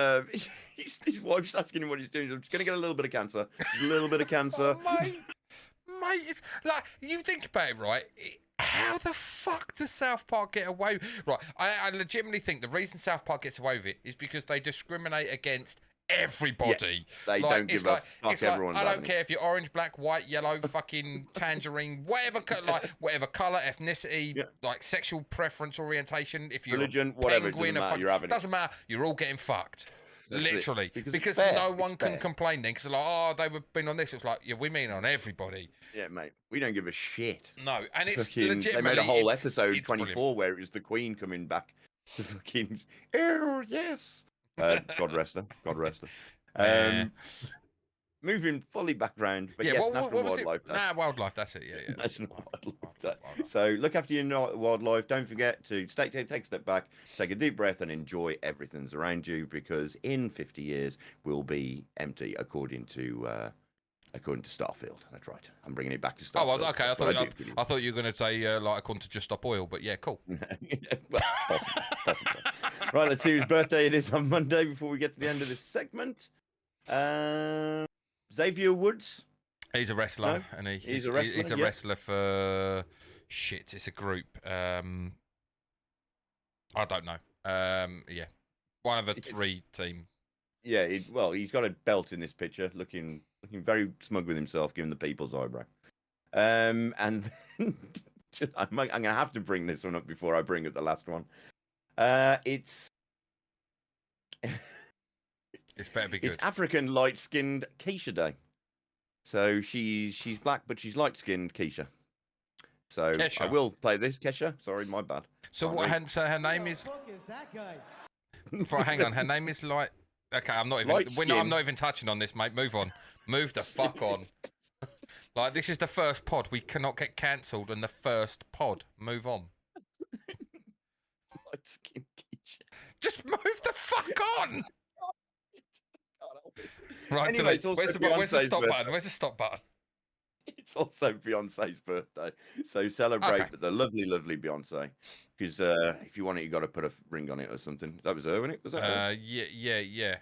Speaker 2: his wife's asking him what he's doing. I'm just going to get a little bit of cancer. Just a little bit of cancer.
Speaker 3: Oh, mate, it's like you think about it, right? How the fuck does South Park get away? Right, I legitimately think the reason South Park gets away with it is because they discriminate against everybody.
Speaker 2: Yeah, they don't give a fuck. Everyone's
Speaker 3: I don't care if you're orange, black, white, yellow, fucking tangerine, whatever color, ethnicity, like sexual preference, orientation. If you're
Speaker 2: religion,
Speaker 3: a
Speaker 2: whatever,
Speaker 3: penguin, doesn't matter. You're all getting fucked.
Speaker 2: That's
Speaker 3: Literally,
Speaker 2: it.
Speaker 3: because
Speaker 2: it's fair.
Speaker 3: no one
Speaker 2: It's
Speaker 3: can
Speaker 2: fair.
Speaker 3: complain then, because they're like, oh, they've been on this. It's like, yeah, we mean on everybody.
Speaker 2: Yeah, mate, we don't give a shit.
Speaker 3: No, and it's
Speaker 2: Fucking,
Speaker 3: legitimately.
Speaker 2: they made a whole
Speaker 3: it's
Speaker 2: episode
Speaker 3: it's
Speaker 2: 24
Speaker 3: brilliant.
Speaker 2: where it was the Queen coming back to fucking. Oh yes. God rest her. God rest her. Moving fully back round, but
Speaker 3: Yeah,
Speaker 2: yes,
Speaker 3: what
Speaker 2: National
Speaker 3: was
Speaker 2: Wildlife
Speaker 3: it?
Speaker 2: Day.
Speaker 3: Nah, wildlife. That's it. Yeah.
Speaker 2: National Wildlife Day.
Speaker 3: Wildlife.
Speaker 2: So look after your wildlife. Don't forget to take a step back, take a deep breath, and enjoy everything that's around you. Because in 50 years, we'll be empty, according to according to Starfield. That's right. I'm bringing it back to
Speaker 3: Oh,
Speaker 2: Starfield.
Speaker 3: well, okay.
Speaker 2: That's
Speaker 3: I thought you were going to say like according to Just Stop Oil, but yeah, cool.
Speaker 2: Well, possibly. Right, let's see whose birthday it is on Monday before we get to the end of this segment. Xavier Woods.
Speaker 3: He's a wrestler,
Speaker 2: No?
Speaker 3: and
Speaker 2: He's a wrestler,
Speaker 3: He's a
Speaker 2: yeah.
Speaker 3: wrestler for shit. It's a group. I don't know. Yeah, one of the three team.
Speaker 2: Yeah, he's got a belt in this picture, looking very smug with himself, giving the people's eyebrow. And then I'm going to have to bring this one up before I bring up the last one. It's
Speaker 3: better be good.
Speaker 2: It's African light-skinned Keisha Day. So she's black, but she's light-skinned Keisha. So
Speaker 3: Kesha.
Speaker 2: I will play this. Kesha, sorry, my bad.
Speaker 3: So her name is.
Speaker 4: fuck is that guy?
Speaker 3: Hang on, her name is like. Okay, I'm not even. I'm not even touching on this, mate. Move on. Move the fuck on. Like, this is the first pod. We cannot get cancelled in the first pod. Move on.
Speaker 2: Light-skinned Keisha.
Speaker 3: Just move the fuck on.
Speaker 2: Can't help it.
Speaker 3: Right,
Speaker 2: Anyway,
Speaker 3: delete.
Speaker 2: it's also
Speaker 3: Where's the
Speaker 2: Beyonce's
Speaker 3: stop
Speaker 2: birthday.
Speaker 3: button? Where's the stop button?
Speaker 2: It's also Beyonce's birthday, so celebrate
Speaker 3: Okay.
Speaker 2: the lovely, lovely Beyonce. Because if you want it, you got to put a ring on it or something. That was her, wasn't it? Was that her?
Speaker 3: Yeah.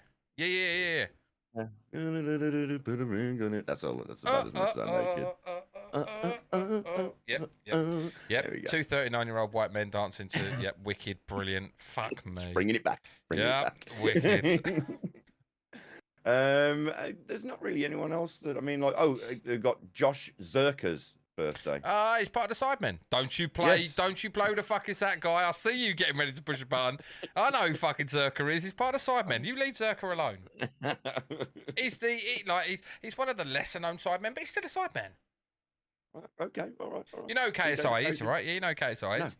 Speaker 2: Put a ring on it. That's all. That's about as much as I make it.
Speaker 3: Yep.
Speaker 2: There we go.
Speaker 3: 2 39-year-old white men dancing to wicked, brilliant. Fuck me.
Speaker 2: Bringing it back. Bringing
Speaker 3: Yeah,
Speaker 2: it back.
Speaker 3: wicked.
Speaker 2: There's not really anyone else that I mean, like, they've got Josh Zerka's birthday.
Speaker 3: He's part of the Sidemen. Don't you play?
Speaker 2: Yes.
Speaker 3: Don't you play? Who the fuck is that guy? I see you getting ready to push a button. I know who fucking Zerka is. He's part of the Sidemen. You leave Zerka alone. He's one of the lesser known Sidemen, but he's still a Sideman.
Speaker 2: Okay, all right.
Speaker 3: You know who KSI is, right? Yeah, you know who KSI is.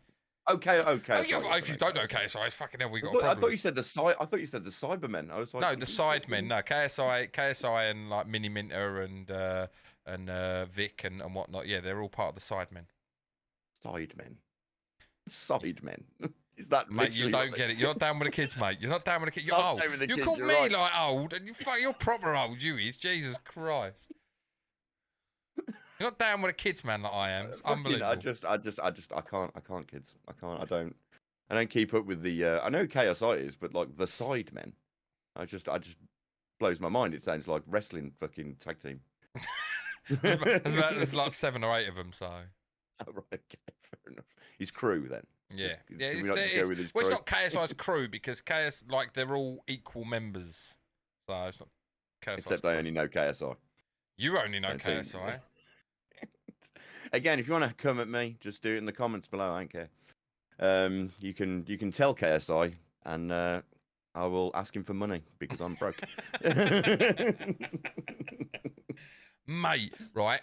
Speaker 2: Okay.
Speaker 3: Oh, if you don't know KSI, it's fucking hell. We got a
Speaker 2: I
Speaker 3: problem.
Speaker 2: thought you said the Cybermen. I was like,
Speaker 3: No, the Sidemen. No, KSI, and like Mini Minter and Vic and whatnot. Yeah, they're all part of the Sidemen.
Speaker 2: Sidemen. Is that
Speaker 3: Mate, you
Speaker 2: literally
Speaker 3: don't
Speaker 2: what
Speaker 3: get it. You're not down with the kids, mate. You're not down with the kids. You're
Speaker 2: Not
Speaker 3: old.
Speaker 2: down with the
Speaker 3: You
Speaker 2: kids,
Speaker 3: called
Speaker 2: you're
Speaker 3: me
Speaker 2: right.
Speaker 3: like old, and you're proper old. You is Jesus Christ. You're not down with the kids, man, like I am. It's unbelievable.
Speaker 2: I can't, kids. I don't keep up with the. I know who KSI is, but like the Sidemen, I just blows my mind. It sounds like wrestling fucking tag team.
Speaker 3: There's like 7 or 8 of them, so.
Speaker 2: Oh, right, okay, fair enough. His crew then.
Speaker 3: Yeah.
Speaker 2: Can
Speaker 3: Yeah,
Speaker 2: we
Speaker 3: it's,
Speaker 2: not just go with his
Speaker 3: well, it's
Speaker 2: crew?
Speaker 3: not KSI's crew because like they're all equal members. So it's not KSI's
Speaker 2: Except
Speaker 3: crew.
Speaker 2: I only know KSI.
Speaker 3: You only know
Speaker 2: Don't say-
Speaker 3: KSI.
Speaker 2: Again, if you want to come at me, just do it in the comments below. I don't care. You can tell KSI, and I will ask him for money because I'm broke.
Speaker 3: Mate, right?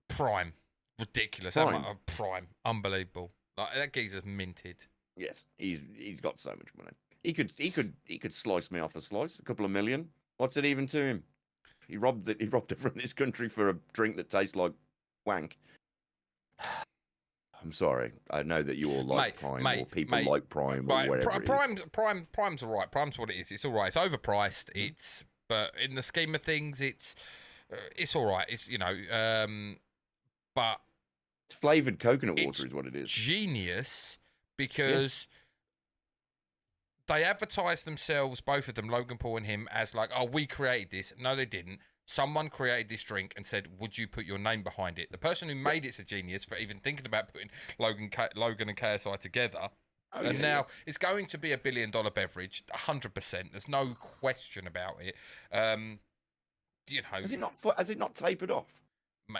Speaker 3: Prime. Ridiculous. Prime. Unbelievable. Like, that geezer's minted.
Speaker 2: Yes, he's got so much money. He could slice me off a slice, a couple of million. What's it even to him? He robbed it from this country for a drink that tastes like wank. I'm sorry. I know that you all like Prime, or people like Prime, or
Speaker 3: Right,
Speaker 2: whatever.
Speaker 3: Prime's all right. Prime's what it is. It's all right. It's overpriced. But in the scheme of things, it's all right. It's but
Speaker 2: It's flavored coconut
Speaker 3: it's
Speaker 2: water is what it is.
Speaker 3: genius because they advertise themselves, both of them, Logan Paul and him, as like, oh, we created this. No, they didn't. Someone created this drink and said, would you put your name behind it? The person who made it's a genius for even thinking about putting Logan and KSI together. And now it's going to be $1 billion beverage, 100%. There's no question about it.
Speaker 2: Has it not tapered off?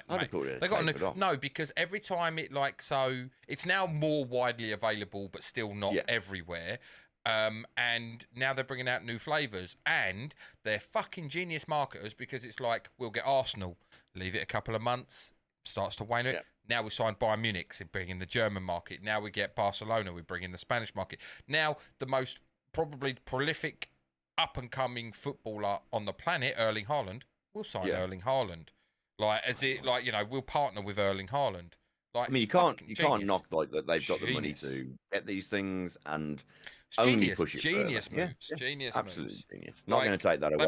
Speaker 2: I'd have thought it
Speaker 3: they got
Speaker 2: tapered off.
Speaker 3: no, because every time it's now more widely available, but still not everywhere. And now they're bringing out new flavours, and they're fucking genius marketers because it's like, we'll get Arsenal, leave it a couple of months, starts to wane it. Now we signed Bayern Munich, so bring in the German market. Now we get Barcelona, we bring in the Spanish market. Now the most probably prolific up and coming footballer on the planet, Erling Haaland, we'll sign Erling Haaland. We'll partner with Erling Haaland. Like,
Speaker 2: I mean, you can't knock like that. They've got the money to get these things and only push it.
Speaker 3: Genius
Speaker 2: further.
Speaker 3: moves. Genius
Speaker 2: absolutely
Speaker 3: moves.
Speaker 2: genius. Not going to take that away.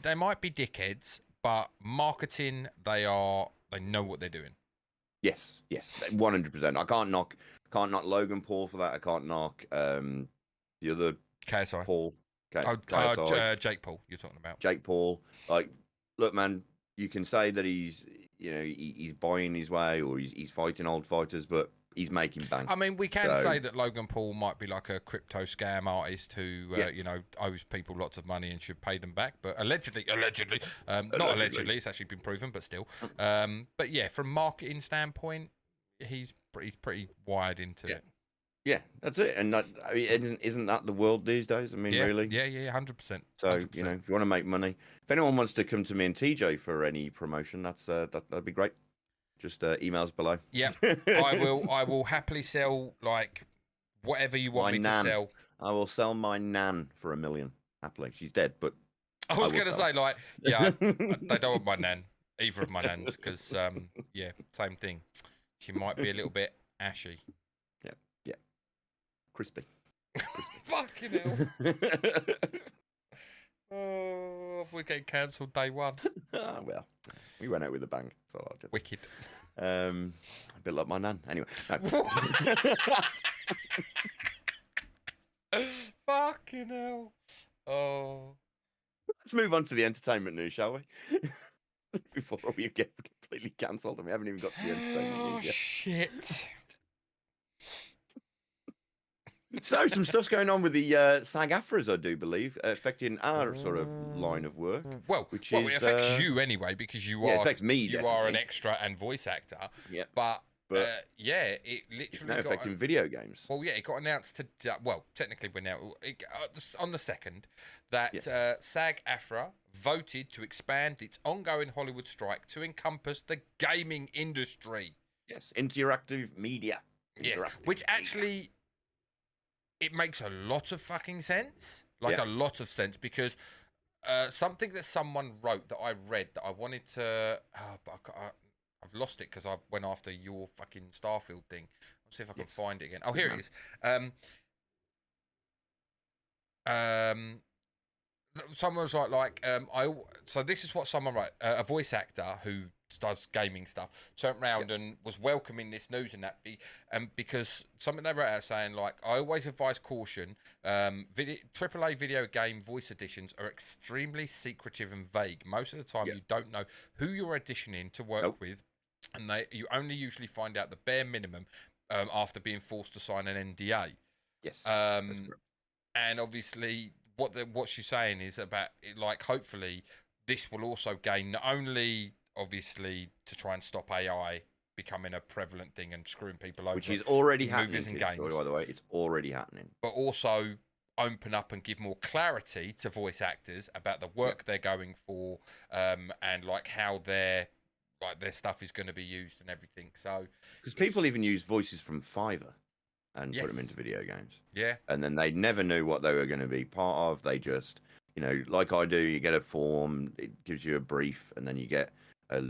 Speaker 3: They might be dickheads, but marketing, they know what they're doing.
Speaker 2: Yes, 100%. I can't knock Logan Paul for that. I can't knock the other
Speaker 3: KSI.
Speaker 2: Paul.
Speaker 3: Jake Paul. You're talking about
Speaker 2: Jake Paul. Like, look, man, you can say that he's buying his way or he's fighting old fighters, but he's making bank.
Speaker 3: I mean, we can say that Logan Paul might be like a crypto scam artist who, owes people lots of money and should pay them back. But allegedly, not allegedly, it's actually been proven, but still. But yeah, from marketing standpoint, he's pretty wired into it.
Speaker 2: Yeah, that's it. And that, I mean, isn't that the world these days? I mean, really?
Speaker 3: Yeah, 100%.
Speaker 2: So, if you want to make money, if anyone wants to come to me and TJ for any promotion, that'd be great. Just emails below.
Speaker 3: Yeah, I will happily sell like whatever you want me to sell.
Speaker 2: I will sell my nan for $1 million happily. She's dead, but
Speaker 3: I was going to say they don't want my nan, either of my nans, because same thing. She might be a little bit ashy.
Speaker 2: Yeah, crispy.
Speaker 3: Fucking hell. Oh, we're getting cancelled day one.
Speaker 2: Well, we went out with a bang. So
Speaker 3: Wicked.
Speaker 2: A bit like my nan. Anyway. No.
Speaker 3: Fucking hell. Oh.
Speaker 2: Let's move on to the entertainment news, shall we? Before we get completely cancelled and we haven't even got to the entertainment news yet.
Speaker 3: Shit.
Speaker 2: So, some stuff's going on with the SAG-AFTRAs, I do believe, affecting our sort of line of work.
Speaker 3: Well, it affects you anyway, because it affects me. You are an extra and voice actor. Yeah. But it literally
Speaker 2: it's now affecting video games.
Speaker 3: Well, yeah, it got announced technically we're now on the 2nd that SAG-AFTRA voted to expand its ongoing Hollywood strike to encompass the gaming industry.
Speaker 2: Yes, interactive media.
Speaker 3: Which actually, it makes a lot of fucking sense. A lot of sense, because something that someone wrote that I read that I wanted to... I've lost it because I went after your fucking Starfield thing. Let's see if I can find it again. Oh, here it is. Someone was so this is what someone wrote. A voice actor who does gaming stuff turned around and was welcoming this news and that because something they wrote out saying I always advise caution. AAA video game voice auditions are extremely secretive and vague. Most of the time, you don't know who you're auditioning to work with, and you only usually find out the bare minimum after being forced to sign an NDA.
Speaker 2: Yes.
Speaker 3: And obviously, what she's saying is about hopefully this will also gain not only obviously to try and stop AI becoming a prevalent thing and screwing people over,
Speaker 2: which is already happening.
Speaker 3: Movies and games,
Speaker 2: by the way, it's already happening.
Speaker 3: But also open up and give more clarity to voice actors about the work they're going for, and how their stuff is going to be used and everything. So
Speaker 2: because people even use voices from Fiverr and put them into video games.
Speaker 3: Yeah.
Speaker 2: And then they never knew what they were going to be part of. They just, like I do, you get a form, it gives you a brief, and then you get a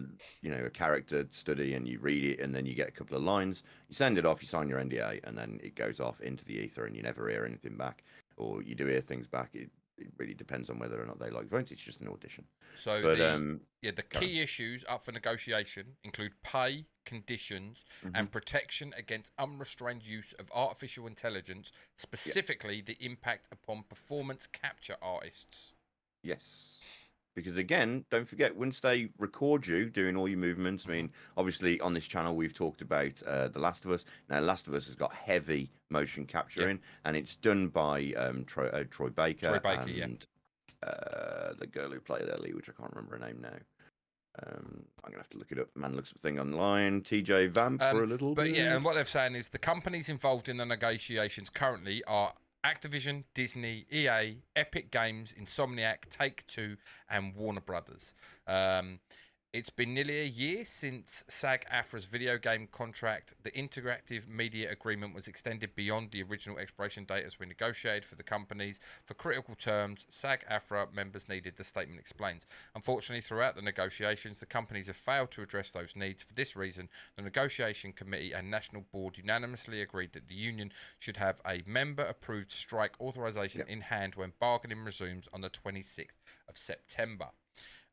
Speaker 2: character study and you read it, and then you get a couple of lines. You send it off, you sign your NDA, and then it goes off into the ether and you never hear anything back. Or you do hear things back. It really depends on whether or not they like it. It's just an audition.
Speaker 3: So the key issues up for negotiation include pay, conditions, and protection against unrestrained use of artificial intelligence, specifically the impact upon performance capture artists.
Speaker 2: Yes. Because again, don't forget, once they record you doing all your movements, I mean, obviously on this channel we've talked about The Last of Us. Now, Last of Us has got heavy motion capturing, and it's done by Troy Baker and the girl who played Ellie, which I can't remember her name now. I'm gonna have to look it up. Man looks up thing online. TJ Vamp for a little bit.
Speaker 3: But yeah, and what they're saying is the companies involved in the negotiations currently are Activision, Disney, EA, Epic Games, Insomniac, Take-Two, and Warner Brothers. It's been nearly a year since SAG-AFTRA's video game contract. The interactive media agreement was extended beyond the original expiration date as we negotiated for the companies for critical terms. SAG-AFTRA members needed, the statement explains. Unfortunately, throughout the negotiations, the companies have failed to address those needs. For this reason, the negotiation committee and national board unanimously agreed that the union should have a member-approved strike authorization in hand when bargaining resumes on the 26th of September.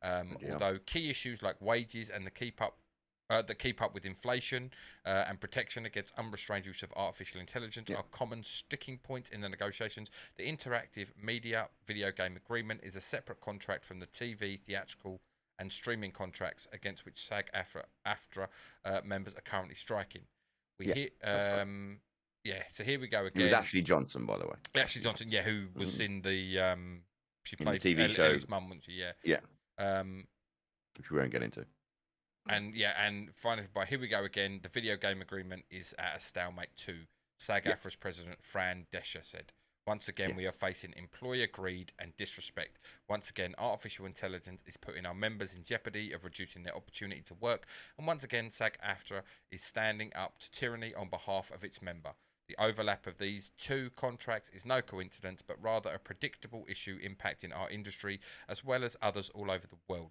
Speaker 3: Although key issues like wages and that keep up with inflation and protection against unrestrained use of artificial intelligence are common sticking points in the negotiations. The interactive media video game agreement is a separate contract from the TV, theatrical, and streaming contracts against which SAG-AFTRA members are currently striking. So here we go again.
Speaker 2: It was Ashley Johnson, by the way.
Speaker 3: Ashley Johnson, who was in the she played
Speaker 2: the TV show.
Speaker 3: Ellie's mum, wasn't she?
Speaker 2: Yeah. Which we won't get into.
Speaker 3: And finally, here we go again. The video game agreement is at a stalemate too. SAG-AFTRA's president Fran Descher said, "Once again, we are facing employer greed and disrespect. Once again, artificial intelligence is putting our members in jeopardy of reducing their opportunity to work. And once again, SAG-AFTRA is standing up to tyranny on behalf of its member. The overlap of these two contracts is no coincidence, but rather a predictable issue impacting our industry as well as others all over the world.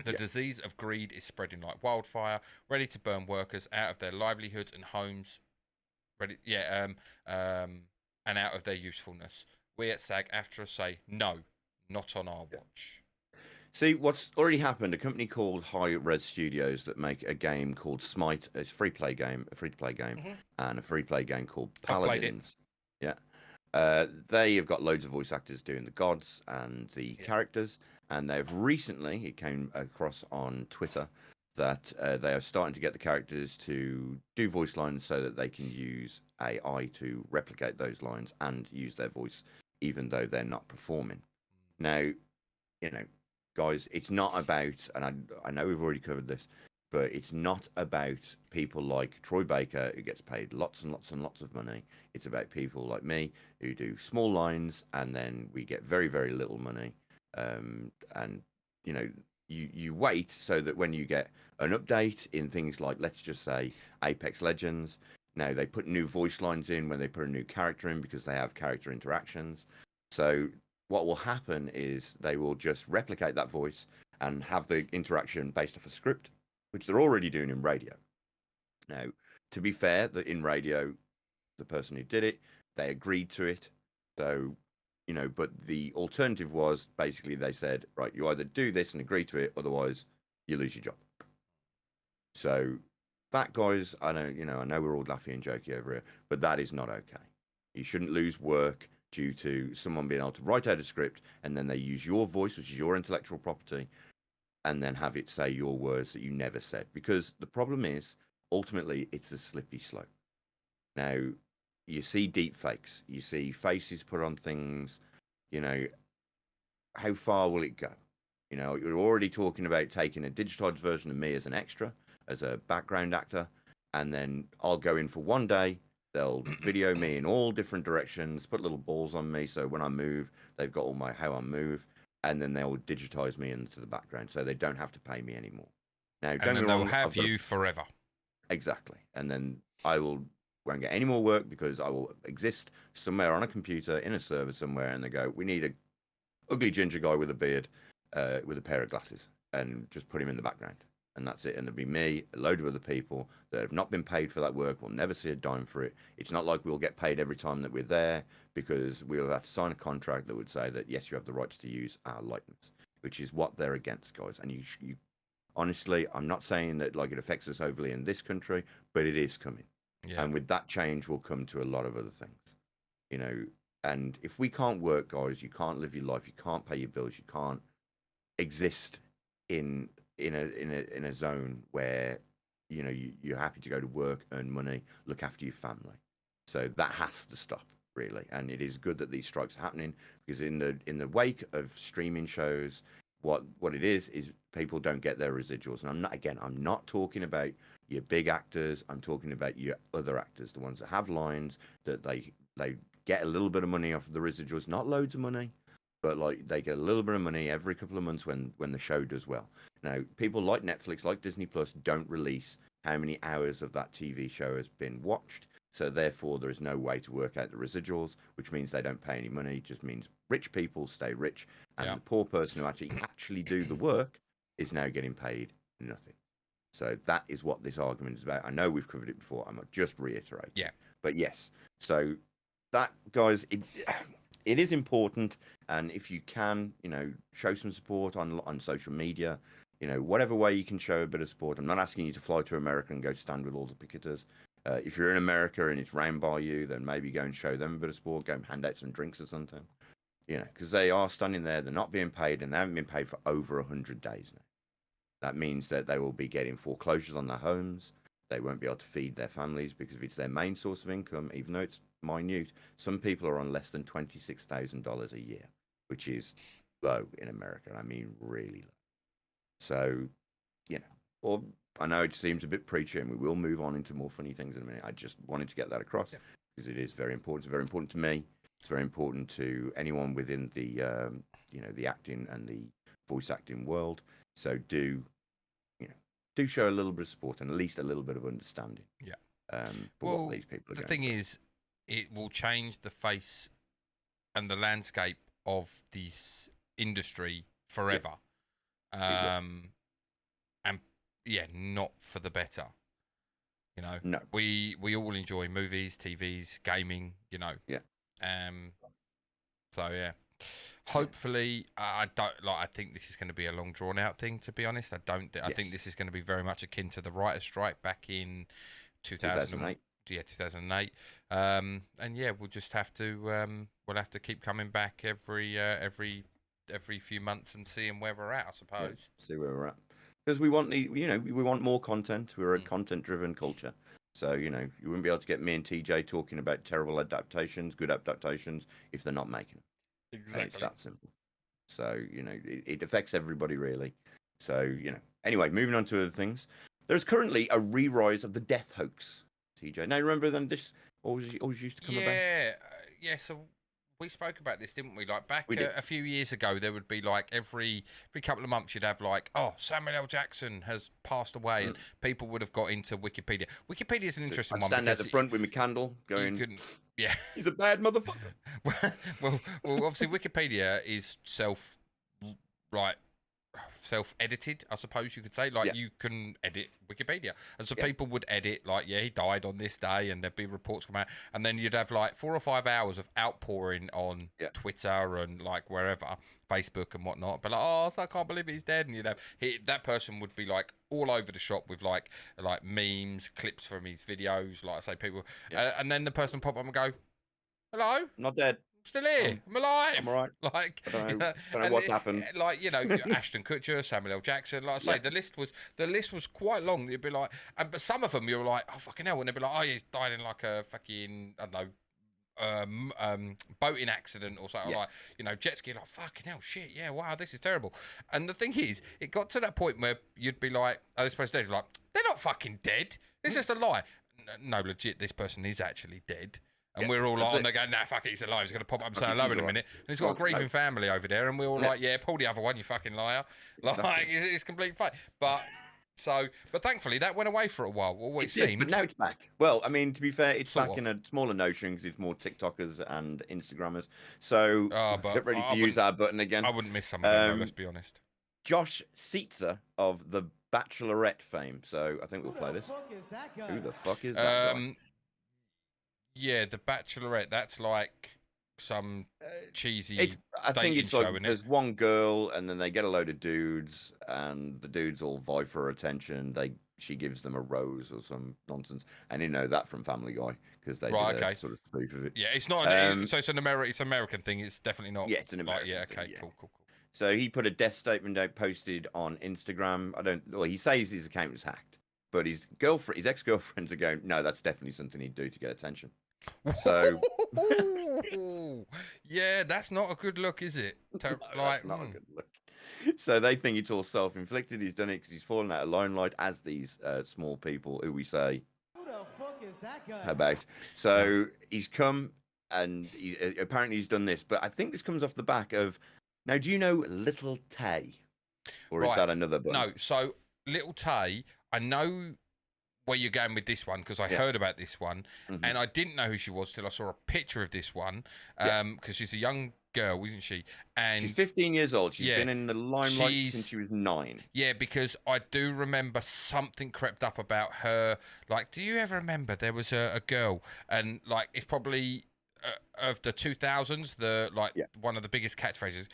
Speaker 3: The disease of greed is spreading like wildfire, ready to burn workers out of their livelihoods and homes, and out of their usefulness. We at SAG-AFTRA say no, not on our watch."
Speaker 2: See, what's already happened, a company called High Res Studios that make a game called Smite, it's a free-to-play game, and a free-to-play game called Paladins. They have got loads of voice actors doing the gods and the characters, and they've recently, it came across on Twitter, that they are starting to get the characters to do voice lines so that they can use AI to replicate those lines and use their voice even though they're not performing. Now, guys, it's not about, and I know we've already covered this, but it's not about people like Troy Baker, who gets paid lots and lots and lots of money. It's about people like me who do small lines and then we get very, very little money. You wait so that when you get an update in things like, let's just say, Apex Legends, now they put new voice lines in when they put a new character in because they have character interactions. So what will happen is they will just replicate that voice and have the interaction based off a script, which they're already doing in radio. Now, to be fair, that in radio, the person who did it, they agreed to it. So, but the alternative was basically they said, right, you either do this and agree to it, otherwise you lose your job. So that, guys, I know we're all laughing and joking over here, but that is not okay. You shouldn't lose work due to someone being able to write out a script and then they use your voice, which is your intellectual property, and then have it say your words that you never said. Because the problem is, ultimately, it's a slippery slope. Now, you see deep fakes, you see faces put on things, how far will it go? You're already talking about taking a digitized version of me as an extra, as a background actor, and then I'll go in for one day, they'll video me in all different directions, put little balls on me, so when I move, they've got all how I move, and then they'll digitize me into the background, so they don't have to pay me anymore. Now,
Speaker 3: and then they'll have you forever.
Speaker 2: Exactly, and then I won't get any more work because I will exist somewhere on a computer in a server somewhere, and they go, we need a ugly ginger guy with a beard, with a pair of glasses, and just put him in the background. And that's it. And there'll be me, a load of other people that have not been paid for that work. We'll never see a dime for it. It's not like we'll get paid every time that we're there, because we'll have to sign a contract that would say that, yes, you have the rights to use our likeness, which is what they're against, guys. And you honestly, I'm not saying that it affects us overly in this country, but it is coming. Yeah. And with that change will come to a lot of other things, and if we can't work, guys, you can't live your life. You can't pay your bills. You can't exist in a zone where you're happy to go to work, earn money, look after your family. So that has to stop, really. And it is good that these strikes are happening, because in the wake of streaming shows, what it is people don't get their residuals. And I'm not talking about your big actors. I'm talking about your other actors, the ones that have lines that they get a little bit of money off of the residuals, not loads of money, but they get a little bit of money every couple of months when the show does well. Now, people like Netflix, like Disney Plus, don't release how many hours of that TV show has been watched. So therefore, there is no way to work out the residuals, which means they don't pay any money. It just means rich people stay rich, and the poor person who actually do the work is now getting paid nothing. So that is what this argument is about. I know we've covered it before. I'm just reiterating.
Speaker 3: Yeah.
Speaker 2: But yes, so that, guys, it is important, and if you can, show some support on social media, whatever way you can show a bit of support. I'm not asking you to fly to America and go stand with all the picketers. If you're in America and it's round by you, then maybe go and show them a bit of support. Go and hand out some drinks or something. Because they are standing there, they're not being paid, and they haven't been paid for over 100 days now. That means that they will be getting foreclosures on their homes. They won't be able to feed their families because it's their main source of income, even though it's minute. Some people are on less than $26,000 a year, which is low in America. I mean, really low. So, or I know it seems a bit preachy, and we will move on into more funny things in a minute. I just wanted to get that across because it is very important. It's very important to me. It's very important to anyone within the, the acting and the voice acting world. So do show a little bit of support and at least a little bit of understanding.
Speaker 3: Yeah.
Speaker 2: For what these people are
Speaker 3: the
Speaker 2: going
Speaker 3: thing
Speaker 2: through.
Speaker 3: is, it will change the face and the landscape of this industry forever. And not for the better.
Speaker 2: No.
Speaker 3: We all enjoy movies, TVs, gaming.
Speaker 2: Yeah.
Speaker 3: So yeah. Hopefully, I don't like. I think this is going to be a long, drawn out thing. To be honest, I don't. I think this is going to be very much akin to the writer's strike back in 2008. Yeah, 2008. And yeah, we'll just have to. We'll have to keep coming back every few months and seeing where we're at. I suppose.
Speaker 2: Yeah, see where we're at. Because we want we want more content. We're a content-driven culture. So you wouldn't be able to get me and TJ talking about terrible adaptations, good adaptations, if they're not making them.
Speaker 3: Exactly.
Speaker 2: And it's that simple. So, it affects everybody, really. So, Anyway, moving on to other things. There's currently a re-rise of the death hoax, TJ. Now, remember then this always used to come about?
Speaker 3: Yeah, so we spoke about this, didn't we? Like, back a few years ago, there would be, like, every couple of months, you'd have, like, Samuel L. Jackson has passed away, and people would have got into Wikipedia. Wikipedia is an interesting one.
Speaker 2: Stand at the front with my candle going,
Speaker 3: yeah.
Speaker 2: He's a bad motherfucker.
Speaker 3: well, obviously, Wikipedia is self-edited, I suppose you could say. Like, you can edit Wikipedia. And so people would edit, like, he died on this day, and there'd be reports come out. And then you'd have, like, 4 or 5 hours of outpouring on Twitter and, like, wherever, Facebook and whatnot. But, like, I can't believe he's dead. And you'd have, that person would be, like, all over the shop with, like memes, clips from his videos. Like I say, people. And then the person pop up and go, hello?
Speaker 2: Not dead.
Speaker 3: Still here. I'm alive.
Speaker 2: I'm all right.
Speaker 3: Like,
Speaker 2: I don't know what's happened.
Speaker 3: Like, Ashton Kutcher, Samuel L. Jackson. Like I say, the list was quite long. You'd be like, but some of them you were like, oh fucking hell, and they'd be like, he's died in like a fucking, I don't know, boating accident or something, like, jet ski. Like, fucking hell, shit, yeah, wow, this is terrible. And the thing is, it got to that point where you'd be like, this person dead. Like, they're not fucking dead. It's just a lie. No, legit, this person is actually dead. And we're all like, on there going, nah, fuck it, he's alive. He's going to pop up and say hello in a minute. And he's got a grieving family over there. And we're all like, pull the other one, you fucking liar. Like, it's complete fake. But thankfully, that went away for a while. Well, it seemed.
Speaker 2: But now it's back. Well, I mean, to be fair, it's
Speaker 3: Sort
Speaker 2: back
Speaker 3: of.
Speaker 2: in a smaller notion because it's more TikTokers and Instagrammers. So get ready to use our button again.
Speaker 3: I wouldn't miss some of them, though, let's be honest.
Speaker 2: Josh Seitzer of the Bachelorette fame. So I think we'll play this. Who the fuck is that guy?
Speaker 3: Yeah, the Bachelorette. That's like some cheesy.
Speaker 2: I think it's
Speaker 3: show,
Speaker 2: like there's one girl, and then they get a load of dudes, and the dudes all vie for her attention. She gives them a rose or some nonsense, and that from Family Guy because they did a sort of spoof of it.
Speaker 3: Yeah, it's not. So it's an American thing. It's definitely not.
Speaker 2: Yeah, it's an American.
Speaker 3: Yeah,
Speaker 2: thing,
Speaker 3: okay, cool.
Speaker 2: So he put a death statement out, posted on Instagram. He says his account was hacked, but his ex-girlfriends are going, no, that's definitely something he'd do to get attention. So
Speaker 3: yeah, that's not a good look, is it?
Speaker 2: That's not a good look. So they think it's all self-inflicted. He's done it because he's fallen out of limelight, as these small people who we say
Speaker 4: Who the fuck is that guy?
Speaker 2: about. So he's come and apparently he's done this, but I think this comes off the back of. Now, do you know Little Tay, or is that another book?
Speaker 3: No. So Little Tay, I know where you're going with this one because I heard about this one, and I didn't know who she was till I saw a picture of this one, because she's a young girl, isn't she? And
Speaker 2: she's 15 years old. She's been in the limelight since she was 9.
Speaker 3: Yeah, because I do remember something crept up about her. Like, do you ever remember there was a girl, and like it's probably of the 2000s, one of the biggest catchphrases,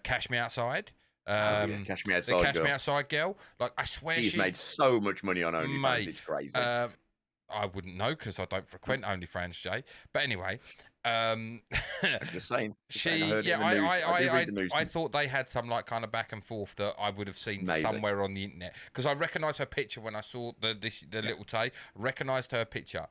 Speaker 3: "Cash me outside."
Speaker 2: Cash me outside.
Speaker 3: The Cash
Speaker 2: girl.
Speaker 3: Me Outside girl. Like, I swear
Speaker 2: She's made so much money on OnlyFans.
Speaker 3: Mate,
Speaker 2: It's crazy.
Speaker 3: I wouldn't know because I don't frequent OnlyFans, Jay. But anyway,
Speaker 2: I'm just saying.
Speaker 3: I thought they had some like kind of back and forth that I would have seen somewhere on the internet, because I recognised her picture when I saw the little Tay. Recognised her picture.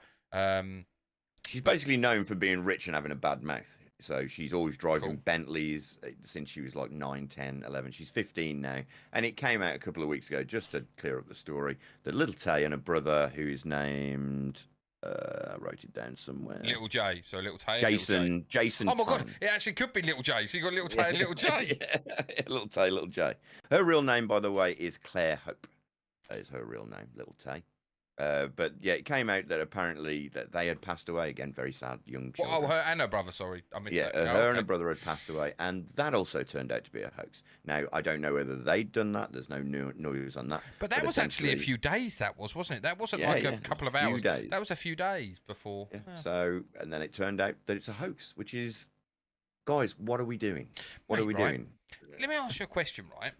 Speaker 2: She's basically known for being rich and having a bad mouth. So she's always driving Bentleys since she was like 9, 10, 11. She's 15 now. And it came out a couple of weeks ago, just to clear up the story, that little Tay and a brother who is named, I wrote it down somewhere.
Speaker 3: Little J. So little Tay
Speaker 2: Jason. Jason.
Speaker 3: Oh my God. It actually could be little J. So you got little Tay and little J.
Speaker 2: Yeah, little Tay, little J. Her real name, by the way, is Claire Hope. That is her real name, little Tay. But yeah, it came out that apparently that they had passed away again. Very sad, young children.
Speaker 3: Oh, her and her brother. Sorry, I missed that.
Speaker 2: Her and her brother had passed away, and that also turned out to be a hoax. Now I don't know whether they'd done that. There's no news on that.
Speaker 3: But that was actually a few days. That wasn't it? That wasn't a couple of hours.
Speaker 2: Days.
Speaker 3: That was a few days before.
Speaker 2: Yeah. Yeah. So, and then it turned out that it's a hoax, which is, guys, what are we doing? What are we doing?
Speaker 3: Let me ask you a question, right?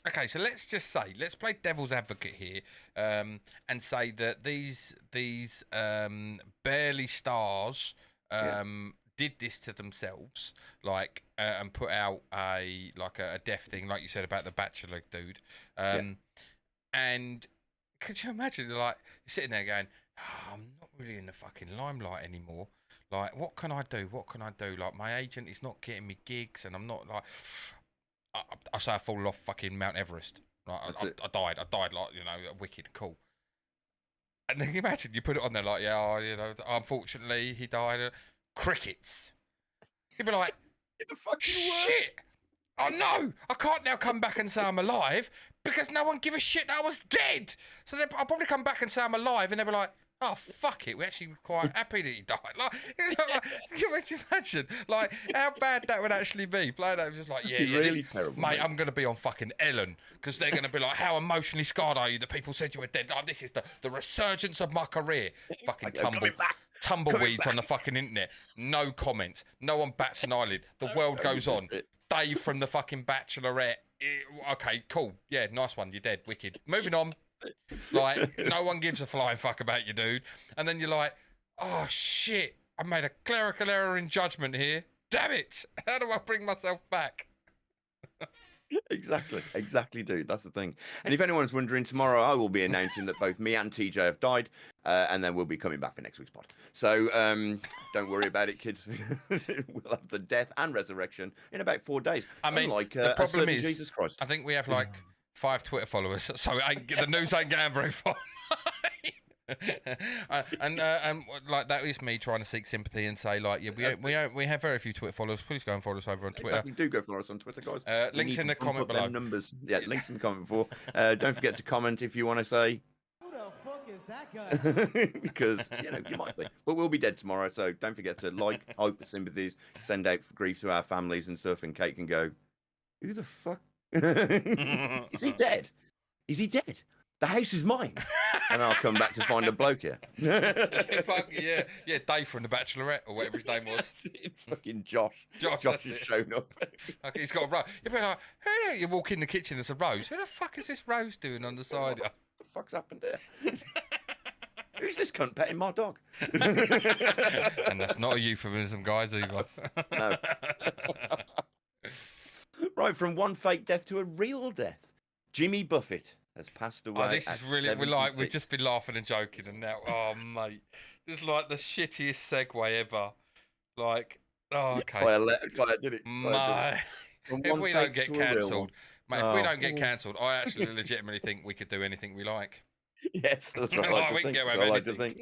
Speaker 3: Okay, so let's play devil's advocate here, and say that these barely stars did this to themselves, like, and put out a death thing, like you said about the Bachelor dude, and could you imagine, like, you're sitting there going, oh, I'm not really in the fucking limelight anymore. Like, what can I do? What can I do? Like, my agent is not getting me gigs, and I'm not like. I say I fall off fucking Mount Everest. Like, I died, like, you know, wicked, cool. And then you imagine, you put it on there like, unfortunately, he died. Crickets. You'd be like, shit. Oh no, I can't now come back and say I'm alive because no one give a shit that I was dead. So I'll probably come back and say I'm alive, and they'll be like, oh, fuck it, we're actually quite happy that he died. Like, can you imagine? Like, how bad that would actually be? Playing that was just like,
Speaker 2: really terrible,
Speaker 3: mate, I'm going to be on fucking Ellen, because they're going to be like, how emotionally scarred are you that people said you were dead? Like, this is the resurgence of my career. Fucking tumbleweeds on the fucking internet. No comments. No one bats an eyelid. The world goes on. Dave from the fucking Bachelorette. Okay, cool. Yeah, nice one. You're dead. Wicked. Moving on. Like, no one gives a flying fuck about you, dude. And then you're like, oh shit, I made a clerical error in judgment here. Damn it. How do I bring myself back?
Speaker 2: Exactly, dude. That's the thing. And if anyone's wondering, tomorrow I will be announcing that both me and TJ have died, and then we'll be coming back for next week's pod. So don't worry about it, kids. We'll have the death and resurrection in about 4 days.
Speaker 3: I mean,
Speaker 2: like,
Speaker 3: the problem is,
Speaker 2: Jesus Christ.
Speaker 3: I think we have like 5 Twitter followers, so the news ain't going very far. and like, that is me trying to seek sympathy and say, like, we have very few Twitter followers. Please go and follow us over on Twitter.
Speaker 2: Exactly, do go follow us on Twitter, guys.
Speaker 3: Links in the comment below.
Speaker 2: Numbers. Yeah, links in the comment below. Don't forget to comment if you want to say,
Speaker 4: Who the fuck is that guy?
Speaker 2: because you might be, but we'll be dead tomorrow. So don't forget to like, hope, sympathies, send out grief to our families and stuff, and Kate can go, who the fuck? Is he dead? Is he dead? The house is mine. And I'll come back to find a bloke here.
Speaker 3: yeah, Dave from the Bachelorette or whatever his name was.
Speaker 2: Fucking Josh. Josh has shown up.
Speaker 3: Okay, he's got a rose. You'll be like, you walk in the kitchen, there's a rose. Who the fuck is this rose doing on the side?
Speaker 2: What the fuck's happened here? Who's this cunt petting my dog?
Speaker 3: And that's not a euphemism, guys, either.
Speaker 2: No. Right, from one fake death to a real death. Jimmy Buffett has passed away.
Speaker 3: Oh, this is really, we've just been laughing and joking, and now, oh, mate, this is like the shittiest segue ever. Like, oh, okay.
Speaker 2: That's why I did it.
Speaker 3: Mate, if we don't get cancelled, mate, if we don't get cancelled, I actually legitimately think we could do anything we like.
Speaker 2: Yes, that's what I like to think.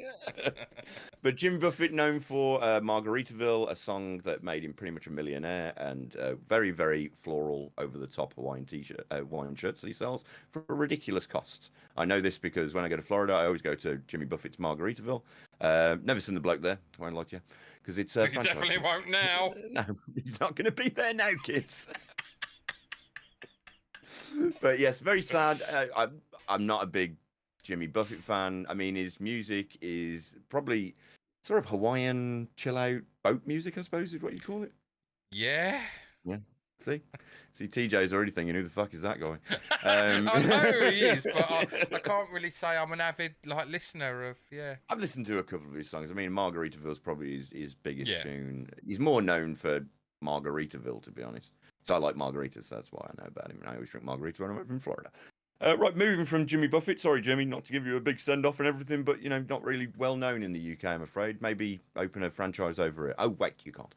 Speaker 2: But Jimmy Buffett, known for Margaritaville, a song that made him pretty much a millionaire, and very, very floral, over-the-top Hawaiian Hawaiian shirts that he sells for ridiculous costs. I know this because when I go to Florida, I always go to Jimmy Buffett's Margaritaville. Never seen the bloke there. I won't lie to you, because it's
Speaker 3: you definitely won't now.
Speaker 2: No, he's not going to be there now, kids. But yes, very sad. I'm not a big Jimmy Buffett fan. I mean, his music is probably sort of Hawaiian chill out boat music, I suppose is what you call it.
Speaker 3: Yeah.
Speaker 2: Yeah. See, TJ's already thinking, who the fuck is that guy?
Speaker 3: I know who he is, but I can't really say I'm an avid listener of. Yeah.
Speaker 2: I've listened to a couple of his songs. I mean, Margaritaville's probably his biggest
Speaker 3: Yeah.
Speaker 2: tune. He's more known for Margaritaville, to be honest. So I like margaritas, so that's why I know about him. And I always drink margarita when I'm over in Florida. Right, moving from Jimmy Buffett. Sorry, Jimmy, not to give you a big send-off and everything, but, not really well known in the UK, I'm afraid. Maybe open a franchise over it. Oh, wait, you can't.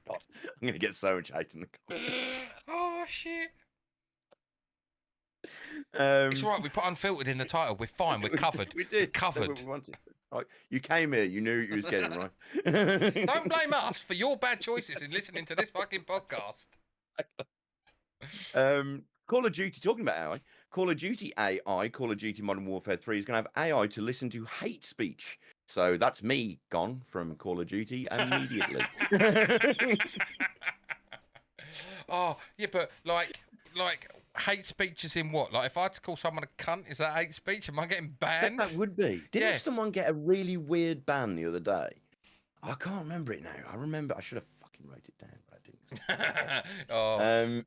Speaker 2: God, I'm going to get so much hate in the comments.
Speaker 3: Oh, shit.
Speaker 2: Um,
Speaker 3: It's all right. We put Unfiltered in the title. We're fine. We're covered.
Speaker 2: We did.
Speaker 3: Covered.
Speaker 2: That's what we wanted. Right, you came here. You knew you was getting it right.
Speaker 3: Don't blame us for your bad choices in listening to this fucking podcast.
Speaker 2: Call of Duty, talking about AI, Call of Duty AI, Call of Duty Modern Warfare 3 is going to have AI to listen to hate speech. So that's me gone from Call of Duty immediately.
Speaker 3: Oh, yeah, but like hate speech is in what? Like, if I had to call someone a cunt, is that hate speech? Am I getting banned?
Speaker 2: That would be. Didn't
Speaker 3: Yeah.
Speaker 2: someone get a really weird ban the other day? I can't remember it now. I should have fucking wrote it down, but I didn't.
Speaker 3: Oh.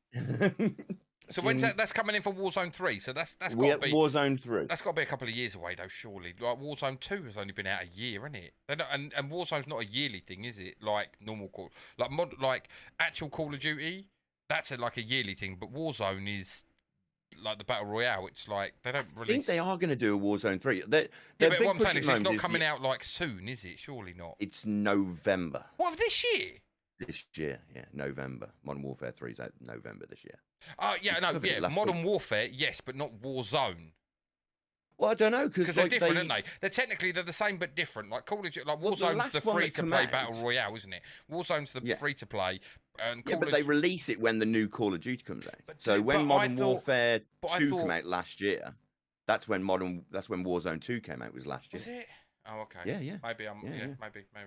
Speaker 3: So when's
Speaker 2: fucking-
Speaker 3: that's coming in for Warzone 3? So that's
Speaker 2: we
Speaker 3: got
Speaker 2: at
Speaker 3: to be
Speaker 2: Warzone 3.
Speaker 3: that's got to be a couple of years away though, surely. Like Warzone 2 has only been out a year, isn't it? And Warzone's not a yearly thing, is it? Like normal call, like actual Call of Duty, that's like a yearly thing. But Warzone is like the battle royale. It's like they don't
Speaker 2: I
Speaker 3: release.
Speaker 2: think they are going to do a Warzone 3.
Speaker 3: Yeah, but what I'm saying is it's not coming out like soon, is it? Surely not.
Speaker 2: It's November
Speaker 3: What, this year?
Speaker 2: this year. Yeah, November. Modern Warfare 3 is out November this year.
Speaker 3: Oh, yeah, no,
Speaker 2: Covered it
Speaker 3: yeah.
Speaker 2: last
Speaker 3: Modern Warfare, yes, but not Warzone.
Speaker 2: Well, I don't know
Speaker 3: Because they're different, aren't they? They're the same but different. Like Call of Duty, like
Speaker 2: Well, the
Speaker 3: Warzone's
Speaker 2: last
Speaker 3: the
Speaker 2: one that
Speaker 3: free-to-play
Speaker 2: came
Speaker 3: battle
Speaker 2: out-
Speaker 3: royale, isn't it? Warzone's the
Speaker 2: Yeah.
Speaker 3: free-to-play, and
Speaker 2: Yeah,
Speaker 3: Call
Speaker 2: but
Speaker 3: of
Speaker 2: they release it when the new Call of Duty comes out.
Speaker 3: But
Speaker 2: So
Speaker 3: dude,
Speaker 2: when
Speaker 3: but I
Speaker 2: Modern
Speaker 3: thought-
Speaker 2: Warfare
Speaker 3: but I
Speaker 2: 2
Speaker 3: thought-
Speaker 2: came out last year, that's when Warzone 2 came out. Was last year.
Speaker 3: Was it? Oh, okay.
Speaker 2: Yeah, yeah.
Speaker 3: Maybe I'm.
Speaker 2: Yeah,
Speaker 3: Yeah,
Speaker 2: yeah.
Speaker 3: maybe. Yeah.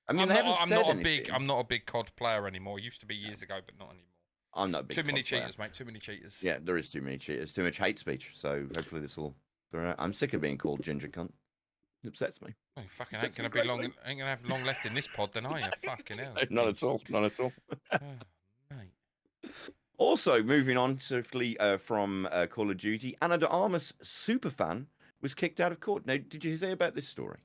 Speaker 2: I mean,
Speaker 3: I'm
Speaker 2: they
Speaker 3: not,
Speaker 2: haven't
Speaker 3: I'm
Speaker 2: said
Speaker 3: not a
Speaker 2: anything.
Speaker 3: big. I'm not a big COD player anymore. Used to be years ago, but not anymore.
Speaker 2: I'm not a big
Speaker 3: Too many
Speaker 2: COD player.
Speaker 3: cheaters, mate. Too many cheaters.
Speaker 2: Yeah, there is too many cheaters, too much hate speech. So hopefully this will. I'm sick of being called ginger cunt. It upsets me.
Speaker 3: Oh, you fucking
Speaker 2: It's
Speaker 3: ain't gonna
Speaker 2: actually
Speaker 3: be long.
Speaker 2: great,
Speaker 3: Ain't gonna have long left in this pod, then are you? Fucking hell.
Speaker 2: Not at all. Not at all.
Speaker 3: Oh, mate.
Speaker 2: Also, moving on swiftly from Call of Duty, Anna de Armas superfan was kicked out of court. Now, did you hear about this story?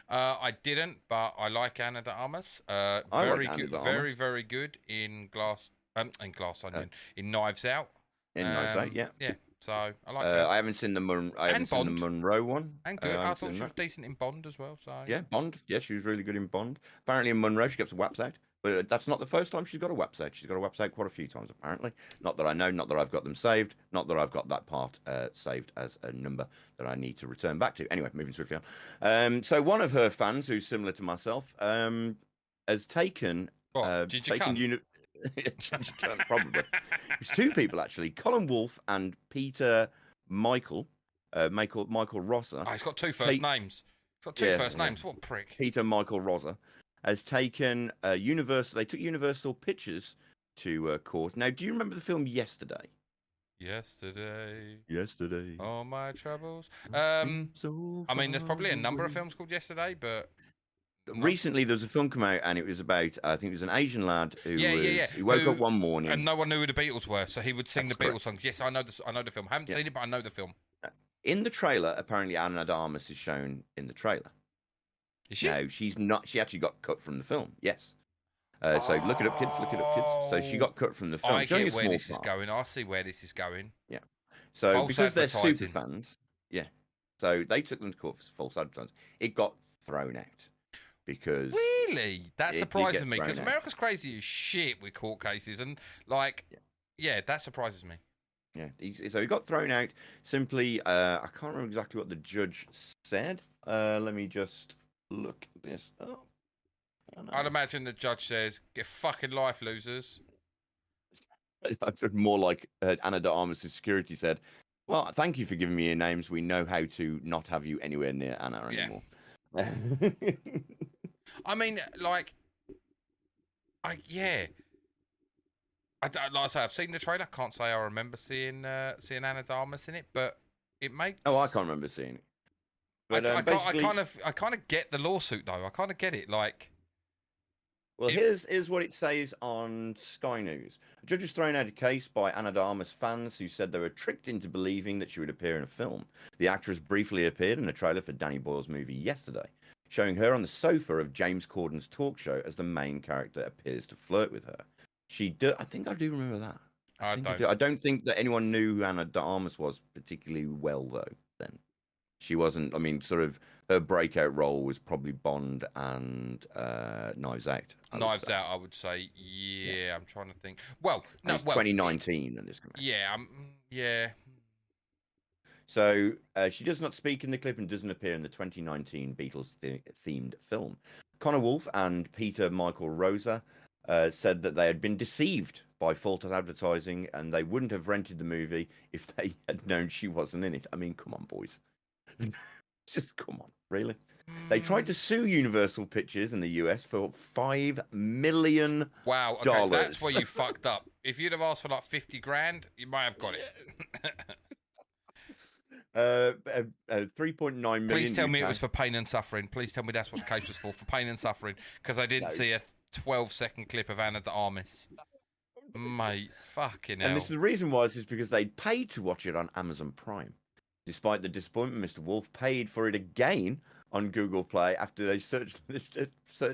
Speaker 3: I didn't, but I like Anna de Armas.
Speaker 2: like
Speaker 3: Very
Speaker 2: Ana
Speaker 3: good,
Speaker 2: de
Speaker 3: very
Speaker 2: Armas.
Speaker 3: very good in Glass Onion, in Knives Out.
Speaker 2: In Knives Out, yeah.
Speaker 3: Yeah. So I like that.
Speaker 2: I haven't seen the
Speaker 3: Bond.
Speaker 2: Monroe one.
Speaker 3: And good. I
Speaker 2: haven't
Speaker 3: thought
Speaker 2: seen
Speaker 3: she was
Speaker 2: that.
Speaker 3: decent in Bond as well. So
Speaker 2: Yeah, Bond. Yeah, she was really good in Bond. Apparently in Monroe, she gets a whaps out. But that's not the first time she's got a whaps out. She's got a whaps out quite a few times, apparently. Not that I know, not that I've got them saved, not that I've got that part saved as a number that I need to return back to. Anyway, moving swiftly on. So one of her fans, who's similar to myself, has taken...
Speaker 3: What, Ginger Cunt?
Speaker 2: Ginger Cunt, probably. It's two people, actually. Colin Wolfe and Peter Michael Rosser.
Speaker 3: Oh, he's got two first names. He's got two first names. What a prick.
Speaker 2: Peter Michael Rosser has taken Universal. They took Universal Pictures to court. Now, do you remember the film Yesterday?
Speaker 3: Yesterday,
Speaker 2: Yesterday.
Speaker 3: all my troubles. I mean, there's probably a number of films called Yesterday, but
Speaker 2: Recently, there was a film come out, and it was about, I think it was an Asian lad who He woke
Speaker 3: Who-
Speaker 2: up one morning.
Speaker 3: and no one knew who the Beatles were, so he would sing
Speaker 2: That's
Speaker 3: the Beatles
Speaker 2: correct.
Speaker 3: songs. Yes, I know the film. I haven't seen it, but I know the film.
Speaker 2: In the trailer, apparently Anna de Armas is shown in the trailer.
Speaker 3: Is she?
Speaker 2: No, she's not. She actually got cut from the film. Yes. So look it up, kids. Look it up, kids. So she got cut from the film.
Speaker 3: I
Speaker 2: It's only
Speaker 3: get
Speaker 2: a
Speaker 3: where
Speaker 2: small
Speaker 3: this is
Speaker 2: part.
Speaker 3: going. I see where this is going.
Speaker 2: So
Speaker 3: False
Speaker 2: because they're
Speaker 3: advertising.
Speaker 2: super fans, yeah. So they took them to court for false advertising. It got thrown out because
Speaker 3: Really? That
Speaker 2: It did
Speaker 3: surprises
Speaker 2: get
Speaker 3: me because
Speaker 2: thrown out.
Speaker 3: America's crazy as shit with court cases, and like, yeah, that surprises me.
Speaker 2: yeah, so he got thrown out simply. I can't remember exactly what the judge said. Let me just look this up. I don't know.
Speaker 3: I'd imagine the judge says, "Get fucking life, losers."
Speaker 2: I've heard more like Anna de Armas' security said, "Well, thank you for giving me your names. We know how to not have you anywhere near Anna
Speaker 3: Yeah.
Speaker 2: anymore."
Speaker 3: I mean, like, like I say, I've seen the trailer. Can't say I remember seeing Anna de Armas in it, but it makes.
Speaker 2: Oh, I can't remember seeing it. But
Speaker 3: I
Speaker 2: basically,
Speaker 3: kind of get the lawsuit though. I kind of get it. Like,
Speaker 2: well, here's what it says on Sky News. A judge has thrown out a case by Ana de Armas fans who said they were tricked into believing that she would appear in a film. The actress briefly appeared in a trailer for Danny Boyle's movie yesterday, showing her on the sofa of James Corden's talk show as the main character appears to flirt with her. I think I do remember that. I don't think that anyone knew who Ana de Armas was particularly well, though, then. She wasn't, I mean, sort of, her breakout role was probably Bond and Knives Out.
Speaker 3: Knives Out, I would say, yeah, I'm trying to think. Well, no,
Speaker 2: it's 2019 and this came out.
Speaker 3: Yeah, yeah.
Speaker 2: So she does not speak in the clip and doesn't appear in the 2019 Beatles-themed film. Connor Wolfe and Peter Michael Rosa said that they had been deceived by false advertising and they wouldn't have rented the movie if they had known she wasn't in it. I mean, come on, boys. Just come on, really? They tried to sue Universal Pictures in the US for $5 million.
Speaker 3: Wow, okay, that's where you fucked up. If you'd have asked for like 50 grand, you might have got it.
Speaker 2: 3.9 million.
Speaker 3: Please tell me it was for pain and suffering. Please tell me that's what the case was for pain and suffering, because I didn't see a 12-second clip of Ana de Armas. Mate, fucking hell.
Speaker 2: And the reason was because they'd paid to watch it on Amazon Prime. Despite the disappointment, Mr. Wolf paid for it again on Google Play after they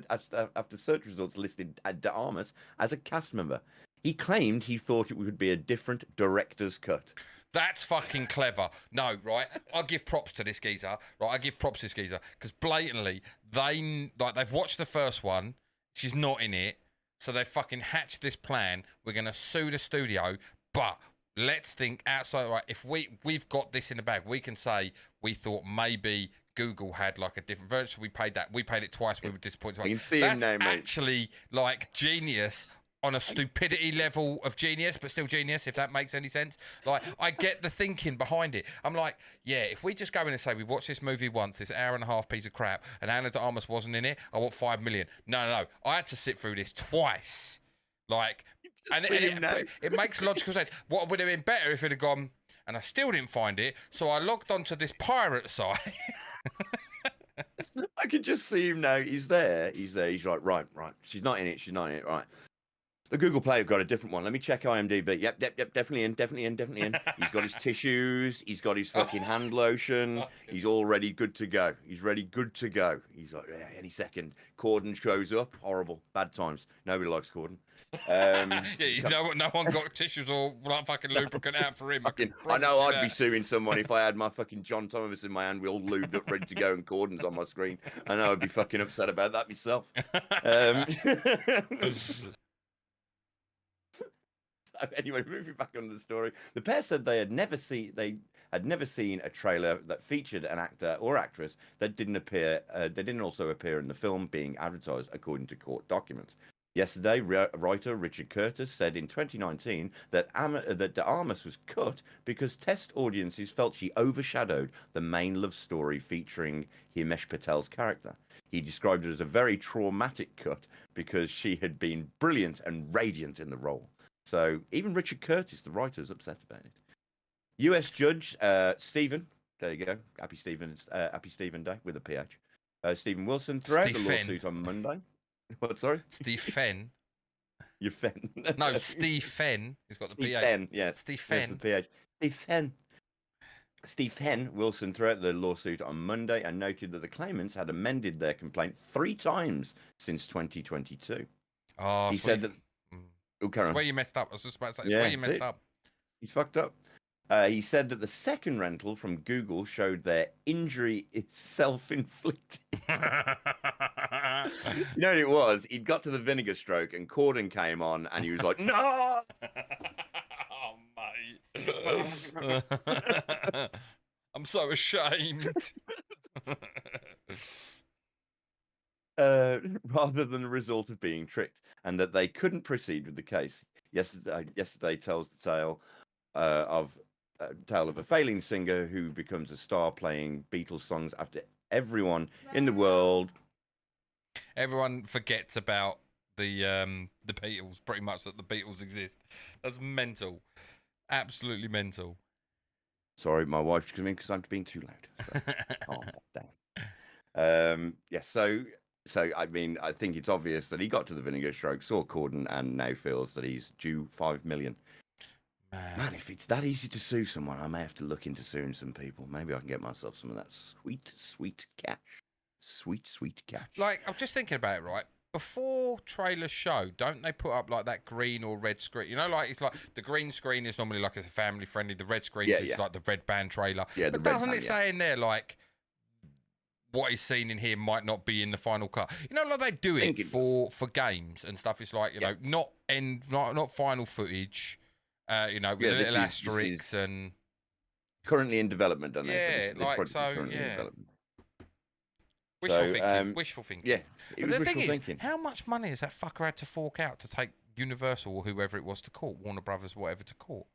Speaker 2: after search results listed de Armas as a cast member. He claimed he thought it would be a different director's cut.
Speaker 3: That's fucking clever. No, right? I give props to this geezer. Right, I give props to this geezer because blatantly they've watched the first one. She's not in it, so they fucking hatched this plan. We're gonna sue the studio, but let's think outside. Right, if we've got this in the bag, we can say we thought maybe Google had like a different version. We paid that. We paid it twice. We were disappointed twice.
Speaker 2: You can see
Speaker 3: That's
Speaker 2: him now, mate.
Speaker 3: actually like genius on a stupidity level of genius, but still genius, if that makes any sense. Like, I get the thinking behind it. I'm like, yeah, if we just go in and say we watched this movie once, this hour-and-a-half piece of crap, and Ana de Armas wasn't in it, I want $5 million. No. I had to sit through this twice. Like, and it makes logical sense. What would have been better if it had gone, and I still didn't find it, so I logged onto this pirate site.
Speaker 2: I could just see him now. He's there. He's like, right. She's not in it. Right. The Google Play have got a different one. Let me check IMDb. Yep. Definitely in. He's got his tissues. He's got his fucking hand lotion. He's already good to go. He's ready, good to go. He's like, yeah, any second. Corden shows up. Horrible. Bad times. Nobody likes Corden.
Speaker 3: No one got tissues or like fucking lubricant out for him.
Speaker 2: I know I'd be suing someone if I had my fucking John Thomas in my hand, all lubed up, ready to go, and Corden's on my screen. I know I'd be fucking upset about that myself. Anyway, moving back on the story, the pair said they had never seen a trailer that featured an actor or actress that didn't appear. They didn't also appear in the film being advertised, according to court documents. Yesterday, writer Richard Curtis said in 2019 that de Armas was cut because test audiences felt she overshadowed the main love story featuring Himesh Patel's character. He described it as a very traumatic cut because she had been brilliant and radiant in the role. So even Richard Curtis, the writer, is upset about it. U.S. Judge Stephen, there you go, Happy Stephen Day with a PH. Stephen Wilson threw out the lawsuit on Monday. What? Sorry,
Speaker 3: Steve Fenn.
Speaker 2: You're Fenn.
Speaker 3: No, Steve Fenn. He's got the PH.
Speaker 2: Fenn, yeah.
Speaker 3: Steve Fenn.
Speaker 2: The PH. Steve Fenn. Steve Fenn Wilson threw out the lawsuit on Monday and noted that the claimants had amended their complaint 3 times since 2022.
Speaker 3: Oh,
Speaker 2: he said that. Oh, carry on.
Speaker 3: It's where you messed up. I was just about to say, it's
Speaker 2: yeah,
Speaker 3: where you messed up.
Speaker 2: He's fucked up. He said that the second rental from Google showed their injury is self-inflicted. You know what it was? He'd got to the vinegar stroke and Corden came on and he was like, no!
Speaker 3: Oh, mate. I'm so ashamed.
Speaker 2: Rather than the result of being tricked, and that they couldn't proceed with the case. Yesterday tells the tale of a failing singer who becomes a star playing Beatles songs after everyone in the world.
Speaker 3: Everyone forgets about the Beatles, pretty much, that the Beatles exist. That's mental. Absolutely mental.
Speaker 2: Sorry, my wife's coming because I'm being too loud. So, calm that down. Yeah, so I mean, I think it's obvious that he got to the vinegar stroke, saw Corden, and now feels that he's due 5 million. Man, if it's that easy to sue someone, I may have to look into suing some people. Maybe I can get myself some of that sweet cash. Sweet cash.
Speaker 3: Like, I'm just thinking about it, right? Before trailers show, don't they put up like that green or red screen? You know, like it's like the green screen is normally like it's a family friendly. The red screen is like the red band trailer.
Speaker 2: Yeah,
Speaker 3: but doesn't it say in there like what is seen in here might not be in the final cut? You know, like they do it for games and stuff. It's like not final footage. You know, with little asterisks and
Speaker 2: currently in development, don't they?
Speaker 3: Yeah,
Speaker 2: Currently in development.
Speaker 3: Wishful thinking.
Speaker 2: Yeah,
Speaker 3: but the thing is, how much money has that fucker had to fork out to take Universal or whoever it was to court, Warner Brothers, whatever, to court?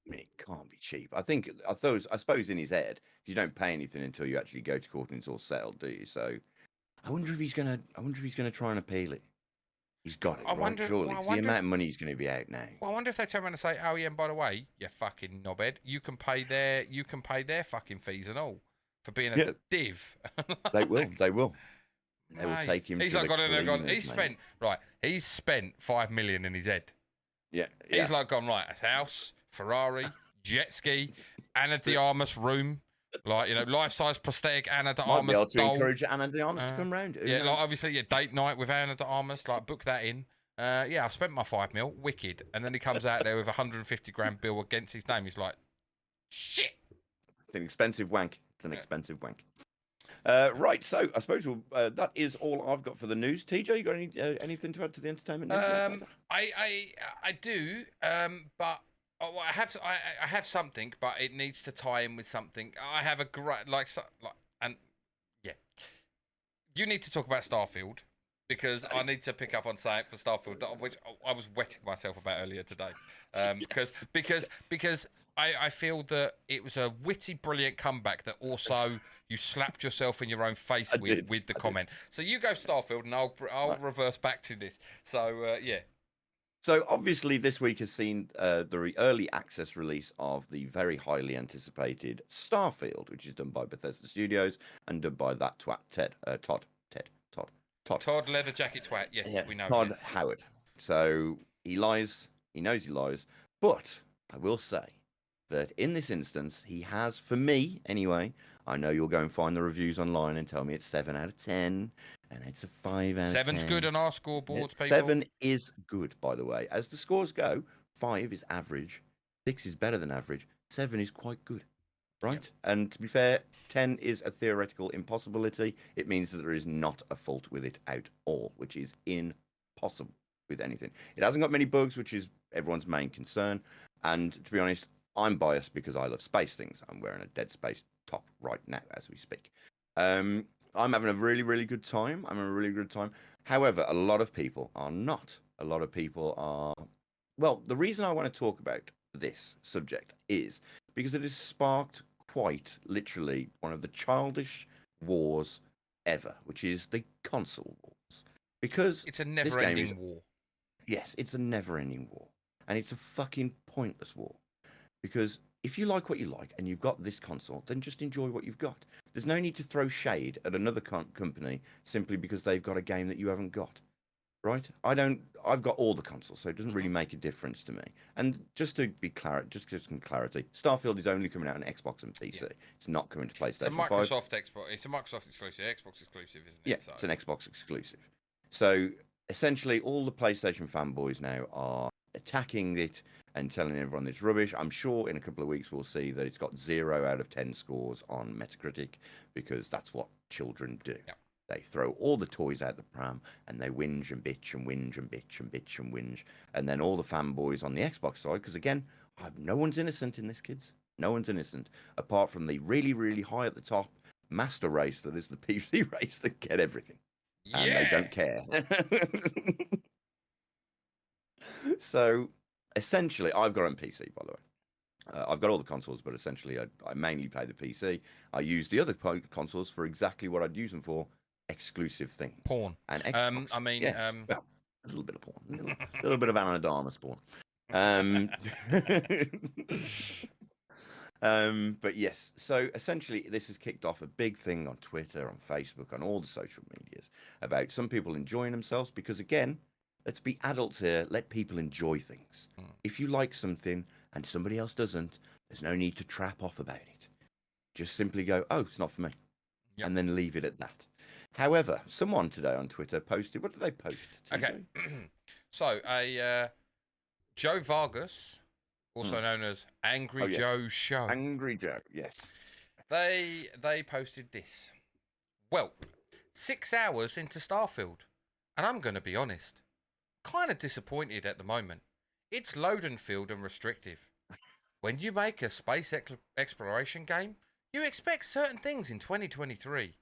Speaker 2: I mean, it can't be cheap. I suppose in his head, you don't pay anything until you actually go to court and it's all settled, do you? So, I wonder if he's gonna try and appeal it. He's got it, surely. The amount of money he's going to be out now.
Speaker 3: Well, I wonder if they turn around and say, "Oh yeah, and by the way, you fucking knobhead, you can pay their fucking fees and all for being a div."
Speaker 2: They will. They will take him.
Speaker 3: He's like gone. He's spent 5 million in his head.
Speaker 2: Yeah.
Speaker 3: He's like gone right. A house, Ferrari, jet ski, Anna de Armas room. Like, life-size prosthetic Anna de Armas
Speaker 2: doll. To
Speaker 3: doll.
Speaker 2: Encourage Anna de Armas to come round.
Speaker 3: Yeah, like obviously, date night with Anna de Armas. Like, book that in. I've spent my 5 mil. Wicked. And then he comes out there with a 150 grand bill against his name. He's like, shit.
Speaker 2: It's an expensive wank. Expensive wank. Right, so I suppose that is all I've got for the news. TJ, you got anything to add to the entertainment news?
Speaker 3: I do, but. Oh, well, I have something, but it needs to tie in with something. I have a great you need to talk about Starfield because I need to pick up on something for Starfield, which I was wetting myself about earlier today, because I feel that it was a witty, brilliant comeback that also you slapped yourself in your own face with the comment. So you go Starfield, and I'll reverse back to this. So yeah.
Speaker 2: So obviously this week has seen the early access release of the very highly anticipated Starfield, which is done by Bethesda Studios and done by that twat Todd
Speaker 3: Leather Jacket Twat. Yes, we know.
Speaker 2: Todd Howard. So he lies. He knows he lies. But I will say that in this instance, he has, for me anyway, I know you'll go and find the reviews online and tell me it's 7 out of 10. And it's a 5 out of 10.
Speaker 3: 7's good on our scoreboards, people.
Speaker 2: 7 is good, by the way. As the scores go, 5 is average, 6 is better than average, 7 is quite good, right? Yep. And to be fair, 10 is a theoretical impossibility. It means that there is not a fault with it at all, which is impossible with anything. It hasn't got many bugs, which is everyone's main concern. And to be honest, I'm biased because I love space things. I'm wearing a Dead Space top right now as we speak. I'm having a really, really good time. However, a lot of people are not. A lot of people are... Well, the reason I want to talk about this subject is because it has sparked quite literally one of the childish wars ever, which is the console wars. Because
Speaker 3: it's a never-ending war.
Speaker 2: Yes, it's a never-ending war. And it's a fucking pointless war. Because if you like what you like and you've got this console, then just enjoy what you've got. There's no need to throw shade at another company simply because they've got a game that you haven't got, right? I've got all the consoles, so it doesn't really make a difference to me. And just to be just give some clarity, Starfield is only coming out on Xbox and PC. Yeah. It's not coming to PlayStation 5.
Speaker 3: It's a Microsoft exclusive, Xbox exclusive, isn't it?
Speaker 2: Yeah, so. It's an Xbox exclusive. So essentially, all the PlayStation fanboys now are attacking it and telling everyone it's rubbish. I'm sure in a couple of weeks we'll see that it's got 0 out of 10 scores on Metacritic because that's what children do. Yep. They throw all the toys out the pram and they whinge and bitch and whinge and bitch and bitch and whinge. And then all the fanboys on the Xbox side, because again, no one's innocent in this, kids. No one's innocent, apart from the really, really high at the top master race that is the PC race that get everything. And they don't care. So essentially, I've got it on PC, by the way. I've got all the consoles, but essentially I mainly play the PC. I use the other consoles for exactly what I'd use them for, exclusive things.
Speaker 3: Porn.
Speaker 2: And Xbox.
Speaker 3: Well,
Speaker 2: a little bit of porn. A little bit of Anna Dharma porn. But yes, so essentially, this has kicked off a big thing on Twitter, on Facebook, on all the social medias about some people enjoying themselves because, again, let's be adults here. Let people enjoy things. If you like something and somebody else doesn't, there's no need to trap off about it. Just simply go, oh, it's not for me.
Speaker 3: Yep.
Speaker 2: And then leave it at that. However, someone today on Twitter posted, what did they post?
Speaker 3: Okay. So, Joe Vargas, also known as AngryJoeShow.
Speaker 2: Angry Joe, yes.
Speaker 3: They posted this. Well, 6 hours into Starfield, and I'm going to be honest, kind of disappointed at the moment. It's Loadenfield and restrictive. When you make a space exploration game, you expect certain things in 2023.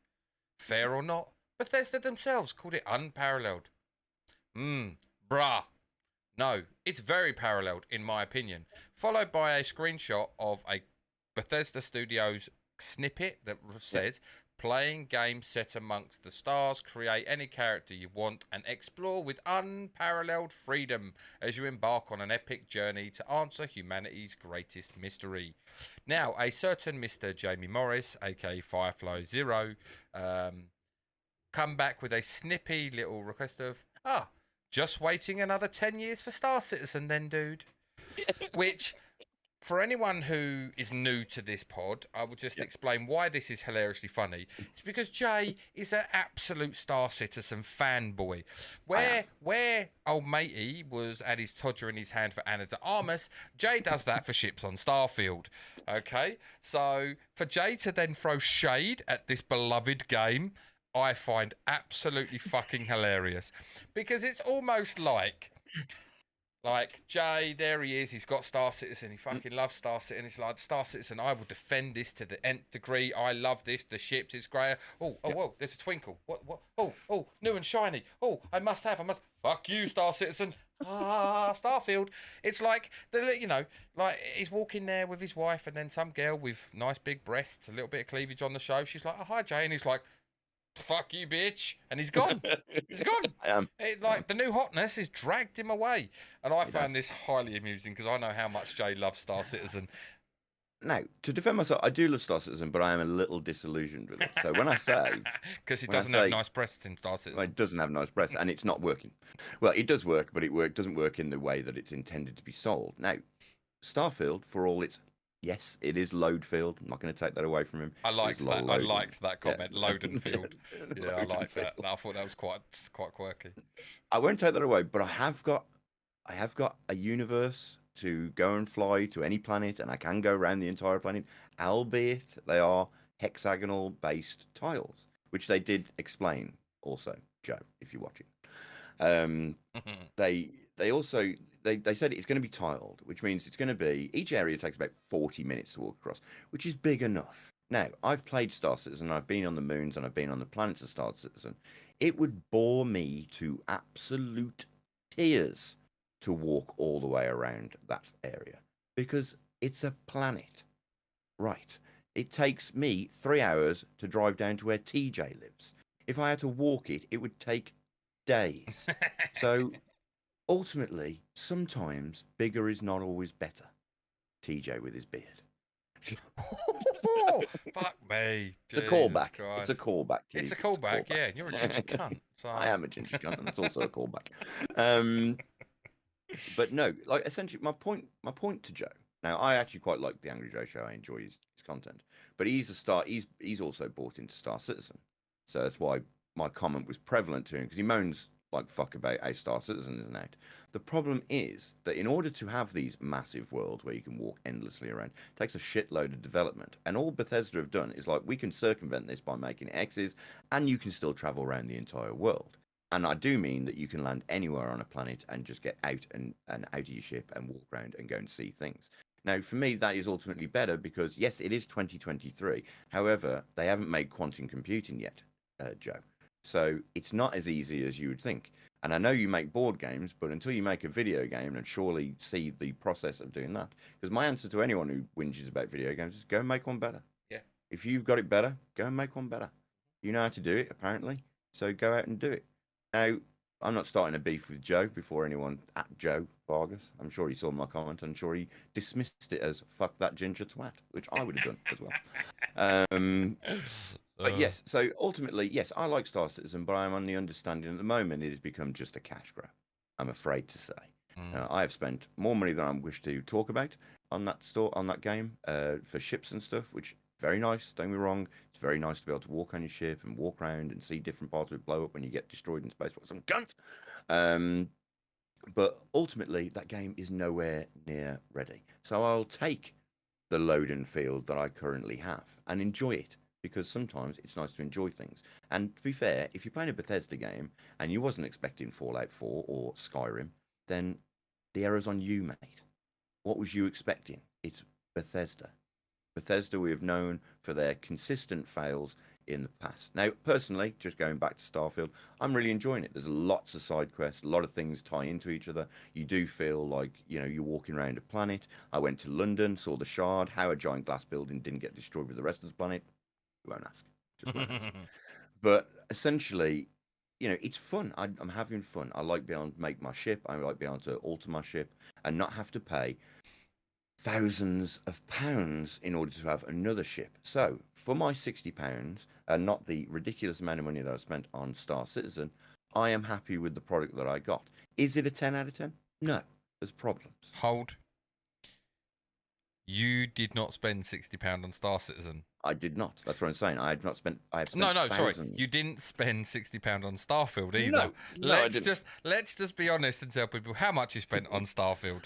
Speaker 3: Fair or not, Bethesda themselves called it unparalleled. Bruh. No, it's very paralleled in my opinion. Followed by a screenshot of a Bethesda Studios snippet that says, playing games set amongst the stars, create any character you want and explore with unparalleled freedom as you embark on an epic journey to answer humanity's greatest mystery. Now, a certain Mr. Jamie Morris, aka Firefly Zero, come back with a snippy little request of, just waiting another 10 years for Star Citizen then, dude. Which, for anyone who is new to this pod, I will just explain why this is hilariously funny. It's because Jay is an absolute Star Citizen fanboy. Where old matey was at his todger in his hand for Anna de Armas, Jay does that for ships on Starfield. Okay? So, for Jay to then throw shade at this beloved game, I find absolutely fucking hilarious. Because it's almost like Jay, there he is, he's got Star Citizen, he fucking loves Star Citizen, he's like, Star Citizen, I will defend this to the nth degree, I love this, the ships, it's great, whoa, there's a twinkle, what, new and shiny, I must, fuck you, Star Citizen, Starfield. It's like, he's walking there with his wife, and then some girl with nice big breasts, a little bit of cleavage on the show, she's like, oh, hi, Jay, and he's like, fuck you, bitch, and he's gone. He's gone. The new hotness has dragged him away, and I found this highly amusing because I know how much Jay loves Star Citizen.
Speaker 2: Now, to defend myself, I do love Star Citizen, but I am a little disillusioned with it. So when I say,
Speaker 3: because it doesn't have nice breasts in Star Citizen,
Speaker 2: well, it doesn't have nice breasts, and it's not working. Well, it does work, but it doesn't work in the way that it's intended to be sold. Now, Starfield, for all its yes, it is Loadenfield. I'm not going to take that away from him.
Speaker 3: I liked that. I liked that comment, Loadenfield. Yeah, I like that. I thought that was quite quirky.
Speaker 2: I won't take that away, but I have got a universe to go and fly to any planet, and I can go around the entire planet, albeit they are hexagonal-based tiles, which they did explain also, Joe, if you're watching. They also said it's going to be tiled, which means it's going to be, each area takes about 40 minutes to walk across, which is big enough. Now, I've played Star Citizen, I've been on the moons, and I've been on the planets of Star Citizen. It would bore me to absolute tears to walk all the way around that area, because it's a planet. Right. It takes me 3 hours to drive down to where TJ lives. If I had to walk it, it would take days. So ultimately, sometimes bigger is not always better. TJ with his beard.
Speaker 3: Fuck me.
Speaker 2: It's a callback. It's a callback.
Speaker 3: It's a callback, yeah. You're a ginger cunt. So.
Speaker 2: I am a ginger cunt, and that's also a callback. But no, like essentially, my point to Joe. Now, I actually quite like the Angry Joe show. I enjoy his content, but he's also bought into Star Citizen, so that's why my comment was prevalent to him, because he moans like fuck about how Star Citizen isn't out. The problem is that in order to have these massive worlds where you can walk endlessly around, it takes a shitload of development. And all Bethesda have done is like, we can circumvent this by making X's, and you can still travel around the entire world. And I do mean that you can land anywhere on a planet and just get out and out of your ship and walk around and go and see things. Now, for me, that is ultimately better because, yes, it is 2023. However, they haven't made quantum computing yet, Joe. So it's not as easy as you would think. And I know you make board games, but until you make a video game, and surely see the process of doing that. Because my answer to anyone who whinges about video games is go and make one better.
Speaker 3: Yeah.
Speaker 2: If you've got it better, go and make one better. You know how to do it, apparently. So go out and do it. Now, I'm not starting a beef with Joe before anyone at Joe Vargas. I'm sure he saw my comment. I'm sure he dismissed it as "fuck that ginger twat," which I would have done as well. But yes, so ultimately, yes, I like Star Citizen, but I'm on the understanding at the moment it has become just a cash grab. I'm afraid to say. I have spent more money than I wish to talk about on that game, for ships and stuff, which very nice. Don't get me wrong, it's very nice to be able to walk on your ship and walk around and see different parts of it blow up when you get destroyed in space. What some cunt! But ultimately, that game is nowhere near ready. So I'll take the Loadenfield that I currently have and enjoy it, because sometimes it's nice to enjoy things. And to be fair, if you're playing a Bethesda game and you wasn't expecting Fallout 4 or Skyrim, then the error's on you, mate. What was you expecting? It's Bethesda. Bethesda we have known for their consistent fails in the past. Now, personally, just going back to Starfield, I'm really enjoying it. There's lots of side quests, a lot of things tie into each other. You do feel like, you're walking around a planet. I went to London, saw the Shard, how a giant glass building didn't get destroyed with the rest of the planet. You won't ask. Just won't ask. But essentially, it's fun. I'm having fun. I like being able to make my ship. I like being able to alter my ship and not have to pay thousands of pounds in order to have another ship. So for my £60 and not the ridiculous amount of money that I spent on Star Citizen, I am happy with the product that I got. Is it a 10 out of 10? No, there's problems.
Speaker 3: Hold. You did not spend £60 on Star Citizen.
Speaker 2: I did not. That's what I'm saying. I have spent
Speaker 3: No, sorry.
Speaker 2: thousands.
Speaker 3: You didn't spend £60 on Starfield either.
Speaker 2: No, I didn't.
Speaker 3: Let's just be honest and tell people how much you spent on Starfield.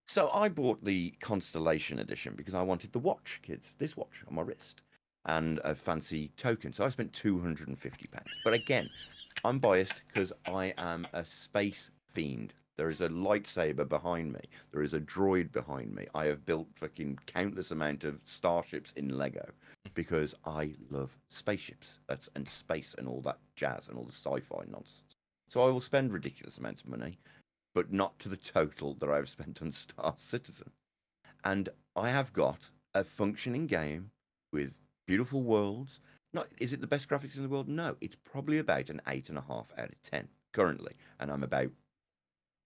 Speaker 2: So I bought the Constellation edition because I wanted the watch, kids. This watch on my wrist. And a fancy token. So I spent £250. But again, I'm biased because I am a space fiend. There is a lightsaber behind me. There is a droid behind me. I have built fucking countless amount of starships in Lego because I love spaceships and space and all that jazz and all the sci-fi nonsense. So I will spend ridiculous amounts of money, but not to the total that I've spent on Star Citizen. And I have got a functioning game with beautiful worlds. Is it the best graphics in the world? No, it's probably about an 8.5 out of 10 currently, and I'm about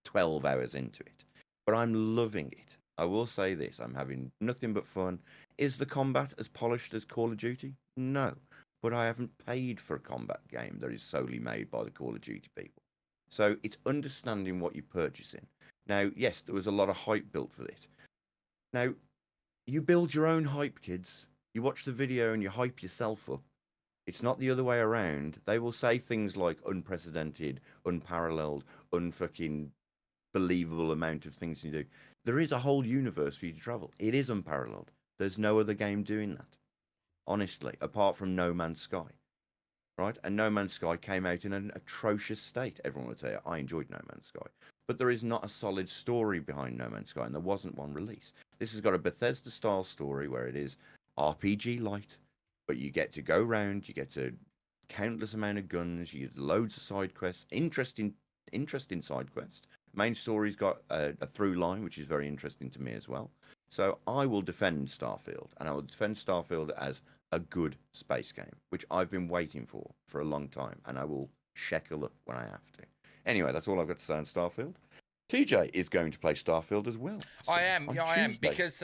Speaker 2: 12 hours into it. But I'm loving it. I will say this, I'm having nothing but fun. Is the combat as polished as Call of Duty? No, but I haven't paid for a combat game that is solely made by the Call of Duty people. So it's understanding what you're purchasing. Now, yes, there was a lot of hype built for it. Now, you build your own hype, kids. You watch the video and you hype yourself up. It's not the other way around. They will say things like unprecedented, unparalleled, unfucking believable amount of things you do. There is a whole universe for you to travel. It is unparalleled. There's no other game doing that. Honestly, apart from No Man's Sky. Right? And No Man's Sky came out in an atrocious state. Everyone would say, I enjoyed No Man's Sky. But there is not a solid story behind No Man's Sky, and there wasn't one release. This has got a Bethesda-style story where it is RPG light, but you get to go around, you get a countless amount of guns, you get loads of side quests, interesting side quests. Main story's got a through line, which is very interesting to me as well. So I will defend Starfield, and I will defend Starfield as a good space game, which I've been waiting for a long time, and I will shekel up when I have to. Anyway, that's all I've got to say on Starfield. TJ is going to play Starfield as well.
Speaker 3: So I am, because,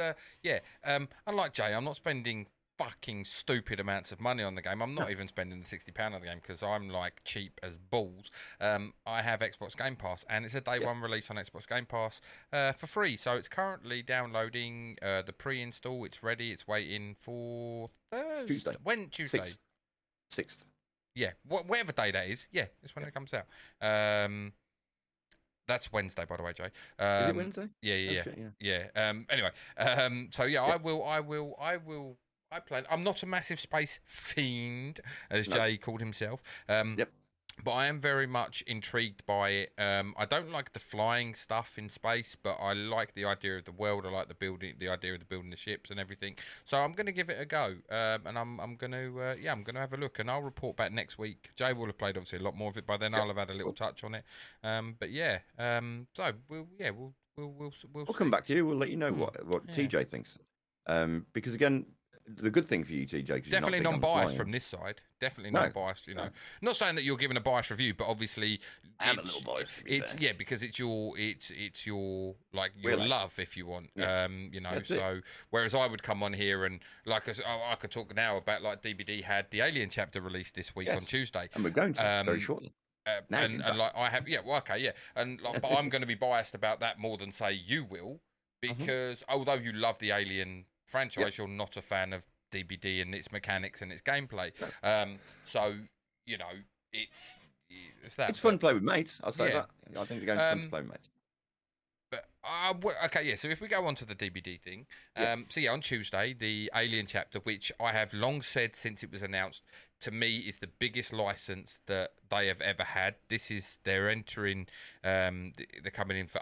Speaker 3: unlike Jay, I'm not spending fucking stupid amounts of money on the game. I'm not even spending the £60 on the game because I'm like cheap as balls. I have Xbox Game Pass, and it's a day one release on Xbox Game Pass for free. So it's currently downloading the pre-install. It's ready. It's waiting for Thursday.
Speaker 2: Tuesday.
Speaker 3: When? Tuesday.
Speaker 2: 6th.
Speaker 3: Yeah, whatever day that is. Yeah, it's when it comes out. That's Wednesday, by the way, Jay.
Speaker 2: Is it Wednesday?
Speaker 3: Yeah.
Speaker 2: Oh, shit,
Speaker 3: Anyway, so yeah, I will. I plan. I'm not a massive space fiend, as Jay called himself. But I am very much intrigued by it. I don't like the flying stuff in space, but I like the idea of the world. I like the idea of the building the ships and everything. So I'm going to give it a go, and I'm going to have a look, and I'll report back next week. Jay will have played obviously a lot more of it by then. I'll have had a little touch on it. So we'll
Speaker 2: come back to you. We'll let you know what TJ thinks. Because again, the good thing for you, TJ, because
Speaker 3: Definitely non-biased from this side. Definitely non-biased. You know, not saying that you're giving a biased review, but obviously
Speaker 2: I'm a little biased. To be fair.
Speaker 3: yeah, because it's your like your love, if you want.
Speaker 2: Yeah.
Speaker 3: You know,
Speaker 2: That's
Speaker 3: so whereas I would come on here and like I could talk now about like DBD had the Alien chapter released this week on Tuesday,
Speaker 2: and we're going to very shortly.
Speaker 3: And like I have, and like, but I'm going to be biased about that more than say you will, because although you love the Alien franchise, you're not a fan of DBD and its mechanics and its gameplay. So you know, it's that.
Speaker 2: It's fun to play with mates. I'll say that. I think the game's fun to play with mates.
Speaker 3: But so if we go on to the DBD thing, so on Tuesday, the Alien chapter, which I have long said since it was announced, to me is the biggest license that they have ever had. They're entering, they're coming in for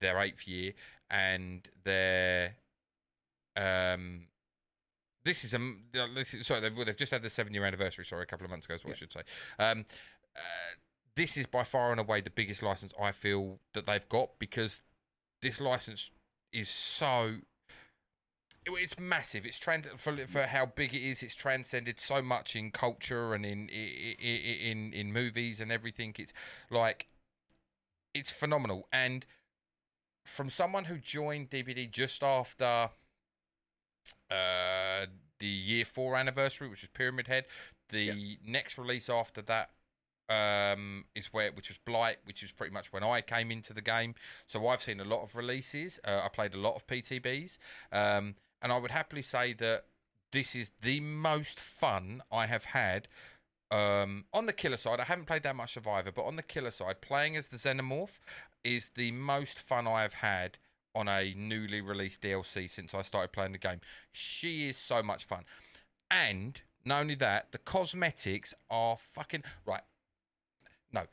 Speaker 3: their 8th year, and they're they've just had the 7-year anniversary. Sorry, a couple of months ago is what I should say. This is by far and away the biggest license I feel that they've got, because this license is it's massive. It's for how big it is. It's transcended so much in culture and in movies and everything. It's like, it's phenomenal. And from someone who joined DBD just after the year 4 anniversary, which was Pyramid Head, the next release after that which was Blight, which was pretty much when I came into the game. So I've seen a lot of releases. I played a lot of PTBs, and I would happily say that this is the most fun I have had. On the killer side, I haven't played that much Survivor, but on the killer side, playing as the Xenomorph is the most fun I have had on a newly released DLC since I started playing the game. She is so much fun. And not only that, the cosmetics are fucking right. No,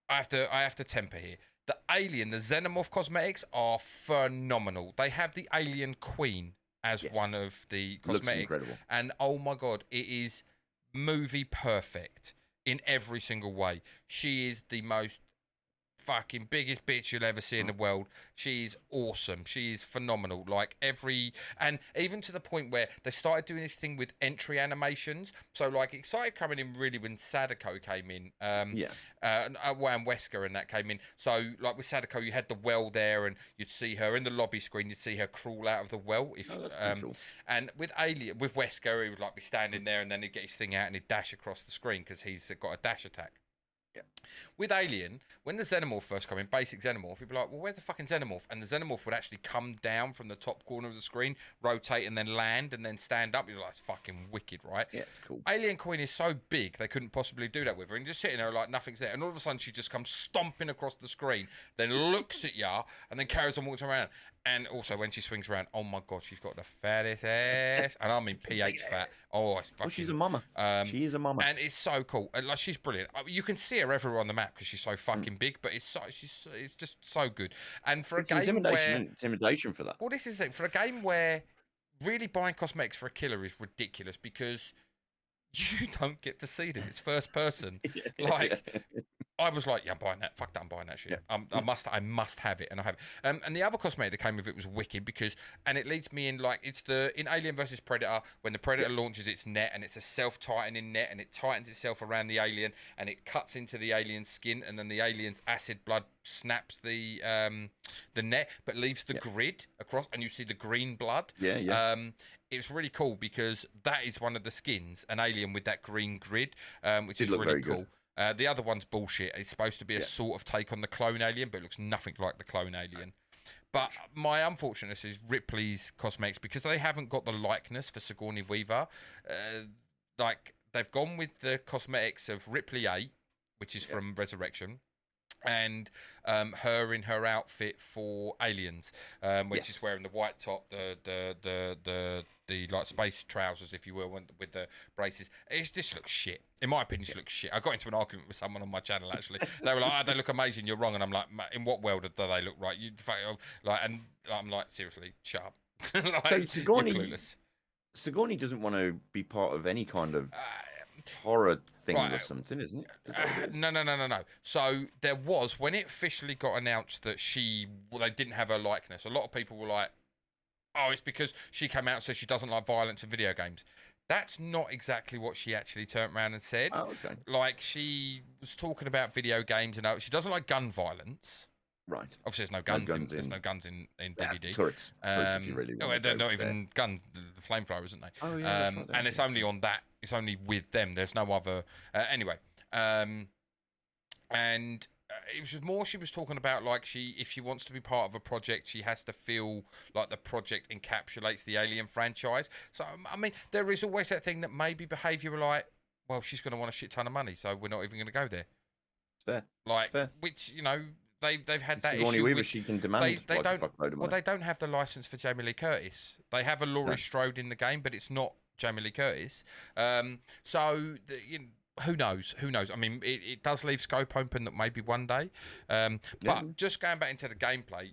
Speaker 3: I have to temper here. The Alien, the Xenomorph cosmetics are phenomenal. They have the Alien Queen as one of the cosmetics.
Speaker 2: Looks incredible.
Speaker 3: And oh my God, it is movie perfect in every single way. She is the most fucking biggest bitch you'll ever see in the world. She's awesome. She is phenomenal. Like and even to the point where they started doing this thing with entry animations. So like it started coming in really when Sadako came in. And Wesker and that came in. So like with Sadako, you had the well there, and you'd see her in the lobby screen. You'd see her crawl out of the well.
Speaker 2: That's cool.
Speaker 3: And with Wesker, he would like be standing there, and then he'd get his thing out and he'd dash across the screen because he's got a dash attack. With Alien, when the Xenomorph first came in, basic Xenomorph, you'd be like, well, where's the fucking Xenomorph? And the Xenomorph would actually come down from the top corner of the screen, rotate, and then land, and then stand up. You're like, it's fucking wicked, right?
Speaker 2: Yeah, cool.
Speaker 3: Alien Queen is so big, they couldn't possibly do that with her. And just sitting there like nothing's there. And all of a sudden, she just comes stomping across the screen, then looks at ya, and then carries on walking around. And also, when she swings around, oh my God, she's got the fattest ass. And I mean PH fat. Oh, it's fucking...
Speaker 2: Well, she's a mama. She is a mama.
Speaker 3: And it's so cool. And like, she's brilliant. You can see her everywhere on the map because she's so fucking big, but it's just so good. And for
Speaker 2: it's
Speaker 3: a game
Speaker 2: intimidation for that.
Speaker 3: Well, this is the thing. For a game where really buying cosmetics for a killer is ridiculous because you don't get to see them. It's first person. I was like, yeah, I'm buying that. Fuck that, I'm buying that shit.
Speaker 2: Yeah.
Speaker 3: I must have it, and I have it. And the other cosmetic that came with it was wicked because, and it leads me in like it's in Alien versus Predator when the Predator launches its net and it's a self-tightening net and it tightens itself around the alien and it cuts into the alien's skin and then the alien's acid blood snaps the net but leaves the grid across and you see the green blood. It's really cool because that is one of the skins, an alien with that green grid, which is really cool. The other one's bullshit. It's supposed to be a sort of take on the clone alien, but it looks nothing like the clone alien. But my unfortunateness is Ripley's cosmetics, because they haven't got the likeness for Sigourney Weaver. Like, they've gone with the cosmetics of Ripley 8, which is from Resurrection, and her in her outfit for Aliens, when she's wearing the white top, the like space trousers, if you will, with the braces. It just looks shit. In my opinion, it looks shit. I got into an argument with someone on my channel actually. They were like, "Oh, they look amazing. You're wrong." And I'm like, "In what world do they look right?" And I'm like, "Seriously, shut up." Like,
Speaker 2: so Sigourney,
Speaker 3: you're clueless.
Speaker 2: Sigourney doesn't want to be part of any kind of horror thing or something, isn't it?
Speaker 3: No. So there was, when it officially got announced that they didn't have her likeness, a lot of people were like, oh, it's because she came out and said she doesn't like violence in video games. That's not exactly what she actually turned around and said.
Speaker 2: Oh, okay.
Speaker 3: Like, she was talking about video games and she doesn't like gun violence.
Speaker 2: Right.
Speaker 3: Obviously, there's no guns, there's no guns in DBD.
Speaker 2: Turrets. Turrets, if you really want
Speaker 3: they're not even guns, the flamethrower, isn't they?
Speaker 2: Oh, yeah. That's right,
Speaker 3: and it's only on that. It's only with them. There's no other. Anyway, and it was more. She was talking about like if she wants to be part of a project, she has to feel like the project encapsulates the Alien franchise. So I mean, there is always that thing that maybe behaviour like, well, she's going to want a shit ton of money, so we're not even going to go there.
Speaker 2: Fair.
Speaker 3: Like,
Speaker 2: Fair.
Speaker 3: Which they've had that
Speaker 2: Sigourney
Speaker 3: issue.
Speaker 2: Weaver, she can demand
Speaker 3: they
Speaker 2: like
Speaker 3: don't.
Speaker 2: a fuckload of
Speaker 3: Well,
Speaker 2: money.
Speaker 3: they don't have the license for Jamie Lee Curtis. They have a Laurie Strode in the game, but it's not Jamie Lee Curtis. Who knows? Who knows? I mean, it does leave scope open that maybe one day. But just going back into the gameplay,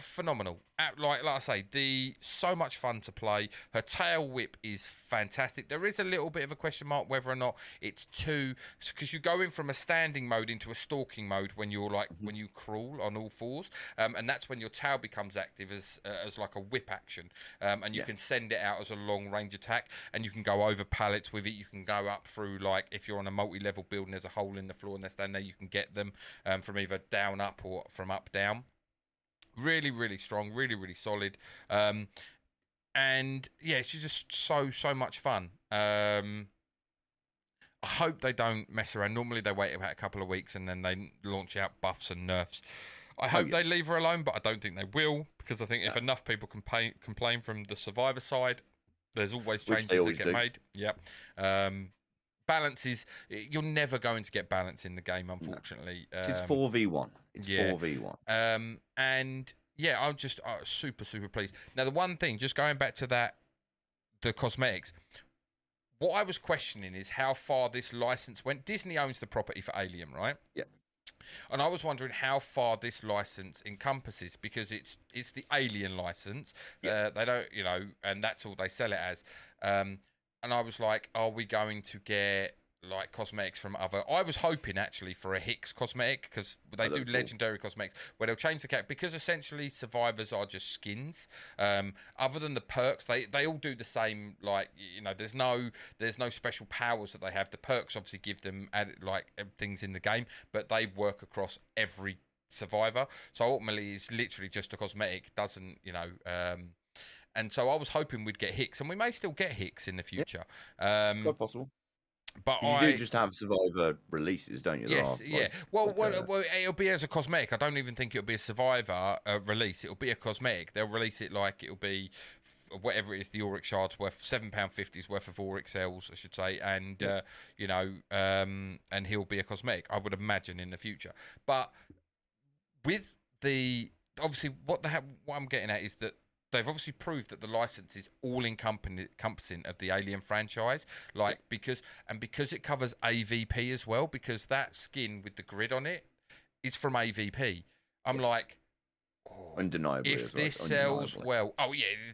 Speaker 3: phenomenal. Like I say, so much fun to play. Her tail whip is fantastic. There is a little bit of a question mark whether or not it's because you go in from a standing mode into a stalking mode when you're like when you crawl on all fours, and that's when your tail becomes active as like a whip action, and you can send it out as a long range attack, and you can go over pallets with it. You can go up through, like, if you're on a multi-level building, there's a hole in the floor and they're standing there. You can get them from either down up or from up down. Really, really strong, really, really solid. And yeah, she's just so much fun. I hope they don't mess around. Normally they wait about a couple of weeks and then they launch out buffs and nerfs. I hope they leave her alone, but I don't think they will, because I think if enough people complain from the Survivor side, there's always changes that get made. Yep. Balance is, you're never going to get balance in the game, unfortunately.
Speaker 2: It's 4v1. It's 4v1.
Speaker 3: And yeah, I'm just super pleased. Now, the one thing, just going back to the cosmetics, what I was questioning is how far this license went. Disney owns the property for Alien, right?
Speaker 2: Yeah.
Speaker 3: And I was wondering how far this license encompasses, because it's the Alien license. They don't, and that's all they sell it as. And I was like, are we going to get like cosmetics from other? I was hoping actually for a Hicks cosmetic, because they do legendary cosmetics where they'll change the cat, because essentially survivors are just skins. Other than the perks, they all do the same. Like, there's no special powers that they have. The perks obviously give them things in the game, but they work across every survivor. So ultimately, it's literally just a cosmetic. Doesn't and so I was hoping we'd get Hicks, and we may still get Hicks in the future.
Speaker 2: Quite possible.
Speaker 3: But
Speaker 2: you do just have Survivor releases, don't you?
Speaker 3: Yes, Well, it'll be as a cosmetic. I don't even think it'll be a Survivor release. It'll be a cosmetic. They'll release it like it'll be whatever it is, the Auric Shard's worth, £7.50's worth of Auric cells, I should say, and and he'll be a cosmetic, I would imagine, in the future. But with obviously what I'm getting at is that they've obviously proved that the license is all encompassing of the Alien franchise, because it covers AVP as well, because that skin with the grid on it is from AVP. I'm like,
Speaker 2: undeniably,
Speaker 3: if this sells well,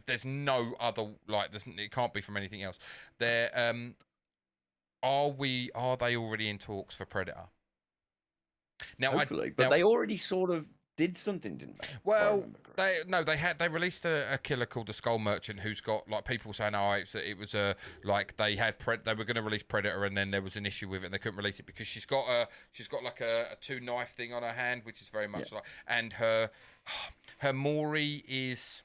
Speaker 3: there's no other, it can't be from anything else. Are they already in talks for Predator? Now,
Speaker 2: hopefully, but they already sort of did something, didn't they?
Speaker 3: Well, they released a killer called the Skull Merchant, who's got people saying, they were going to release Predator, and then there was an issue with it, and they couldn't release it because she's got like a two knife thing on her hand, which is very much and her Maury is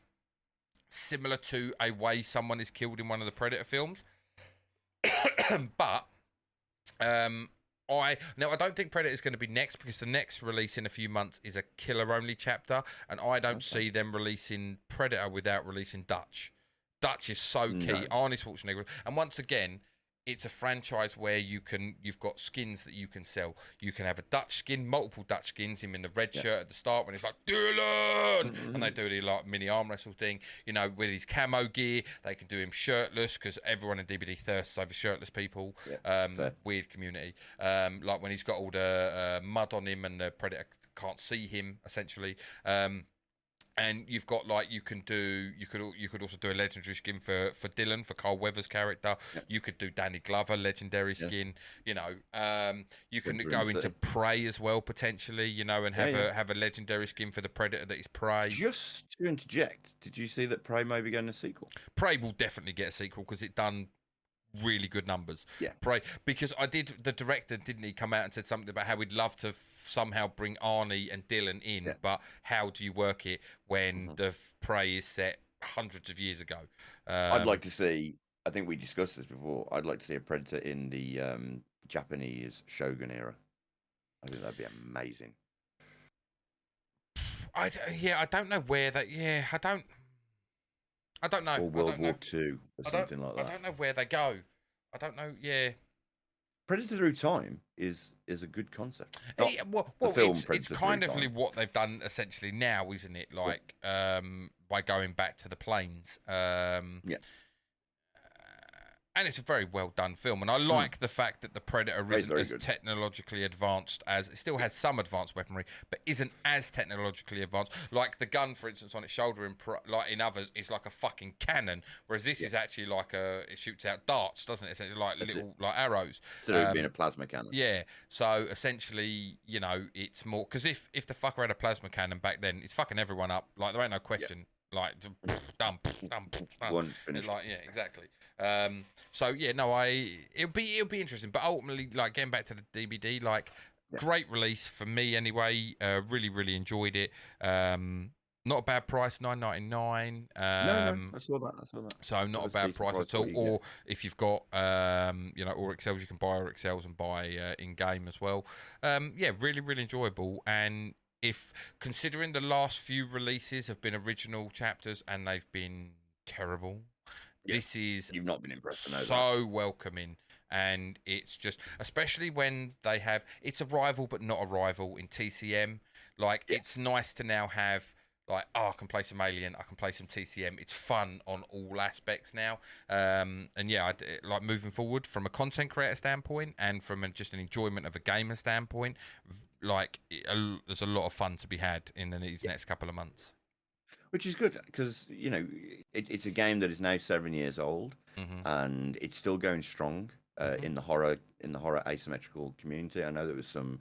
Speaker 3: similar to a way someone is killed in one of the Predator films, but I don't think Predator is going to be next, because the next release in a few months is a killer-only chapter, and I don't see them releasing Predator without releasing Dutch. Dutch is so key. Arnie Schwarzenegger, and once again, it's a franchise where you've got skins that you can sell. You can have a Dutch skin, multiple Dutch skins, him in the red shirt at the start when it's like, Dylan! And they do the mini arm wrestle thing, with his camo gear. They can do him shirtless, because everyone in DBD thirsts over shirtless people. Weird community. Like when he's got all the mud on him and the Predator can't see him, essentially. And you've got like you could also do a legendary skin for Dylan, for Carl Weathers' character.
Speaker 2: Yep.
Speaker 3: You could do Danny Glover legendary skin. You know, you can go into
Speaker 2: City.
Speaker 3: Prey as well potentially. You know, and have a legendary skin for the Predator that is Prey.
Speaker 2: Just to interject, did you see that Prey may be getting a sequel?
Speaker 3: Prey will definitely get a sequel because it done really good numbers.
Speaker 2: Yeah.
Speaker 3: Prey, because the director didn't he come out and said something about how we'd love to somehow bring Arnie and Dylan in, but how do you work it when the Prey is set hundreds of years ago?
Speaker 2: I'd like to see, I think we discussed this before, I'd like to see a Predator in the Japanese Shogun era. I think that'd be amazing.
Speaker 3: I don't know where that. Yeah, I don't know.
Speaker 2: Or World War II or something like that.
Speaker 3: I don't know where they go. I don't know. Yeah.
Speaker 2: Predator Through Time is a good concept.
Speaker 3: Well, it's kind of what they've done essentially now, isn't it? Like by going back to the planes. And it's a very well done film, and I like the fact that the Predator isn't as technologically advanced as it still has some advanced weaponry, but isn't as technologically advanced. Like the gun, for instance, on its shoulder, like in others, is like a fucking cannon, whereas this is actually like it shoots out darts, doesn't it? Essentially, like like arrows.
Speaker 2: Instead of being a plasma cannon.
Speaker 3: Yeah. So essentially, you know, it's more because if the fucker had a plasma cannon back then, it's fucking everyone up. Like there ain't no question.
Speaker 2: Yeah.
Speaker 3: Like dump.
Speaker 2: One finish.
Speaker 3: Like exactly. So yeah, no, it'll be interesting. But ultimately, like getting back to the DVD, like great release for me anyway. Really enjoyed it. Not a bad price, $9.99.
Speaker 2: No, I saw that.
Speaker 3: So not a bad price at all. Or if you've got or XLs, you can buy or XLs and buy in game as well. Really enjoyable. And if considering the last few releases have been original chapters and they've been terrible, this is
Speaker 2: you've not been impressed.
Speaker 3: So welcoming, and it's just especially when they have it's a rival but not a rival in TCM. Like it's nice to now have like I can play some Alien, I can play some TCM. It's fun on all aspects now, and like moving forward from a content creator standpoint and from just an enjoyment of a gamer standpoint. Like there's a lot of fun to be had in these next couple of months,
Speaker 2: which is good because you know it's a game that is now 7 years old and it's still going strong in the horror asymmetrical community. I know there was some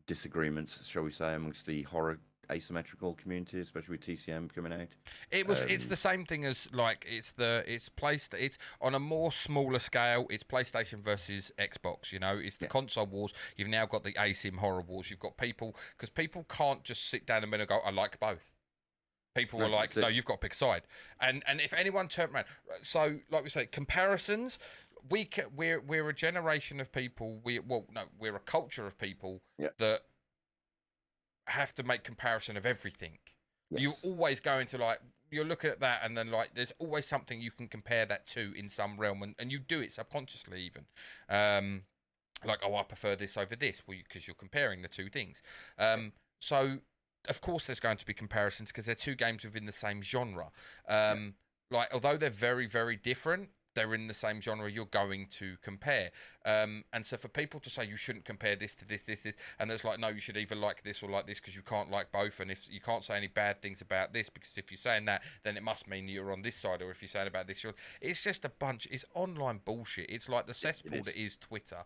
Speaker 2: disagreements, shall we say, amongst the horror asymmetrical community, especially with TCM coming out.
Speaker 3: It's the same thing as like it's on a more smaller scale. It's PlayStation versus Xbox. You know, it's the console wars. You've now got the asym horror wars. You've got people because people can't just sit down a minute and go, I like both. People are like, no, you've got to pick a side. And if anyone turned around, so like we say, comparisons. We're a generation of people. We're a culture of people that have to make comparison of everything. You're always going to like you're looking at that and then like there's always something you can compare that to in some realm and you do it subconsciously even like I prefer this over this because you're comparing the two things. So of course there's going to be comparisons because they're two games within the same genre. Like although they're very very different, they're in the same genre you're going to compare. And so for people to say you shouldn't compare this to this, and there's like, no, you should either like this or like this because you can't like both. And if you can't say any bad things about this, because if you're saying that, then it must mean you're on this side. Or if you're saying about this, it's just a bunch. It's online bullshit. It's like the cesspool that is Twitter.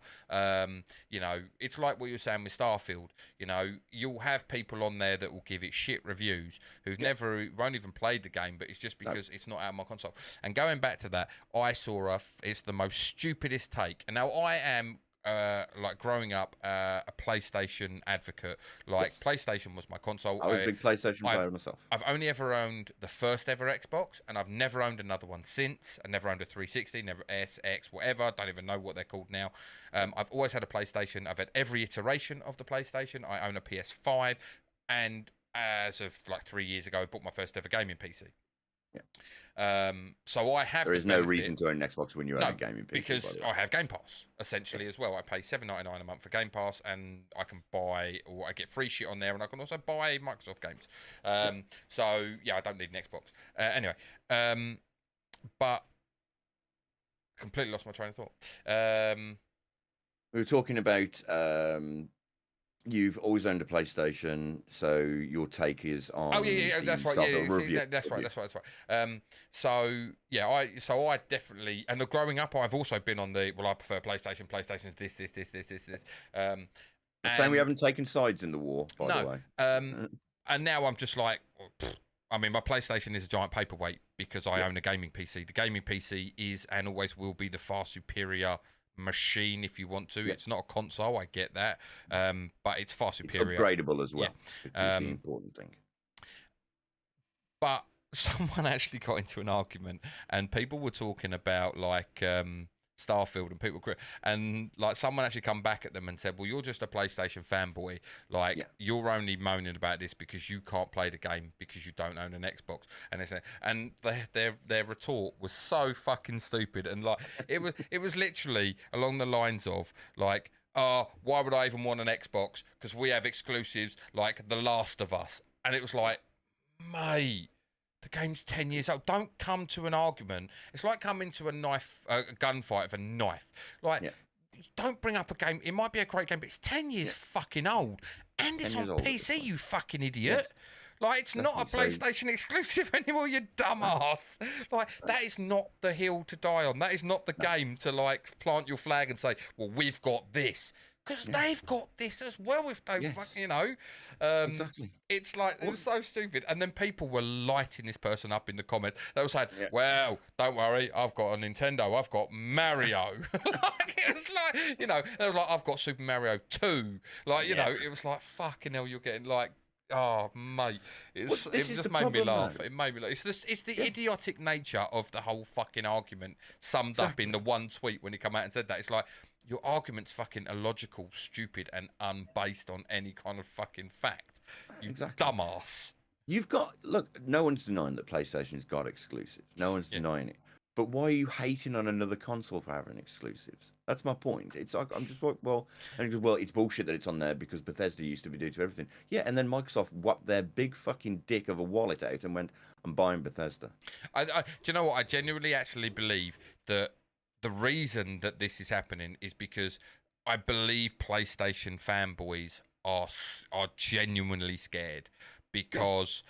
Speaker 3: You know, it's like what you're saying with Starfield. You know, you'll have people on there that will give it shit reviews who've won't even played the game, but it's just because it's not out of my console. And going back to that, I saw it's the most stupidest take. And now I am like growing up a PlayStation advocate. Like PlayStation was my console.
Speaker 2: I was a big PlayStation player myself.
Speaker 3: I've only ever owned the first ever Xbox, and I've never owned another one since. I never owned a 360, never S, X, whatever. I don't even know what they're called now. I've always had a PlayStation. I've had every iteration of the PlayStation. I own a PS5, and as of like 3 years ago, I bought my first ever gaming PC. So I have.
Speaker 2: There is no reason to own an Xbox when you own a gaming PC
Speaker 3: because I have Game Pass essentially as well. I pay $7.99 a month for Game Pass, and I can buy or I get free shit on there, and I can also buy Microsoft games. So yeah, I don't need an Xbox anyway. But completely lost my train of thought.
Speaker 2: We were talking about you've always owned a PlayStation, so your take is on.
Speaker 3: Oh yeah, that's right. Yeah,
Speaker 2: review.
Speaker 3: that's right. I definitely, and growing up, I've also been on the. Well, I prefer PlayStation. PlayStation's this.
Speaker 2: I'm saying we haven't taken sides in the war, by the way.
Speaker 3: And now I'm just like, I mean, my PlayStation is a giant paperweight because I own a gaming PC. The gaming PC is and always will be the far superior machine if you want to. It's not a console, I get that, but it's far superior.
Speaker 2: It's upgradable as well, which is the important thing.
Speaker 3: But someone actually got into an argument and people were talking about like Starfield and people, and like someone actually come back at them and said, well, you're just a PlayStation fanboy, like you're only moaning about this because you can't play the game because you don't own an Xbox. And their retort was so fucking stupid, and like it was literally along the lines of like, why would I even want an Xbox because we have exclusives like The Last of Us. And it was like, mate, the game's 10 years old. Don't come to an argument. It's like coming to a gunfight with a knife. Like, don't bring up a game. It might be a great game, but it's 10 years fucking old. And it's on PC, you fucking idiot. Yes. Like, it's not a PlayStation exclusive anymore, you dumbass. Like, that is not the hill to die on. That is not the game to, like, plant your flag and say, well, we've got this. Because they've got this as well, if they fucking, you know.
Speaker 2: Exactly.
Speaker 3: It's like, it was so stupid. And then people were lighting this person up in the comments. They were saying, well, don't worry, I've got a Nintendo, I've got Mario. Like, it was like, you know, it was like, I've got Super Mario 2. Like, you know, it was like, fucking hell, you're getting like, oh, mate. It just made me laugh. It made me laugh. It's the idiotic nature of the whole fucking argument summed up in the one tweet when he come out and said that. It's like, your argument's fucking illogical, stupid, and unbased on any kind of fucking fact. You dumbass.
Speaker 2: You've got, look, no one's denying that PlayStation's got exclusives. No one's denying it. But why are you hating on another console for having exclusives? That's my point. It's like, I'm just like, well, it's bullshit that it's on there because Bethesda used to be due to everything. Yeah, and then Microsoft whapped their big fucking dick of a wallet out and went, I'm buying Bethesda.
Speaker 3: Do you know what? I genuinely actually believe that the reason that this is happening is because I believe PlayStation fanboys are genuinely scared because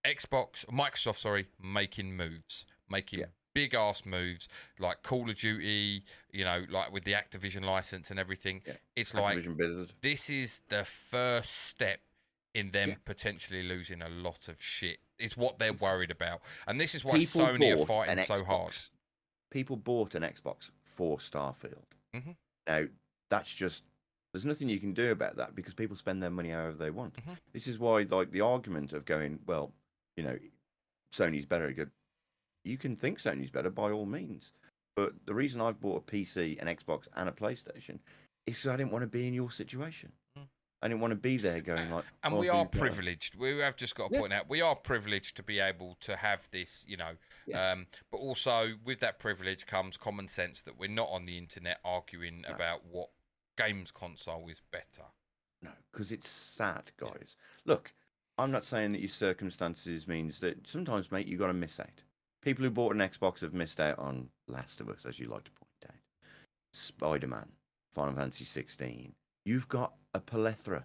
Speaker 3: Microsoft, making moves, making big ass moves like Call of Duty, you know, like with the Activision license and everything. Yeah. It's Activision like Blizzard. This is the first step in them potentially losing a lot of shit. It's what they're worried about, and this is why Sony are fighting so hard.
Speaker 2: People bought an Xbox for Starfield. Mm-hmm. Now, that's just, there's nothing you can do about that because people spend their money however they want. Mm-hmm. This is why, like, the argument of going, well, you know, Sony's better. Good. You can think Sony's better by all means. But the reason I've bought a PC, an Xbox, and a PlayStation is because I didn't want to be in your situation. Mm. I didn't want to be there going like...
Speaker 3: And we are privileged. We have just got to point out, we are privileged to be able to have this, you know. Yes. But also, with that privilege comes common sense that we're not on the internet arguing about what games console is better.
Speaker 2: No, because it's sad, guys. Look, I'm not saying that your circumstances means that sometimes, mate, you got to miss out. People who bought an Xbox have missed out on Last of Us, as you like to point out. Spider-Man, Final Fantasy 16. You've got a plethora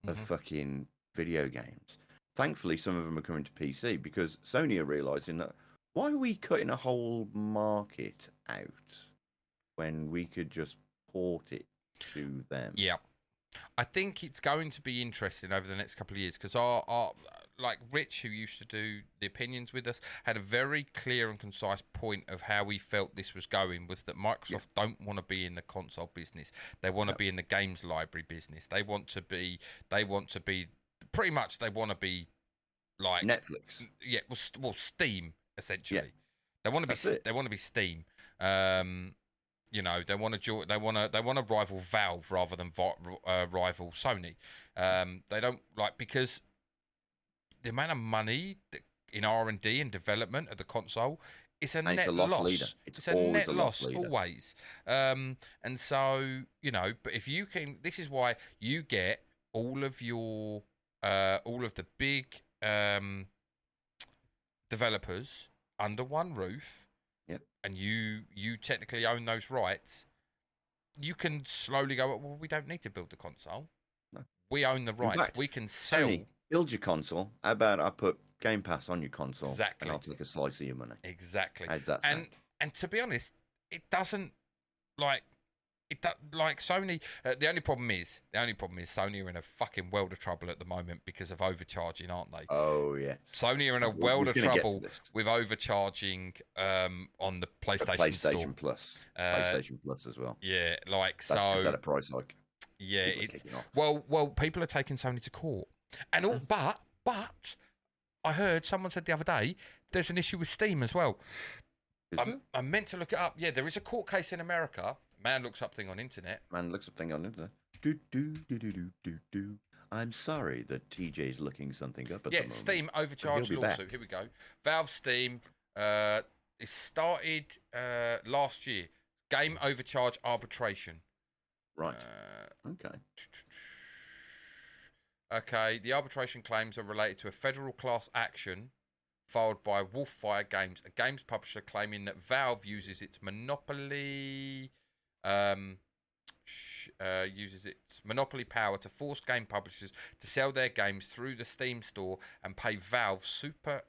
Speaker 2: of fucking video games. Thankfully, some of them are coming to PC because Sony are realising that why are we cutting a whole market out when we could just port it to them?
Speaker 3: Yeah. I think it's going to be interesting over the next couple of years because our like Rich, who used to do the opinions with us, had a very clear and concise point of how he felt this was going, was that Microsoft don't want to be in the console business. They want to be in the games library business. They want to be pretty much, they want to be like
Speaker 2: Netflix.
Speaker 3: Yeah, well Steam, essentially. Yeah. They want to be Steam. You know, they want to rival Valve rather than rival Sony. They don't like, because the amount of money in R&D and development of the console, it's a net loss. It's a net loss always. And so, you know, but if you can, this is why you get all of the big developers under one roof. And you technically own those rights. You can slowly go, well, we don't need to build the console. No. We own the rights.
Speaker 2: fact,
Speaker 3: We can sell.
Speaker 2: Sony, build your console. How about I put Game Pass on your console?
Speaker 3: Exactly.
Speaker 2: And I'll take a slice of your money.
Speaker 3: Exactly.
Speaker 2: How's that sound?
Speaker 3: And to be honest, it doesn't like Sony. The only problem is Sony are in a fucking world of trouble at the moment because of overcharging, aren't they?
Speaker 2: Oh yeah.
Speaker 3: Sony are in a world of trouble with overcharging on the PlayStation Store.
Speaker 2: PlayStation Plus. PlayStation Plus as well.
Speaker 3: Yeah, like
Speaker 2: That's
Speaker 3: so.
Speaker 2: Is that a price hike?
Speaker 3: Yeah, it's well, people are taking Sony to court, and all, but I heard someone said the other day there's an issue with Steam as well. I meant to look it up. Yeah, there is a court case in America. Man looks up thing on internet.
Speaker 2: Do. I'm sorry that TJ's looking something up at the moment.
Speaker 3: Steam overcharge lawsuit. Here we go. Valve Steam. It started last year. Game overcharge arbitration.
Speaker 2: Right. Okay.
Speaker 3: Okay. The arbitration claims are related to a federal class action filed by Wolffire Games, a games publisher claiming that Valve uses its monopoly power to force game publishers to sell their games through the Steam store and pay Valve super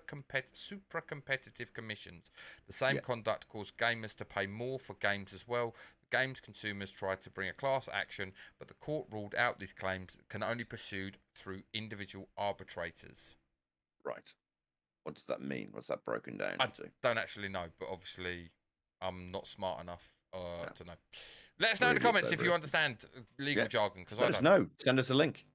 Speaker 3: competitive commissions. The same conduct caused gamers to pay more for games as well. Games consumers tried to bring a class action, but the court ruled out these claims can only be pursued through individual arbitrators.
Speaker 2: Right. What does that mean? What's that broken down into?
Speaker 3: I don't actually know, but obviously I'm not smart enough to know. Let us know in the comments if you understand legal jargon, because I don't.
Speaker 2: Let us know. Send us a link.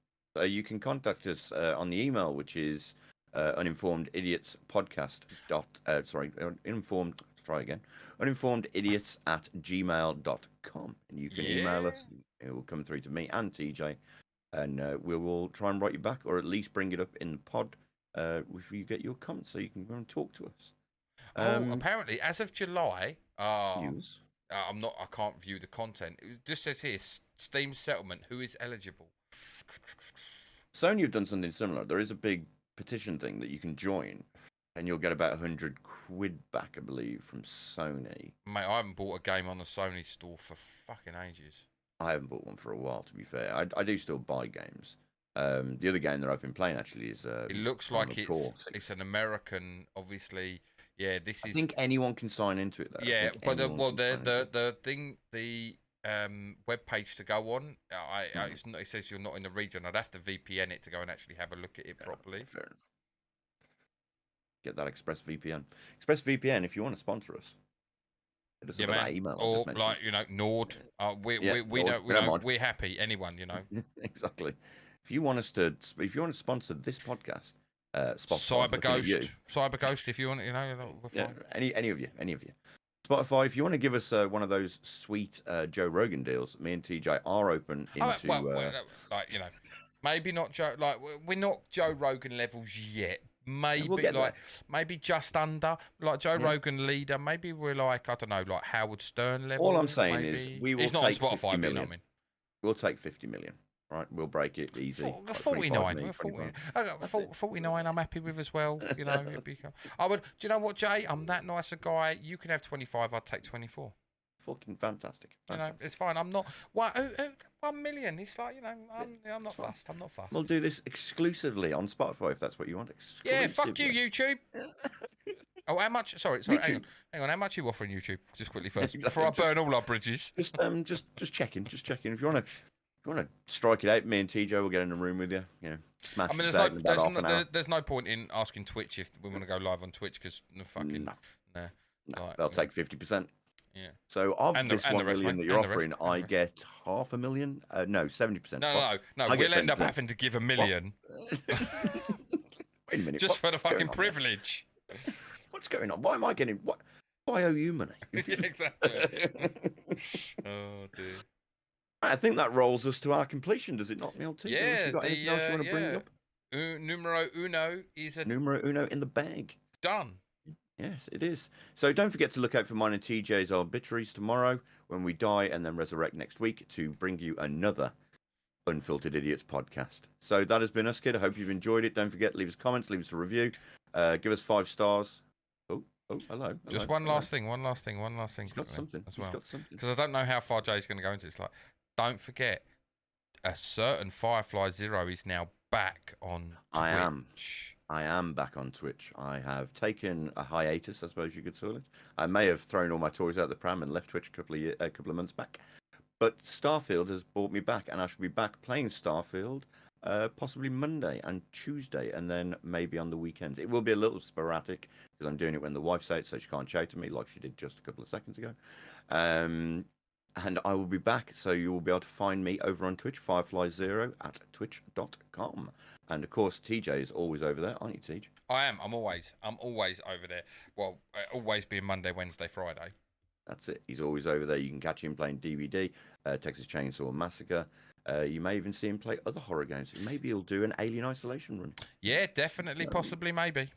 Speaker 2: You can contact us on the email, which is uninformedidiots@gmail.com, and you can email us. It will come through to me and TJ, and we will try and write you back, or at least bring it up in the pod if you get your comments, so you can go and talk to us.
Speaker 3: Apparently, as of July,
Speaker 2: Yes.
Speaker 3: I can't view the content. It just says here, Steam settlement. Who is eligible?
Speaker 2: Sony have done something similar. There is a big petition thing that you can join, and you'll get about 100 quid back, I believe, from Sony.
Speaker 3: Mate, I haven't bought a game on the Sony store for fucking ages.
Speaker 2: I haven't bought one for a while, to be fair. I do still buy games. The other game that I've been playing actually is.
Speaker 3: It looks like it's an American, obviously. Yeah, this is.
Speaker 2: I think anyone can sign into it, though.
Speaker 3: Yeah, but the web page to go on, it's not, it says you're not in the region. I'd have to VPN it to go and actually have a look at it properly.
Speaker 2: Fair enough. Get that ExpressVPN. ExpressVPN, if you want to sponsor us.
Speaker 3: Yeah, man.
Speaker 2: Email
Speaker 3: or like Nord. We're happy. Anyone,
Speaker 2: Exactly. If you want to sponsor this podcast,
Speaker 3: CyberGhost, if you want, we're fine.
Speaker 2: Any of you. Spotify, if you want to give us one of those sweet Joe Rogan deals, me and TJ are open into.
Speaker 3: Maybe not Joe. Like we're not Joe Rogan levels yet. Maybe maybe just under, like Joe Rogan leader. Maybe we're like, I don't know, like Howard Stern level.
Speaker 2: All I'm saying is we will
Speaker 3: it's not
Speaker 2: take
Speaker 3: on Spotify,
Speaker 2: 50 million.
Speaker 3: but I mean.
Speaker 2: We'll take 50 million. Right, we'll break it easy.
Speaker 3: 49. 49 I'm happy with as well. It'd be, I would. Do you know what, Jay? I'm that nice a guy. You can have 25. I'd take 24.
Speaker 2: Fucking fantastic.
Speaker 3: It's fine. I'm not. 1 million. It's like I'm not fussed. I'm not fussed.
Speaker 2: We'll do this exclusively on Spotify if that's what you want.
Speaker 3: Yeah, fuck you, YouTube. Oh, how much? Sorry. Hang on. How much are you offering YouTube? Just quickly first, before I burn all our bridges.
Speaker 2: Just checking. If you want to strike it out, me and TJ will get in the room with you. Smash. I mean,
Speaker 3: there's no point in asking Twitch if we want to go live on Twitch because
Speaker 2: they'll take 50%.
Speaker 3: Yeah.
Speaker 2: So of this 1 million that you're offering, I get 500,000. No, 70%.
Speaker 3: No. We'll end up having to give $1 million.
Speaker 2: Wait a minute.
Speaker 3: Just for the fucking privilege.
Speaker 2: What's going on? Why am I getting what? Why owe you money?
Speaker 3: Yeah, exactly. Oh dear.
Speaker 2: I think that rolls us to our completion, does it not, Neil?
Speaker 3: Yeah.
Speaker 2: Anything else you want to bring up?
Speaker 3: Numero uno is
Speaker 2: numero uno in the bag.
Speaker 3: Done.
Speaker 2: Yes, it is. So don't forget to look out for mine and TJ's obituaries tomorrow when we die and then resurrect next week to bring you another Unfiltered Idiots podcast. So that has been us, kid. I hope you've enjoyed it. Don't forget, leave us comments, leave us a review, give us 5 stars. Oh, hello.
Speaker 3: Just one last thing.
Speaker 2: He's got something
Speaker 3: as well. Because I don't know how far Jay's going to go into. It's like, don't forget, a certain Firefly Zero is now back on Twitch.
Speaker 2: I am back on Twitch. I have taken a hiatus, I suppose you could call it. I may have thrown all my toys out the pram and left Twitch a couple of months back. But Starfield has brought me back, and I should be back playing Starfield possibly Monday and Tuesday, and then maybe on the weekends. It will be a little sporadic because I'm doing it when the wife's out, so she can't shout at me like she did just a couple of seconds ago. And I will be back, so you will be able to find me over on Twitch, Firefly0 at twitch.com. And of course, TJ is always over there, aren't you, TJ?
Speaker 3: I am. I'm always over there. Well, always being Monday, Wednesday, Friday.
Speaker 2: That's it. He's always over there. You can catch him playing DVD, Texas Chainsaw Massacre. You may even see him play other horror games. Maybe he'll do an Alien Isolation run.
Speaker 3: Yeah, definitely, possibly, maybe.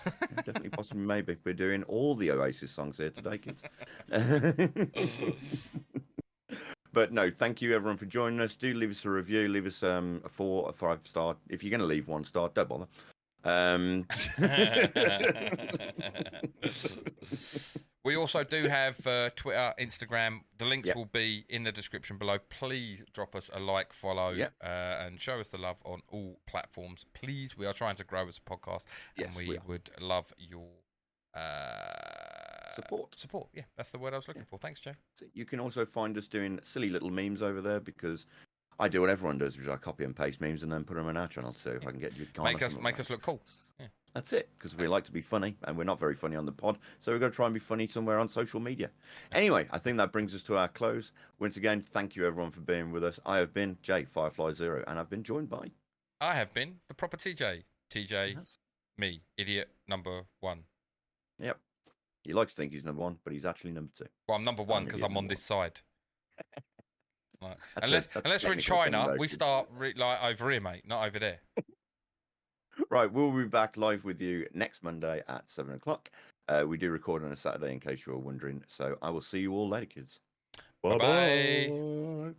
Speaker 2: Yeah, definitely, possibly, maybe. We're doing all the Oasis songs here today, kids. But no, thank you everyone for joining us. Do leave us a review. Leave us a 4 or 5 star. If you're going to leave 1 star, don't bother.
Speaker 3: We also do have Twitter, Instagram. The links will be in the description below. Please drop us a like, follow, and show us the love on all platforms. Please, we are trying to grow as a podcast, and we would love your Support, yeah, that's the word I was looking for. Thanks, Joe.
Speaker 2: You can also find us doing silly little memes over there because I do what everyone does, which is I copy and paste memes and then put them on our channel. So if I can get you,
Speaker 3: make us look cool. Yeah.
Speaker 2: That's it, because we like to be funny, and we're not very funny on the pod, so we're going to try and be funny somewhere on social media. Anyway, I think that brings us to our close. Once again, thank you everyone for being with us. I have been Jay Firefly0, and I've been joined by.
Speaker 3: I have been the proper TJ. TJ, me, idiot number 1.
Speaker 2: Yep. He likes to think he's number 1, but he's actually number 2.
Speaker 3: Well, I'm number 1 because I'm on this side. Right. Unless we're in China, we start like over here, mate, not over there.
Speaker 2: Right, we'll be back live with you next Monday at 7 o'clock. We do record on a Saturday, in case you're wondering. So I will see you all later, kids.
Speaker 3: Bye-bye.